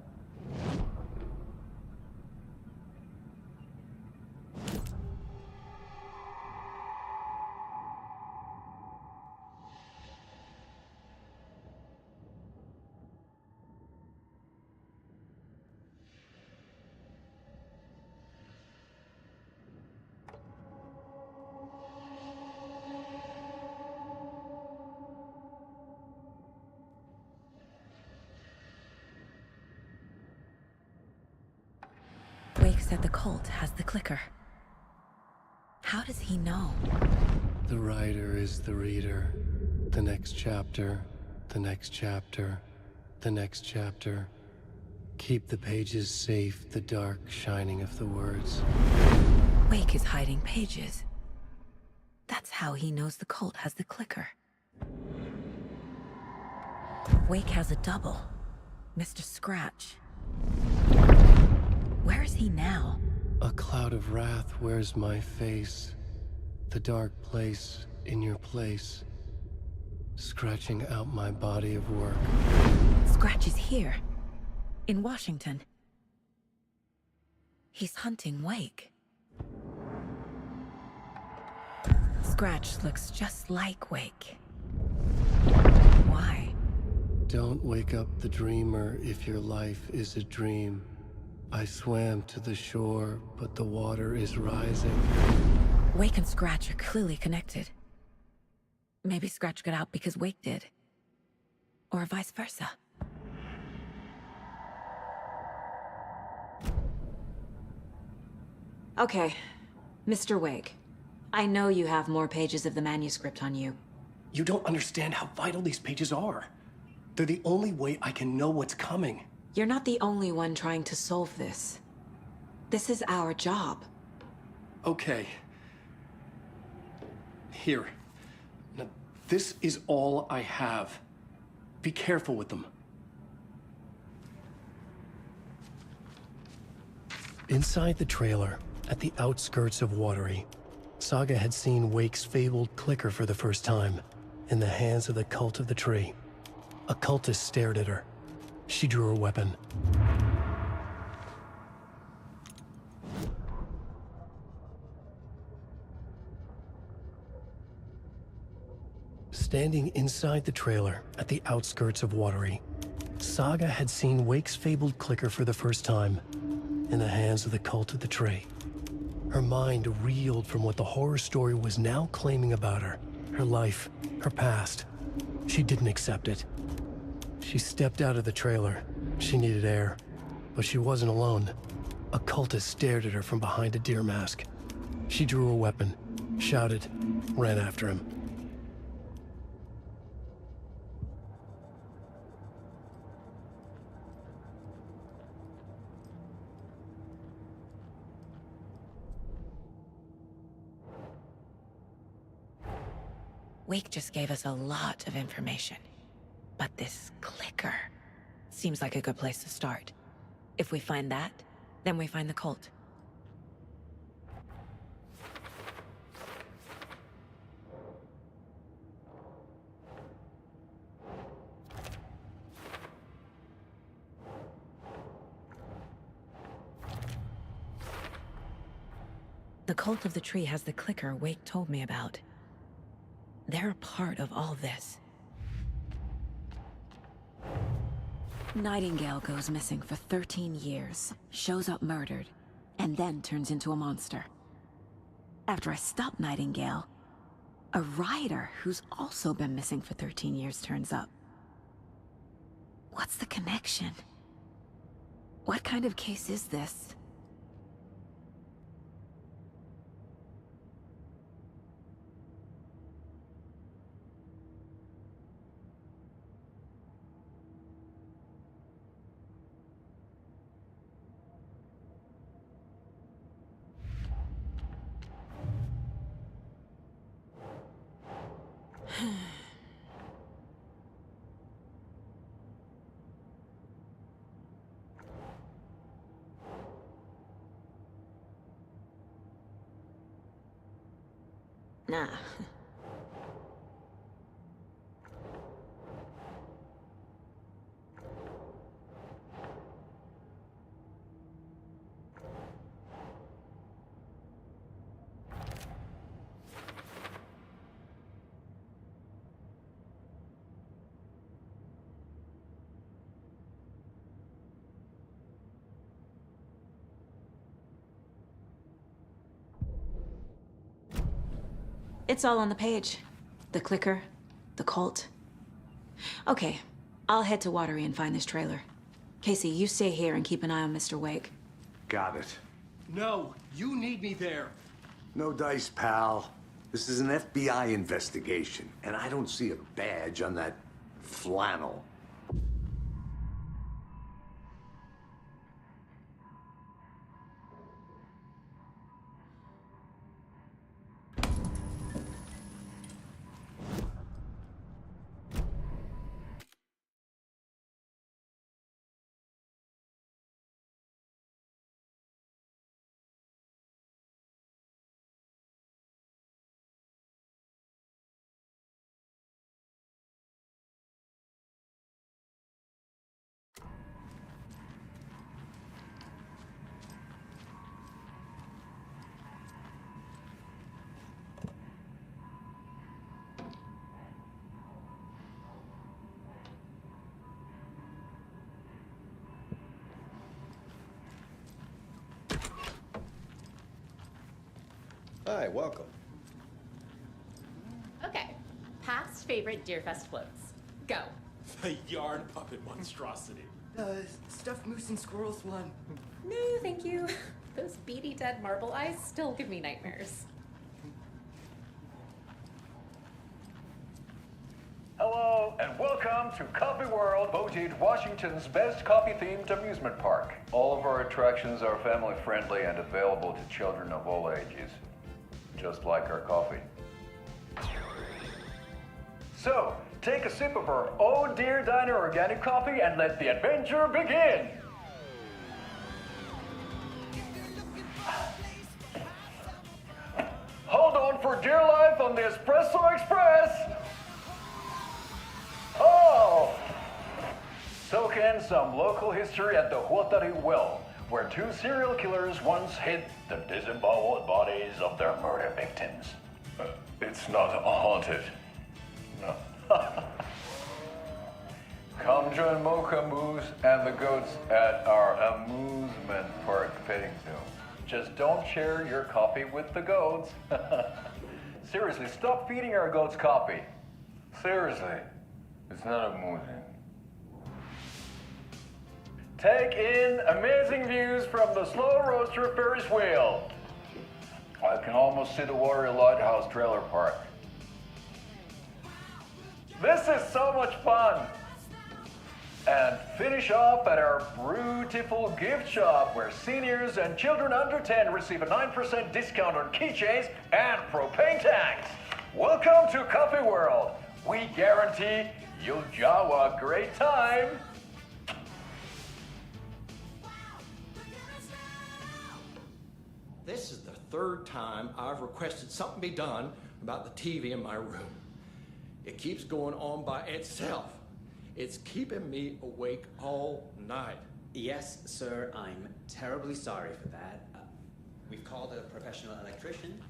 [SPEAKER 8] Wake said the cult has the clicker. How does he know?
[SPEAKER 2] The writer is the reader. The next chapter, the next chapter, the next chapter. Keep the pages safe, the dark shining of the words.
[SPEAKER 8] Wake is hiding pages. That's how he knows the cult has the clicker. Wake has a double. Mr. Scratch. Where is he now?
[SPEAKER 2] A cloud of wrath wears my face. The dark place in your place. Scratching out my body of work.
[SPEAKER 8] Scratch is here. In Washington. He's hunting Wake. Scratch looks just like Wake. Why?
[SPEAKER 2] Don't wake up the dreamer if your life is a dream. I swam to the shore, but the water is rising.
[SPEAKER 8] Wake and Scratch are clearly connected. Maybe Scratch got out because Wake did. Or vice versa. Okay, Mr. Wake. I know you have more pages of the manuscript on you.
[SPEAKER 2] You don't understand how vital these pages are. They're the only way I can know what's coming.
[SPEAKER 8] You're not the only one trying to solve this. This is our job.
[SPEAKER 2] Okay. Here. Now, this is all I have. Be careful with them. Inside the trailer, at the outskirts of Watery, Saga had seen Wake's fabled clicker for the first time, in the hands of the Cult of the Tree. A cultist stared at her. She drew her weapon. Standing inside the trailer at the outskirts of Watery, Saga had seen Wake's fabled clicker for the first time, in the hands of the Cult of the Tree. Her mind reeled from what the horror story was now claiming about her, her life, her past. She didn't accept it. She stepped out of the trailer. She needed air, but she wasn't alone. A cultist stared at her from behind a deer mask. She drew her weapon, shouted, ran after him.
[SPEAKER 8] Wake just gave us a lot of information. But this clicker seems like a good place to start. If we find that, then we find the cult. The cult of the tree has the clicker Wake told me about. They're a part of all this. Nightingale goes missing for 13 years, shows up murdered, and then turns into a monster. After I stop Nightingale, a rider who's also been missing for 13 years turns up. What's the connection? What kind of case is this? Nah. It's all on the page. The clicker, the cult. Okay, I'll head to Watery and find this trailer. Casey, you stay here and keep an eye on Mr. Wake.
[SPEAKER 4] Got it.
[SPEAKER 9] No, you need me there.
[SPEAKER 4] No dice, pal. This is an FBI investigation, and I don't see a badge on that flannel.
[SPEAKER 13] Hi, welcome.
[SPEAKER 14] Okay, past favorite Deerfest floats. Go.
[SPEAKER 15] The yarn puppet monstrosity.
[SPEAKER 16] Stuffed moose and squirrels one.
[SPEAKER 14] No, thank you. Those beady dead marble eyes still give me nightmares.
[SPEAKER 17] Hello, and welcome to Coffee World, voted Washington's best coffee-themed amusement park. All of our attractions are family-friendly and available to children of all ages, just like our coffee. So, take a sip of our Oh Dear Diner organic coffee and let the adventure begin! Hold on for dear life on the Espresso Express! Oh! Soak in some local history at the Huatari Well, where two serial killers once hid the disemboweled bodies of their murder victims. It's not haunted. No. Come join Mocha Moose and the goats at our amusement park petting zoo. Just don't share your coffee with the goats. Seriously, stop feeding our goats coffee. Seriously, it's not amusing. Take in amazing views from the Slow Roaster Ferris wheel. I can almost see the Watery Lighthouse trailer park. This is so much fun! And finish off at our beautiful gift shop where seniors and children under 10 receive a 9% discount on keychains and propane tanks. Welcome to Coffee World. We guarantee you'll jaw a great time.
[SPEAKER 9] This is the third time I've requested something be done about the TV in my room. It keeps going on by itself. It's keeping me awake all night.
[SPEAKER 18] Yes, sir, I'm terribly sorry for that. We've called a professional electrician.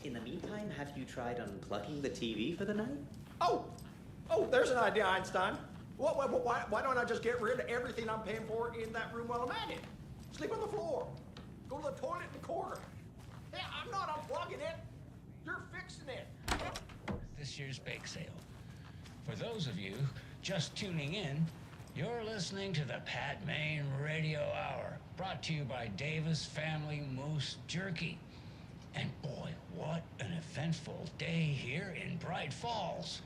[SPEAKER 18] In the meantime, have you tried unplugging the TV for the night?
[SPEAKER 9] Oh, there's an idea, Einstein. Why don't I just get rid of everything I'm paying for in that room while I'm at it? Sleep on the floor. Go to the toilet in the corner. Hey, I'm not unplugging it. You're fixing it.
[SPEAKER 6] This year's bake sale. For those of you just tuning in, you're listening to the Pat Maine Radio Hour, brought to you by Davis Family Moose Jerky. And boy, what an eventful day here in Bright Falls.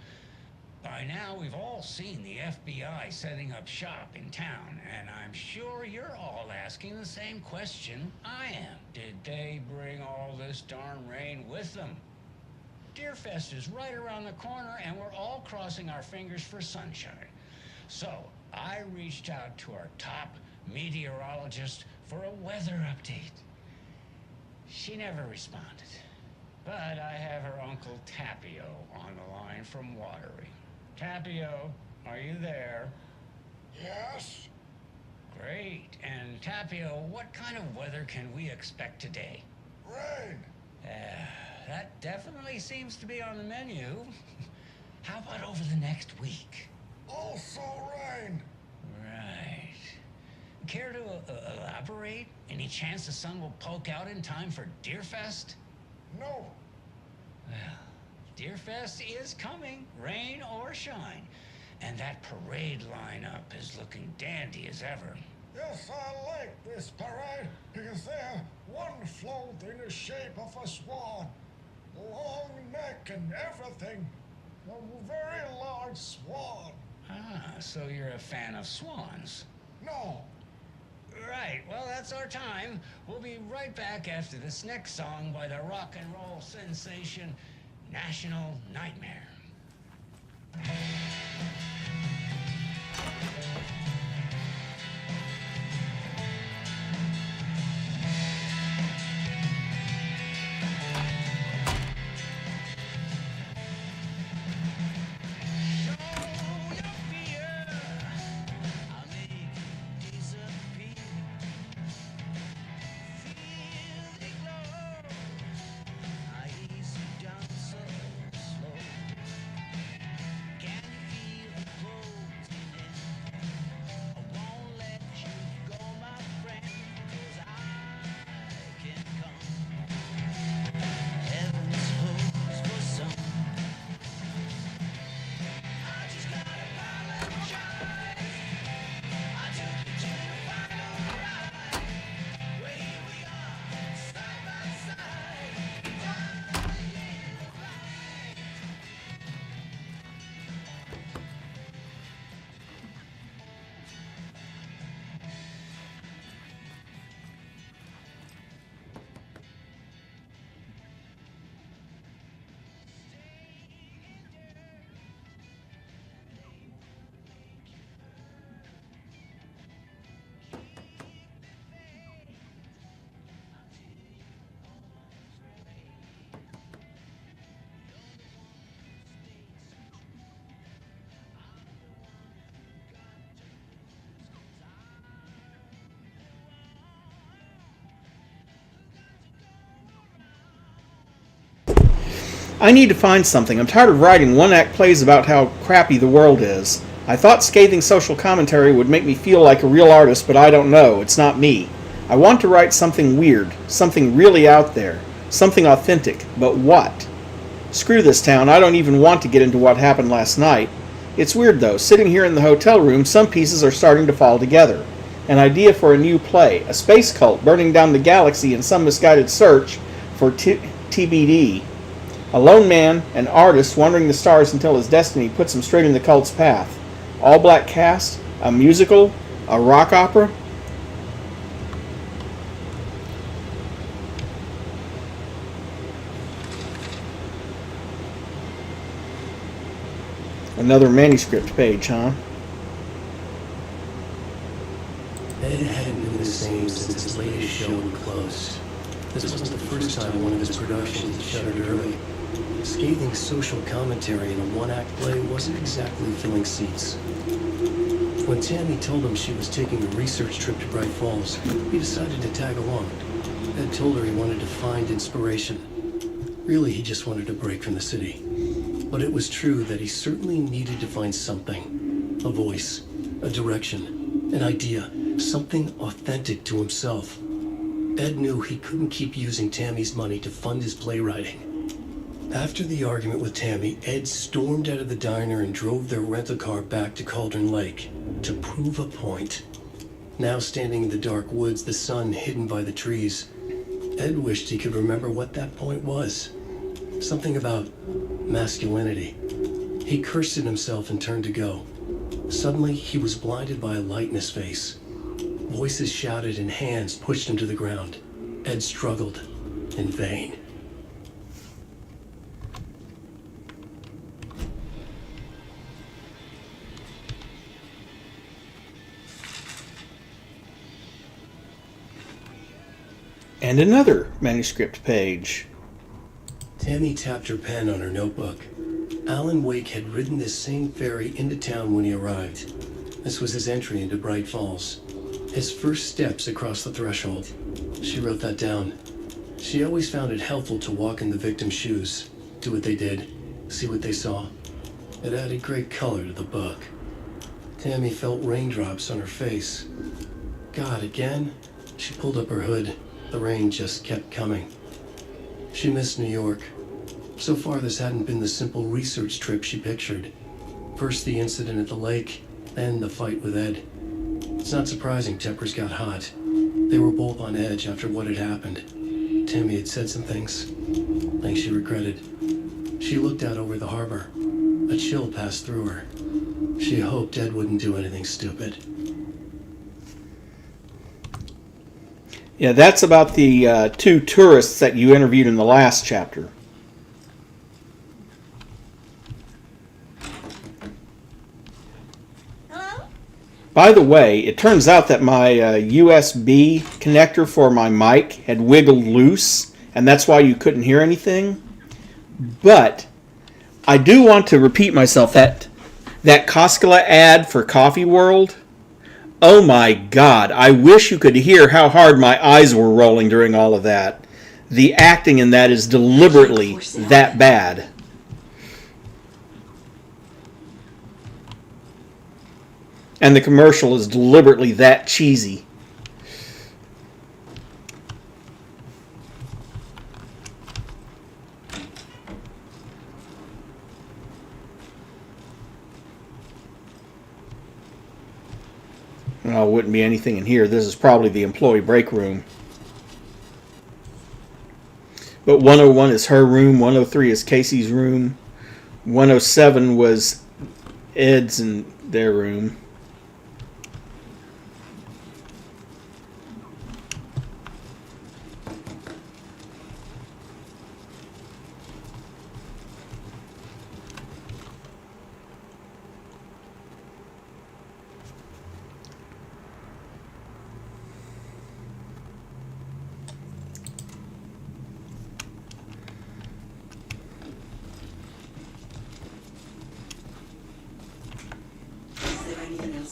[SPEAKER 6] By now, we've all seen the FBI setting up shop in town, and I'm sure you're all asking the same question I am. Did they bring all this darn rain with them? Deerfest is right around the corner, and we're all crossing our fingers for sunshine. So, I reached out to our top meteorologist for a weather update. She never responded, but I have her Uncle Tapio on the line from Watery. Tapio, are you there?
[SPEAKER 19] Yes?
[SPEAKER 6] Great. And Tapio, what kind of weather can we expect today?
[SPEAKER 19] Rain.
[SPEAKER 6] That definitely seems to be on the menu. How about over the next week?
[SPEAKER 19] Also rain.
[SPEAKER 6] Right. Care to elaborate? Any chance the sun will poke out in time for Deerfest?
[SPEAKER 19] No.
[SPEAKER 6] Well, Deerfest is coming, rain or shine. And that parade lineup is looking dandy as ever.
[SPEAKER 19] Yes, I like this parade because they're one float in the shape of a swan. Long neck and everything. A very large swan.
[SPEAKER 6] Ah, so you're a fan of swans.
[SPEAKER 19] No.
[SPEAKER 6] Right, well, that's our time. We'll be right back after this next song by the rock and roll sensation, National Nightmare.
[SPEAKER 1] I need to find something. I'm tired of writing one-act plays about how crappy the world is. I thought scathing social commentary would make me feel like a real artist, but I don't know. It's not me. I want to write something weird, something really out there, something authentic, but what? Screw this town. I don't even want to get into what happened last night. It's weird, though. Sitting here in the hotel room, some pieces are starting to fall together. An idea for a new play, a space cult burning down the galaxy in some misguided search for TBD. A lone man, an artist wandering the stars until his destiny puts him straight in the cult's path. All-black cast, a musical, a rock opera. Another manuscript page, huh?
[SPEAKER 2] Ed hadn't been the same since his latest show had closed. This wasn't the first time one of his productions had shuttered early. Scathing social commentary in a one-act play wasn't exactly filling seats. When Tammy told him she was taking a research trip to Bright Falls, he decided to tag along. Ed told her he wanted to find inspiration. Really, he just wanted a break from the city. But it was true that he certainly needed to find something. A voice, a direction, an idea, something authentic to himself. Ed knew he couldn't keep using Tammy's money to fund his playwriting. After the argument with Tammy, Ed stormed out of the diner and drove their rental car back to Cauldron Lake to prove a point. Now standing in the dark woods, the sun hidden by the trees, Ed wished he could remember what that point was. Something about masculinity. He cursed at himself and turned to go. Suddenly, he was blinded by a light in his face. Voices shouted and hands pushed him to the ground. Ed struggled in vain.
[SPEAKER 1] And another manuscript page.
[SPEAKER 2] Tammy tapped her pen on her notebook. Alan Wake had ridden this same ferry into town when he arrived. This was his entry into Bright Falls. His first steps across the threshold. She wrote that down. She always found it helpful to walk in the victim's shoes, do what they did, see what they saw. It added great color to the book. Tammy felt raindrops on her face. God, again? She pulled up her hood. The rain just kept coming. She missed New York. So far, this hadn't been the simple research trip she pictured. First the incident at the lake, then the fight with Ed. It's not surprising tempers got hot. They were both on edge after what had happened. Tammy had said some things she regretted. She looked out over the harbor. A chill passed through her. She hoped Ed wouldn't do anything stupid.
[SPEAKER 1] Yeah, that's about the two tourists that you interviewed in the last chapter.
[SPEAKER 10] Hello?
[SPEAKER 1] By the way, it turns out that my USB connector for my mic had wiggled loose, and that's why you couldn't hear anything. But I do want to repeat myself, that Koskela ad for Coffee World, oh my God, I wish you could hear how hard my eyes were rolling during all of that. The acting in that is deliberately that bad. And the commercial is deliberately that cheesy. Well, wouldn't be anything in here. This is probably the employee break room. But 101 is her room. 103 is Casey's room. 107 was Ed's and their room.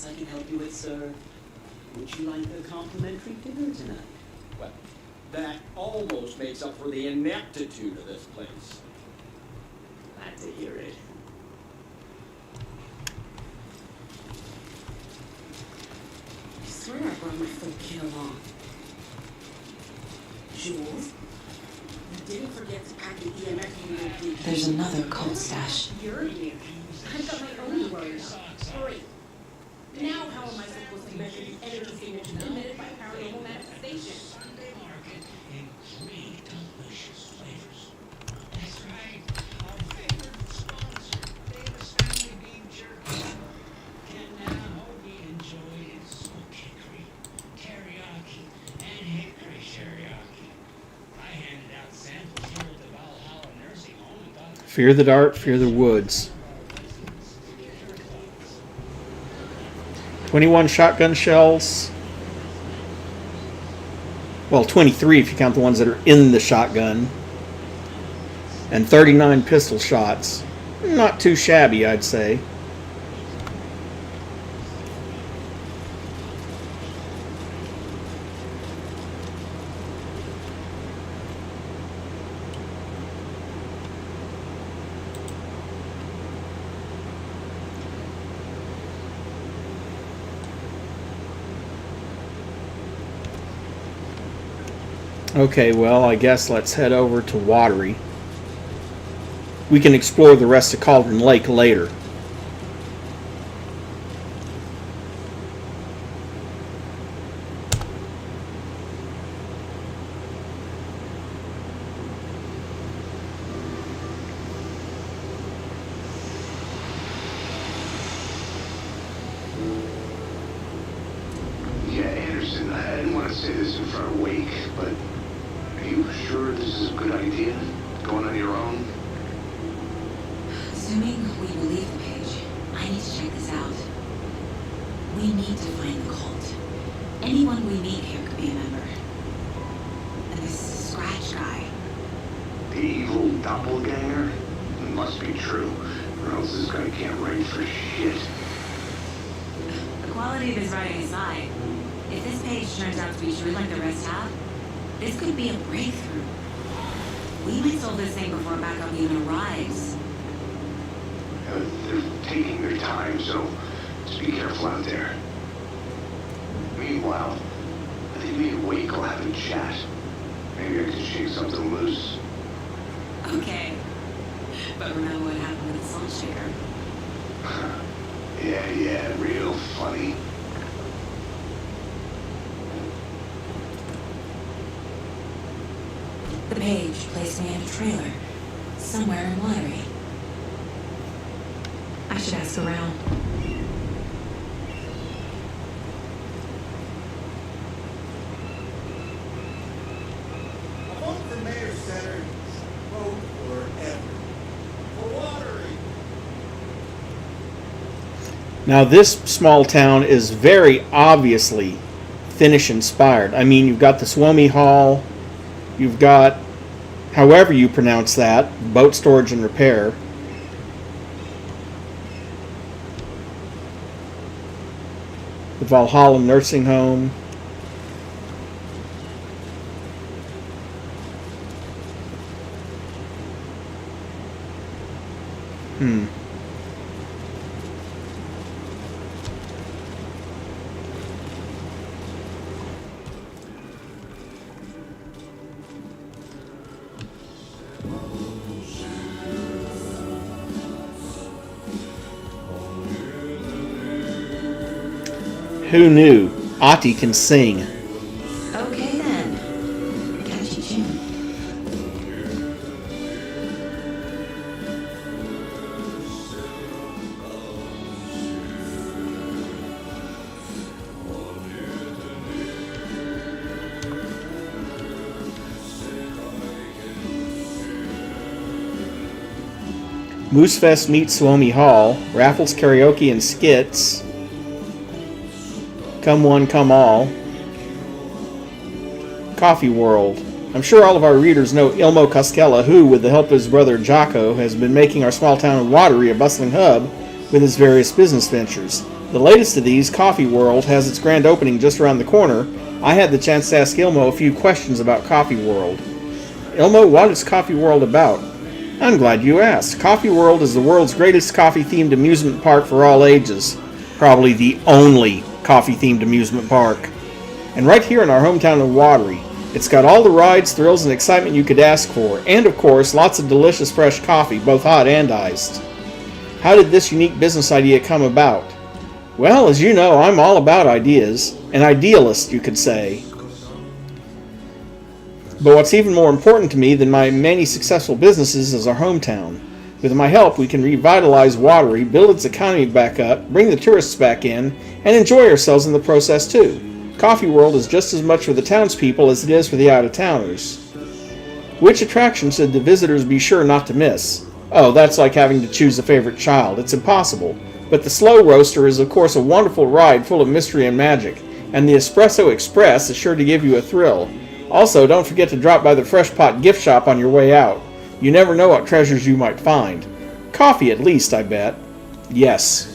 [SPEAKER 6] I can help you with, sir? Would you like a complimentary dinner tonight?
[SPEAKER 9] Well, that almost makes up for the ineptitude of this place.
[SPEAKER 6] Glad to hear it. I swear I brought my full kit along. Jules, you didn't forget to pack the EMF unit, did you?
[SPEAKER 8] There's another cold stash.
[SPEAKER 10] You're here. I've got my own worries. Great. Now how am I supposed to measure the energy signature emitted by paranormal manifestation?
[SPEAKER 19] Sunday market in 3 delicious flavors. That's right. Our favorite sponsor, famous family beef jerky. And now we enjoy its smoked hickory, teriyaki, and hickory teriyaki. I handed out samples here at the Valhalla Nursing Home and thought...
[SPEAKER 1] Fear the dark, fear the woods. 21 shotgun shells. Well, 23 if you count the ones that are in the shotgun. And 39 pistol shots. Not too shabby, I'd say. Okay, well, I guess let's head over to Watery. We can explore the rest of Cauldron Lake later.
[SPEAKER 4] Yeah, Anderson, I didn't want to say this in front of Wake, but are you sure this is a good idea? Going on your own?
[SPEAKER 8] Assuming we believe the page, I need to check this out. We need to find the cult. Anyone we meet here could be a member. And this Scratch guy.
[SPEAKER 4] The evil doppelganger? It must be true, or else this guy can't write for shit.
[SPEAKER 8] The quality of his writing aside, if this page turns out to be true like the rest have, this could be a breakthrough. We might solve this thing before backup even arrives.
[SPEAKER 4] They're taking their time, so just be careful out there. Meanwhile, I think me and Wake will have a chat. Maybe I can shake something loose.
[SPEAKER 8] Okay. But remember what happened with the salt shaker?
[SPEAKER 4] Yeah, real funny.
[SPEAKER 8] The page placed me in a trailer, somewhere in Watery. I should ask around.
[SPEAKER 19] A vote for Mayor Center. Vote forever. For Watery.
[SPEAKER 1] Now, this small town is very obviously Finnish inspired. I mean, you've got the Suomi Hall, you've got, however you pronounce that, boat storage and repair. The Valhalla Nursing Home. Who knew? Ati can sing.
[SPEAKER 8] Okay then. Catchy tune.
[SPEAKER 1] Moosefest meets Suomi Hall. Raffles, karaoke, and skits. Come one, come all. Coffee World. I'm sure all of our readers know Ilmo Koskela, who, with the help of his brother Jocko, has been making our small town of Watery a bustling hub with his various business ventures. The latest of these, Coffee World, has its grand opening just around the corner. I had the chance to ask Ilmo a few questions about Coffee World. Ilmo, what is Coffee World about? I'm glad you asked. Coffee World is the world's greatest coffee-themed amusement park for all ages. Probably the only coffee-themed amusement park. And right here in our hometown of Watery. It's got all the rides, thrills, and excitement you could ask for. And, of course, lots of delicious fresh coffee, both hot and iced. How did this unique business idea come about? Well, as you know, I'm all about ideas. An idealist, you could say. But what's even more important to me than my many successful businesses is our hometown. With my help, we can revitalize Watery, build its economy back up, bring the tourists back in, and enjoy ourselves in the process too. Coffee World is just as much for the townspeople as it is for the out-of-towners. Which attraction should the visitors be sure not to miss? Oh, that's like having to choose a favorite child. It's impossible. But the Slow Roaster is, of course, a wonderful ride full of mystery and magic, and the Espresso Express is sure to give you a thrill. Also, don't forget to drop by the Fresh Pot gift shop on your way out. You never know what treasures you might find. Coffee at least, I bet. Yes.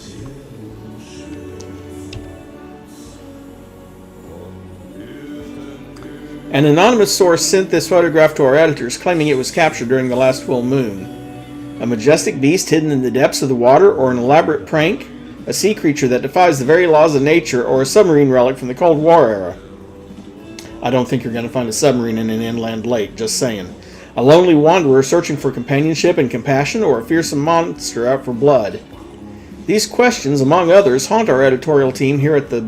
[SPEAKER 1] An anonymous source sent this photograph to our editors, claiming it was captured during the last full moon. A majestic beast hidden in the depths of the water, or an elaborate prank? A sea creature that defies the very laws of nature, or a submarine relic from the Cold War era? I don't think you're going to find a submarine in an inland lake, just saying. A lonely wanderer searching for companionship and compassion, or a fearsome monster out for blood? These questions, among others, haunt our editorial team here at the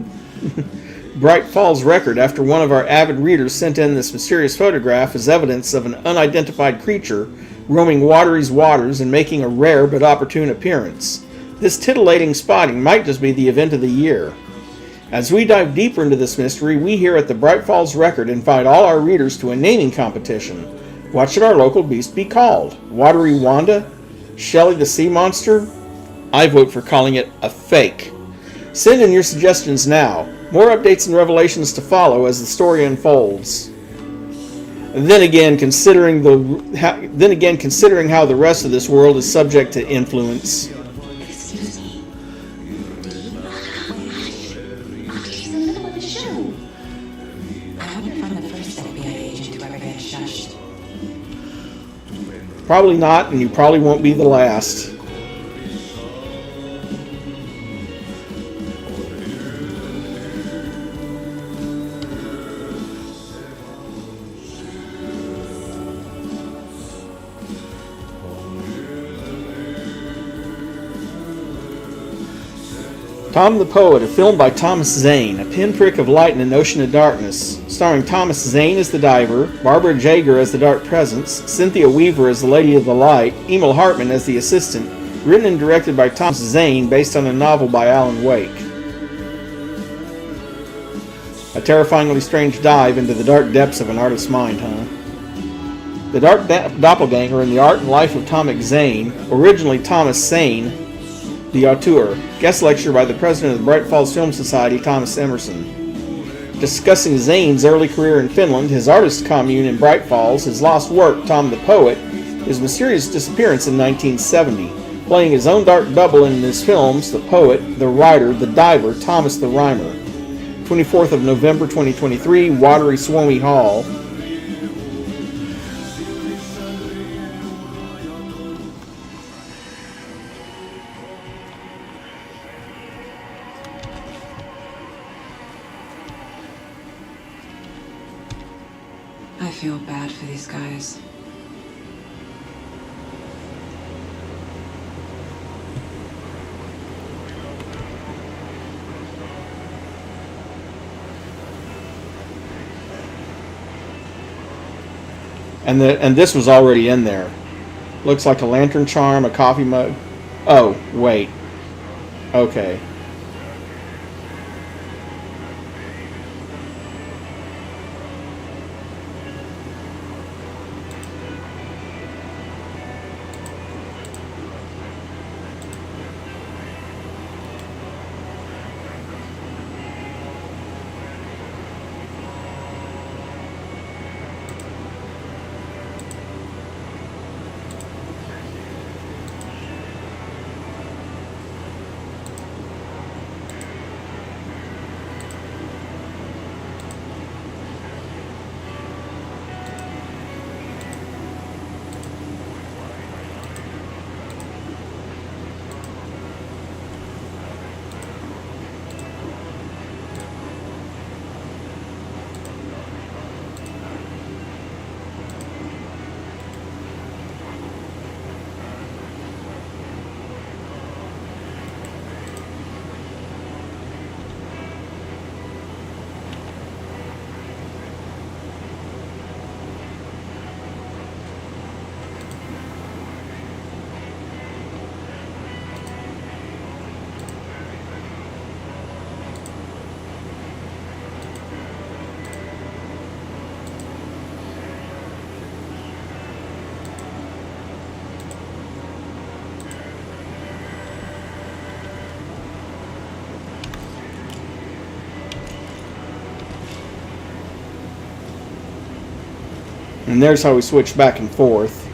[SPEAKER 1] Bright Falls Record after one of our avid readers sent in this mysterious photograph as evidence of an unidentified creature roaming Watery's waters and making a rare but opportune appearance. This titillating spotting might just be the event of the year. As we dive deeper into this mystery, we here at the Bright Falls Record invite all our readers to a naming competition. What should our local beast be called? Watery Wanda? Shelly the Sea Monster? I vote for calling it a fake. Send in your suggestions now. More updates and revelations to follow as the story unfolds. Then again, considering how the rest of this world is subject to influence.
[SPEAKER 8] Excuse me. She's in the middle of the show. I hope you're from the first FBI agent to ever get shushed.
[SPEAKER 1] Probably not, and you probably won't be the last. Tom the Poet, a film by Thomas Zane, a pinprick of light in an ocean of darkness, starring Thomas Zane as the diver, Barbara Jager as the dark presence, Cynthia Weaver as the Lady of the Light, Emil Hartman as the assistant, written and directed by Thomas Zane based on a novel by Alan Wake. A terrifyingly strange dive into the dark depths of an artist's mind, huh? The Dark Doppelganger in the Art and Life of Thomas Zane, originally Thomas Sane, the auteur, guest lecture by the president of the Bright Falls Film Society, Thomas Emerson. Discussing Zane's early career in Finland, his artist commune in Bright Falls, his lost work, Tom the Poet, his mysterious disappearance in 1970, playing his own dark double in his films, the poet, the writer, the diver, Thomas the Rhymer. 24th of November 2023, Watery Swomey Hall.
[SPEAKER 8] I feel bad for these guys.
[SPEAKER 1] And this was already in there. Looks like a lantern charm, a coffee mug. Oh, wait. Okay. And there's how we switch back and forth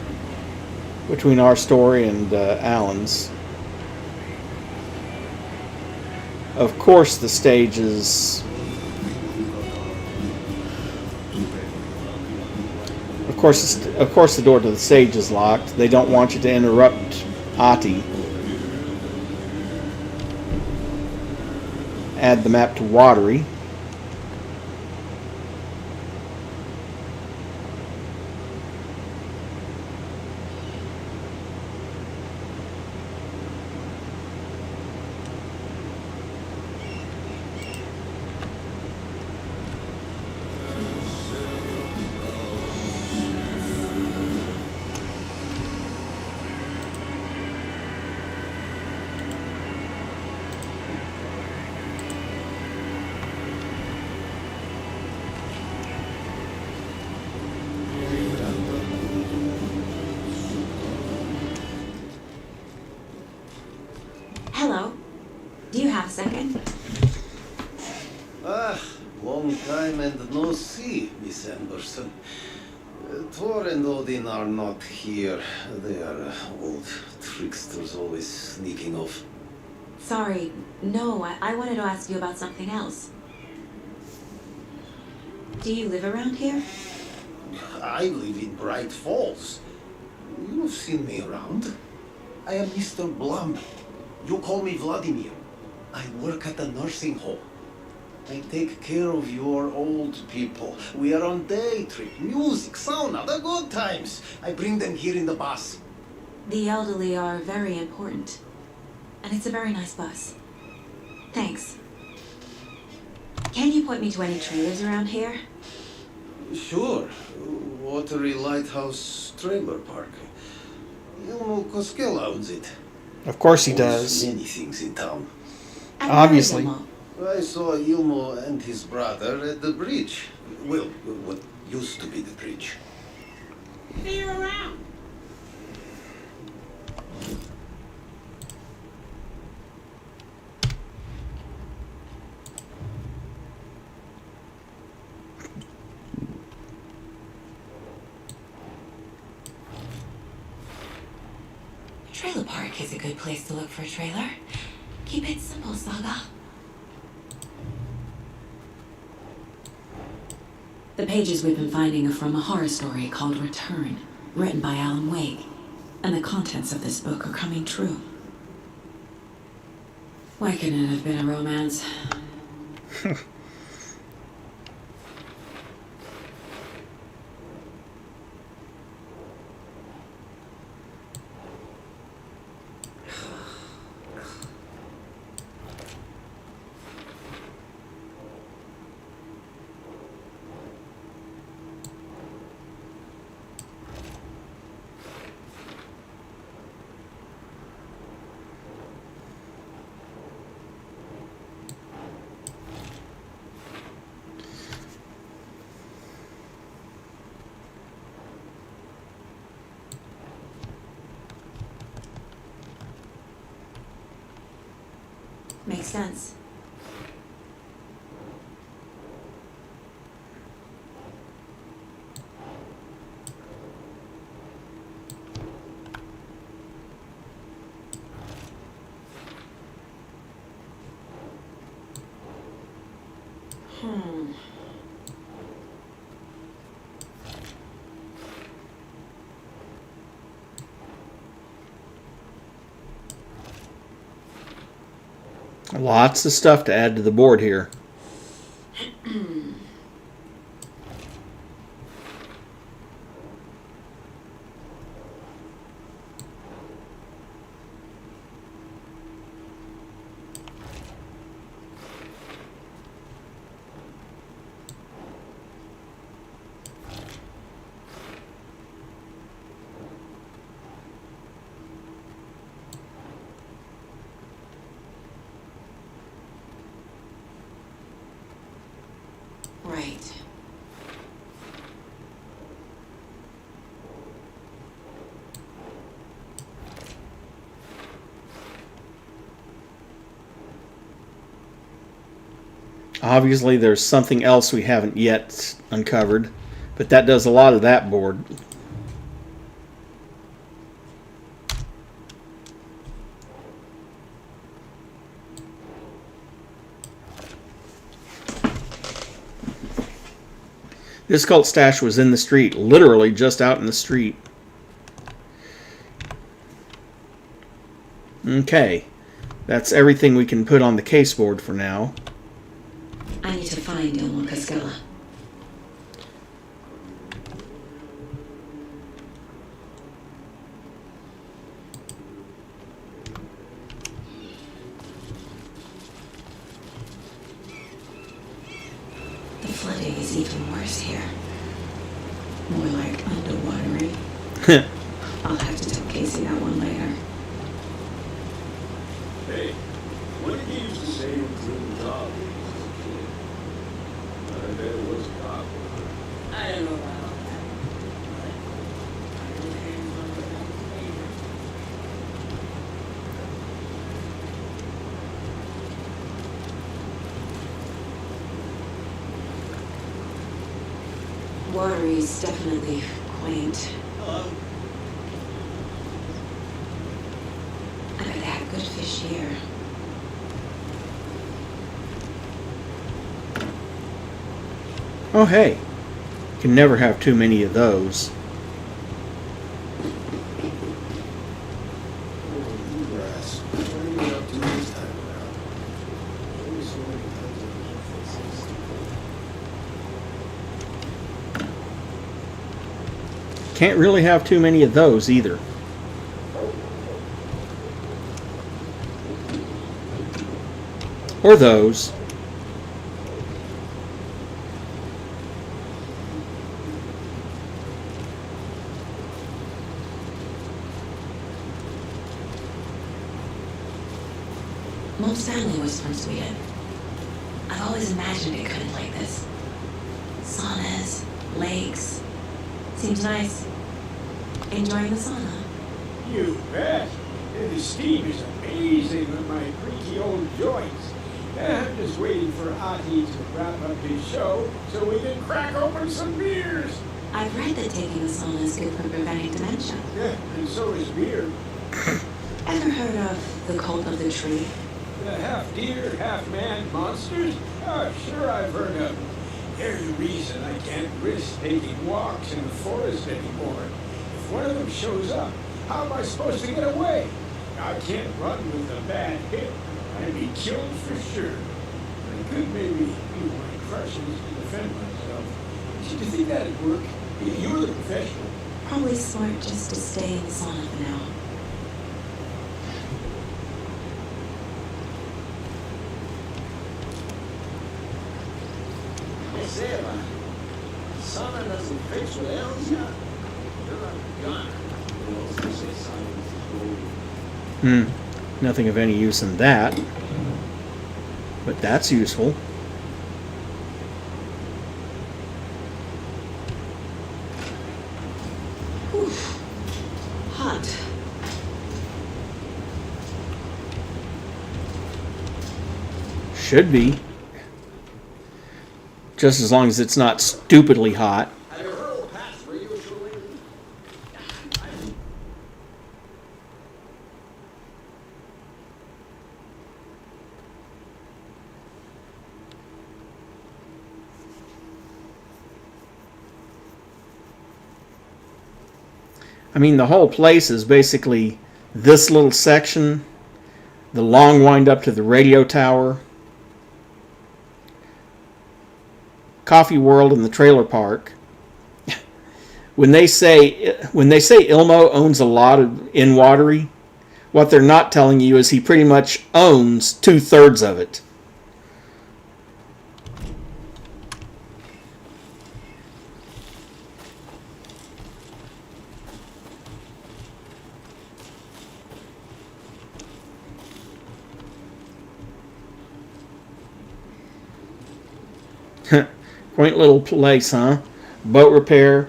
[SPEAKER 1] between our story and Alan's. Of course, the stage is... Of course, the door to the stage is locked. They don't want you to interrupt Ati. Add the map to Watery.
[SPEAKER 8] Hello. Do you have a second?
[SPEAKER 4] Ah, long time and no see, Miss Anderson. Thor and Odin are not here. They are old tricksters always sneaking off.
[SPEAKER 8] Sorry. No, I wanted to ask you about something else. Do you live around here?
[SPEAKER 4] I live in Bright Falls. You've seen me around. I am Mr. Blum. You call me Vladimir. I work at a nursing home. I take care of your old people. We are on day trip, music, sauna, the good times. I bring them here in the bus.
[SPEAKER 8] The elderly are very important. And it's a very nice bus. Thanks. Can you point me to any trailers around here?
[SPEAKER 4] Sure. Watery Lighthouse Trailer Park. Ilmo Koskela owns it.
[SPEAKER 1] Of course he
[SPEAKER 4] Owns
[SPEAKER 1] does.
[SPEAKER 4] many things in town.
[SPEAKER 1] Obviously.
[SPEAKER 4] I saw Ilmo and his brother at the bridge. Well, what used to be the bridge.
[SPEAKER 10] See you around.
[SPEAKER 8] Trailer park is a good place to look for a trailer. Keep it simple, Saga. The pages we've been finding are from a horror story called Return, written by Alan Wake. And the contents of this book are coming true. Why couldn't it have been a romance? Makes sense.
[SPEAKER 1] Lots of stuff to add to the board here.
[SPEAKER 8] Right.
[SPEAKER 1] Obviously, there's something else we haven't yet uncovered, But that does a lot of that board. This cult stash was in the street, literally just out in the street. Okay, that's everything we can put on the case board for now.
[SPEAKER 8] I need to find Ilmo Cascella. The flooding is even worse here. More like underwatery. I'll have to tell Casey that one later.
[SPEAKER 19] Hey, what did you used to say when doing the job? I bet it was a cop.
[SPEAKER 6] I don't know about all that.
[SPEAKER 8] Watery's definitely quaint.
[SPEAKER 6] Hello.
[SPEAKER 8] I bet they have good fish here.
[SPEAKER 1] Oh hey, can never have too many of those.
[SPEAKER 19] Grass. What are you up to this time around? Always so many times faces.
[SPEAKER 1] Can't really have too many of those either. Or those.
[SPEAKER 8] Most family was from Sweden. I've always imagined it could be like this. Saunas, lakes. Seems nice. Enjoying the sauna.
[SPEAKER 19] You bet. And the steam is amazing on my creaky old joints. I'm just waiting for Ati to wrap up his show so we can crack open some beers.
[SPEAKER 8] I've read that taking the sauna is good for preventing dementia.
[SPEAKER 19] Yeah, and so is beer.
[SPEAKER 8] Ever heard of the cult of the tree?
[SPEAKER 19] The half deer, half man monsters? Oh, sure I've heard of them. They're the reason I can't risk taking walks in the forest anymore. If one of them shows up, how am I supposed to get away? I can't run with a bad hip. I'd be killed for sure. I could maybe use my crutches to defend myself. Do you think that'd work? You're the professional.
[SPEAKER 8] Probably smart just to stay in the sauna for now.
[SPEAKER 6] Hey, Sarah, sauna doesn't fix what ails ya. You're a gunner. You also say silence is golden.
[SPEAKER 1] Nothing of any use in that. But that's useful.
[SPEAKER 8] Oof. Hot.
[SPEAKER 1] Should be. Just as long as it's not stupidly hot.
[SPEAKER 6] Have you heard past where you were truly?
[SPEAKER 1] I mean, the whole place is basically this little section, the long wind up to the radio tower, Coffee World, and the trailer park. When they say Ilmo owns a lot in Watery, what they're not telling you is he pretty much owns 2/3 of it. Quaint little place, huh? Boat repair,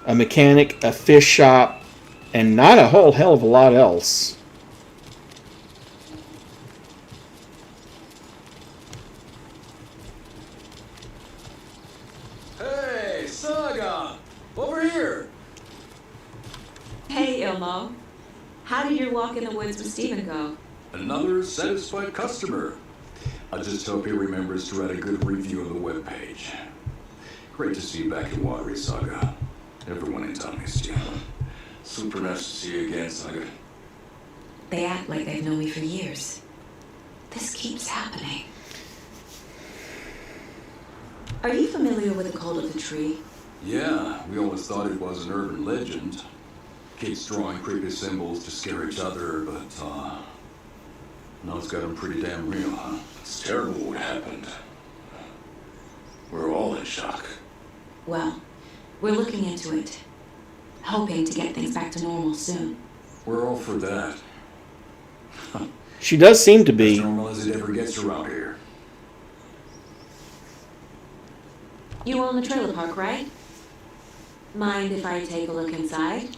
[SPEAKER 1] a mechanic, a fish shop, and not a whole hell of a lot else.
[SPEAKER 20] Hey, Saga! Hello? How did your walk in the woods with Steven go?
[SPEAKER 21] Another satisfied customer. I just hope he remembers to write a good review on the webpage. Great to see you back in Watery, Saga. Everyone in town missed you. Super nice to see you again, Saga.
[SPEAKER 8] They act like they've known me for years. This keeps happening. Are you familiar with the cult of the tree?
[SPEAKER 21] Yeah, we always thought it was an urban legend. Kids drawing creepy symbols to scare each other, but, now it's gotten pretty damn real, huh? It's terrible what happened. We're all in shock.
[SPEAKER 8] Well, we're looking into it. Hoping to get things back to normal soon.
[SPEAKER 21] We're all for that.
[SPEAKER 1] She does seem to be.
[SPEAKER 21] As normal as it ever gets around here.
[SPEAKER 8] You own the trailer park, right? Mind if I take a look inside?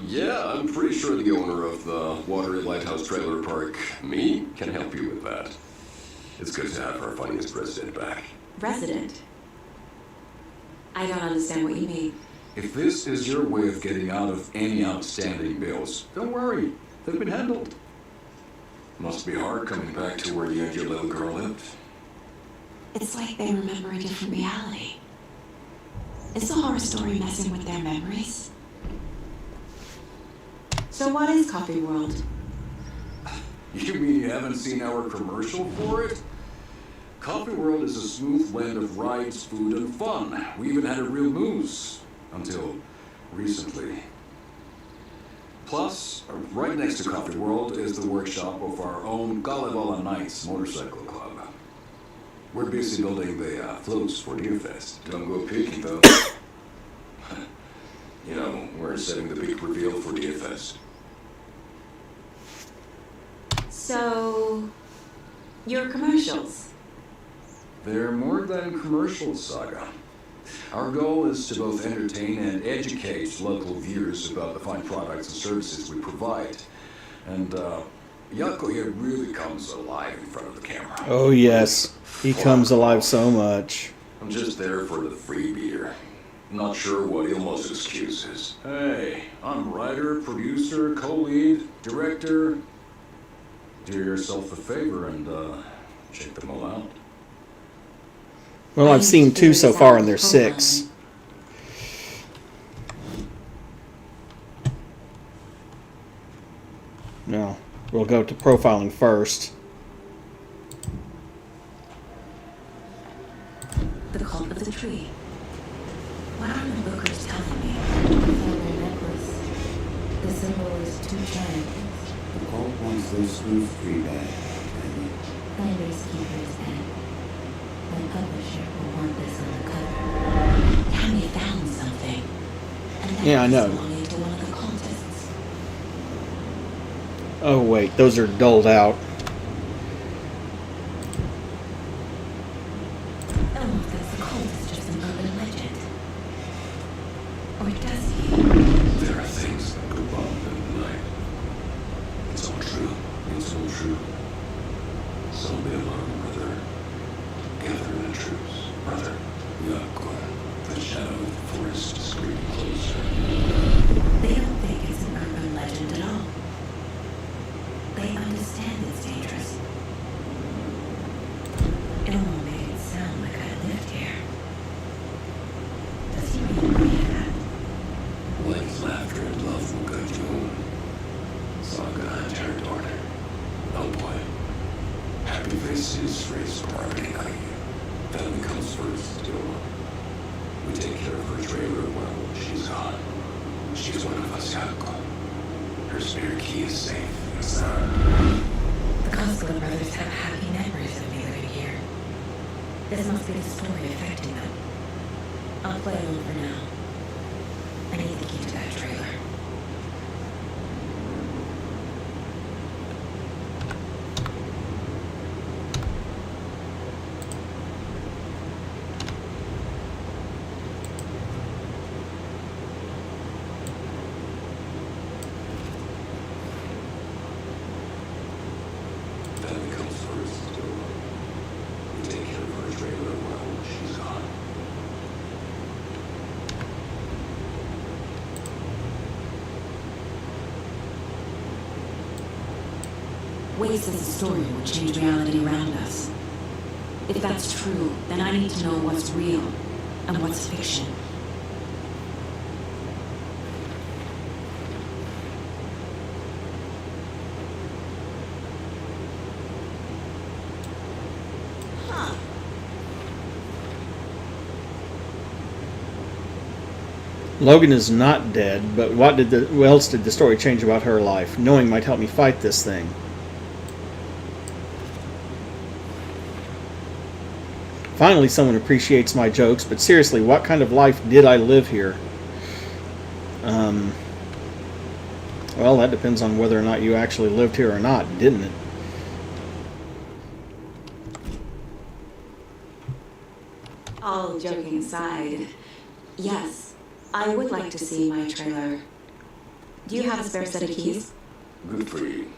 [SPEAKER 21] Yeah, I'm pretty sure the owner of the Watery Lighthouse Trailer Park, me, can help you with that. It's good to have our funniest resident back.
[SPEAKER 8] Resident? I don't understand what you mean.
[SPEAKER 21] If this is your way of getting out of any outstanding bills, don't worry. They've been handled. Must be hard coming back to where you and your little girl lived.
[SPEAKER 8] It's like they remember a different reality. Is the horror story messing with their memories? So what is Coffee World?
[SPEAKER 21] You mean you haven't seen our commercial for it? Coffee World is a smooth blend of rides, food, and fun. We even had a real moose. Until recently. Plus, right next to Coffee World is the workshop of our own Kalevala Knights Motorcycle Club. We're busy building the floats for Deerfest. Don't go peeking, though. You know, we're setting the big reveal for Deerfest.
[SPEAKER 8] So, your commercials?
[SPEAKER 21] They're more than commercials, Saga. Our goal is to both entertain and educate local viewers about the fine products and services we provide. And Yako here really comes alive in front of the camera.
[SPEAKER 1] Oh yes, he comes alive so much.
[SPEAKER 21] I'm just there for the free beer. Not sure what Ilmo's excuse is. Hey, I'm writer, producer, co-lead, director. Do yourself a favor and check them all out.
[SPEAKER 1] Well, I've seen 2 so far, and there's 6. No, we'll go to profiling first.
[SPEAKER 8] The cult of the tree. What are the bookers telling me?
[SPEAKER 12] Their necklace. The symbol is 2 triangles.
[SPEAKER 4] The cult wants those spoof tree back.
[SPEAKER 12] Finders keepers and the publisher will want this on the cover.
[SPEAKER 8] Tammy found something. And
[SPEAKER 1] Yeah, I know.
[SPEAKER 8] belonging to one of the cultists.
[SPEAKER 1] Oh wait, those are dulled out.
[SPEAKER 8] Elmo thinks the cult is just an urban legend. Or does he?
[SPEAKER 21] There are things that go wrong in the night. It's all true. It's all true. So be alone, brother. Gather in the troops, brother. Yako, the shadow of the forest is creeping closer.
[SPEAKER 8] They don't think it's an urban legend at all. They understand it's dangerous. Elmo made it sound like I lived here. Does he really believe that?
[SPEAKER 21] Like laughter and love will guide you home. Saga and her daughter. Oh boy. Happy faces raise priority night. Family comes first, still. We take care of her trailer while she's gone. She's one of us, Yako. Her spare key is safe inside.
[SPEAKER 8] The Costello brothers have happy memories of me living here. This must be the story affecting them. I'll play along for now. I need the key to that trailer.
[SPEAKER 21] Family comes first, still. We take care of her trailer while she's gone.
[SPEAKER 8] Wade says the story will change reality around us. If that's true, then I need to know what's real and what's fiction.
[SPEAKER 1] Logan is not dead, but what else did the story change about her life? Knowing might help me fight this thing. Finally, someone appreciates my jokes, but seriously, what kind of life did I live here? Well, that depends on whether or not you actually lived here or not, didn't it?
[SPEAKER 8] All joking aside, yes, I would like to see my trailer. Do you have a spare set of keys?
[SPEAKER 21] Good for you.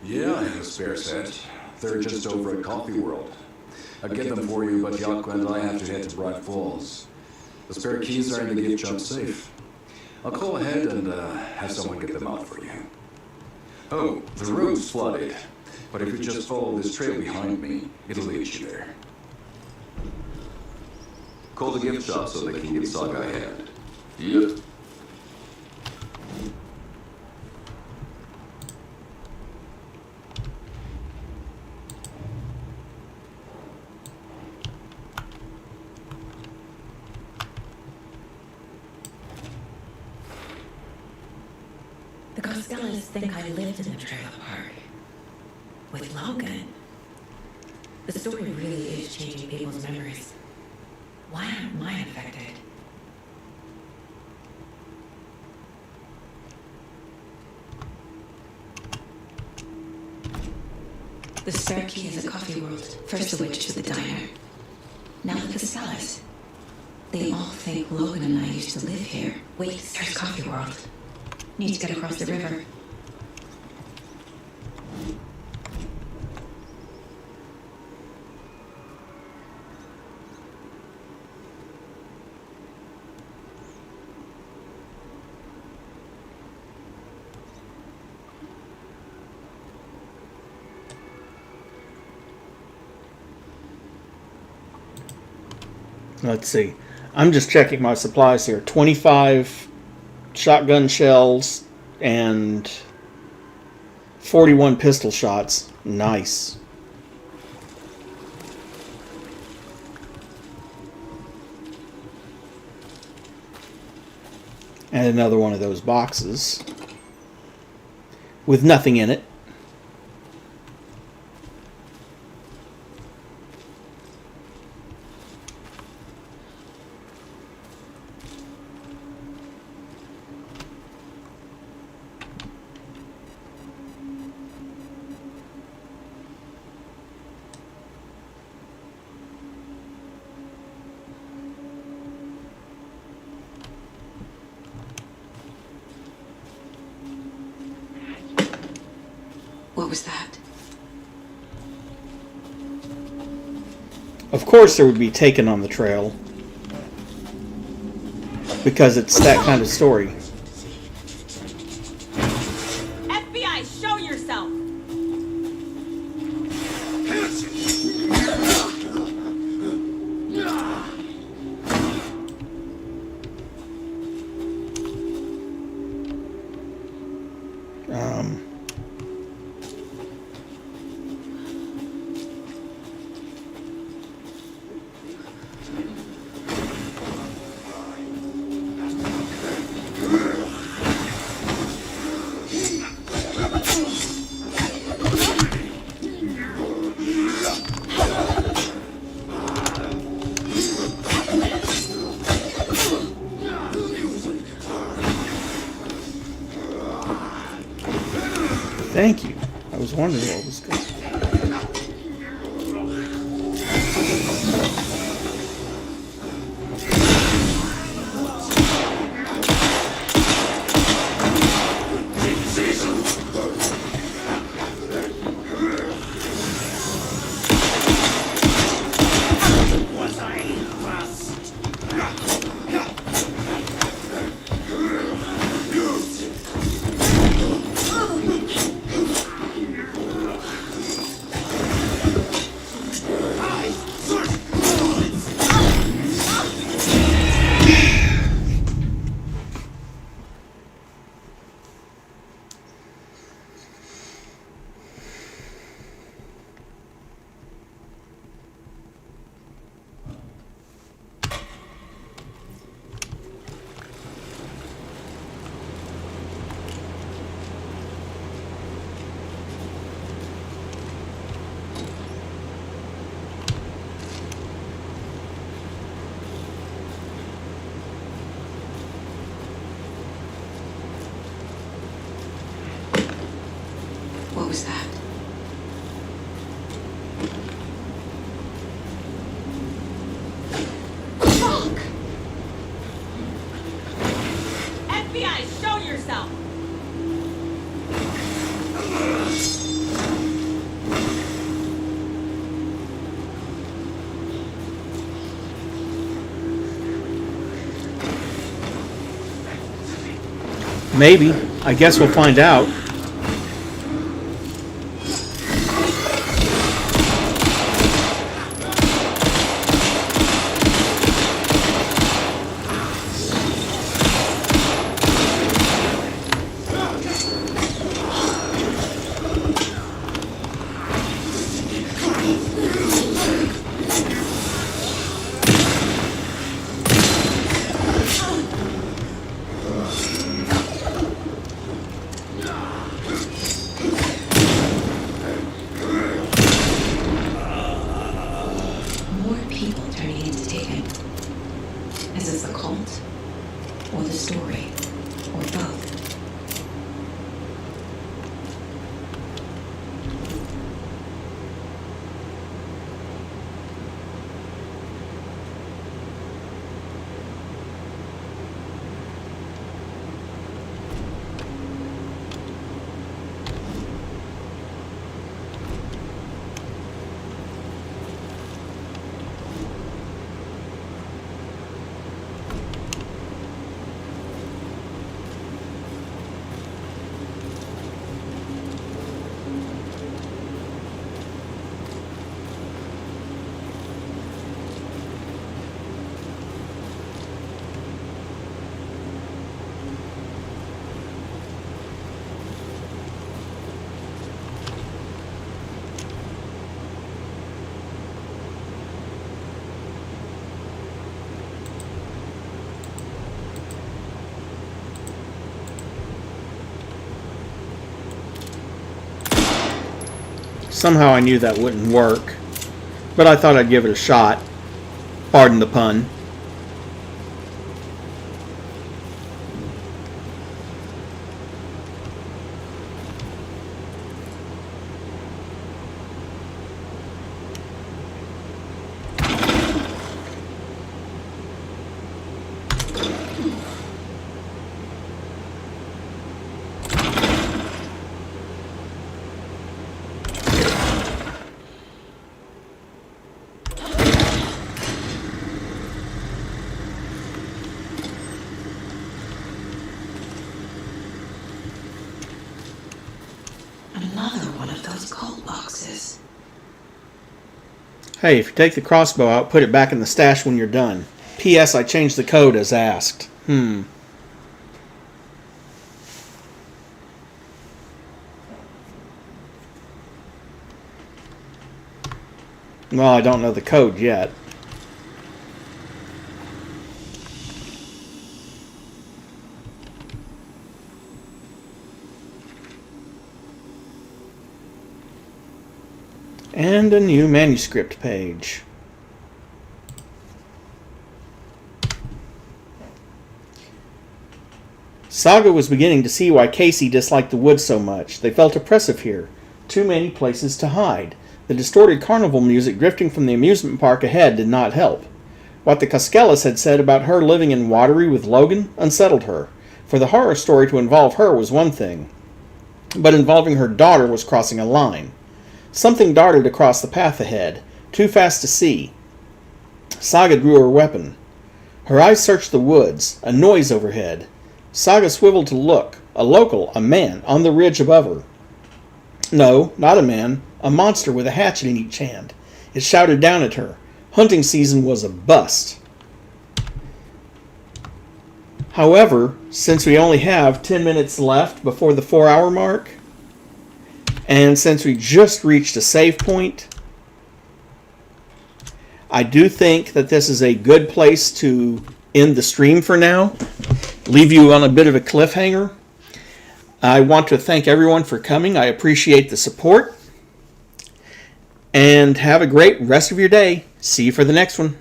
[SPEAKER 21] Yeah, I have a spare set. They're just over at Coffee World. I'll get them for you, but Yako and I have to head to Bright Falls. The spare keys are in the gift shop safe. I'll call ahead and have someone get them out for you. Oh, the road's flooded, but if you just follow this trail behind me, it'll lead you there. Call the gift shop so they can get Saga ahead. Yep.
[SPEAKER 8] The Costellas think I lived in the trailer park. With Logan. The story really is changing people's memories. Why aren't mine affected? The spare key is at Coffee World, first of which is the diner. Now the Costellas. They all think Logan and I used to live here. Wait, there's Coffee World. Need to get across the river.
[SPEAKER 1] Let's see. I'm just checking my supplies here. 25 shotgun shells and 41 pistol shots. Nice. And another one of those boxes with nothing in it.
[SPEAKER 8] What was that?
[SPEAKER 1] Of course there would be Taken on the trail. Because it's that kind of story.
[SPEAKER 10] FBI, show yourself!
[SPEAKER 1] Thank you. I was wondering what was going on.
[SPEAKER 8] What was that?
[SPEAKER 10] Fuck! FBI, show yourself!
[SPEAKER 1] Maybe. I guess we'll find out.
[SPEAKER 8] More people turning into Taken. Is this the cult? Or the story? Or both?
[SPEAKER 1] Somehow I knew that wouldn't work, but I thought I'd give it a shot. Pardon the pun.
[SPEAKER 8] Another one of those cult boxes.
[SPEAKER 1] Hey, if you take the crossbow out, put it back in the stash when you're done. P.S. I changed the code as asked. Well, I don't know the code yet. And a new manuscript page. Saga was beginning to see why Casey disliked the woods so much. They felt oppressive here. Too many places to hide. The distorted carnival music drifting from the amusement park ahead did not help. What the Coskellas had said about her living in Watery with Logan unsettled her. For the horror story to involve her was one thing, but involving her daughter was crossing a line. Something darted across the path ahead, too fast to see. Saga drew her weapon. Her eyes searched the woods, a noise overhead. Saga swiveled to look. A local, a man, on the ridge above her. No, not a man, a monster with a hatchet in each hand. It shouted down at her. Hunting season was a bust. However, since we only have 10 minutes left before the 4-hour mark, and since we just reached a save point, I do think that this is a good place to end the stream for now. Leave you on a bit of a cliffhanger. I want to thank everyone for coming. I appreciate the support. And have a great rest of your day. See you for the next one.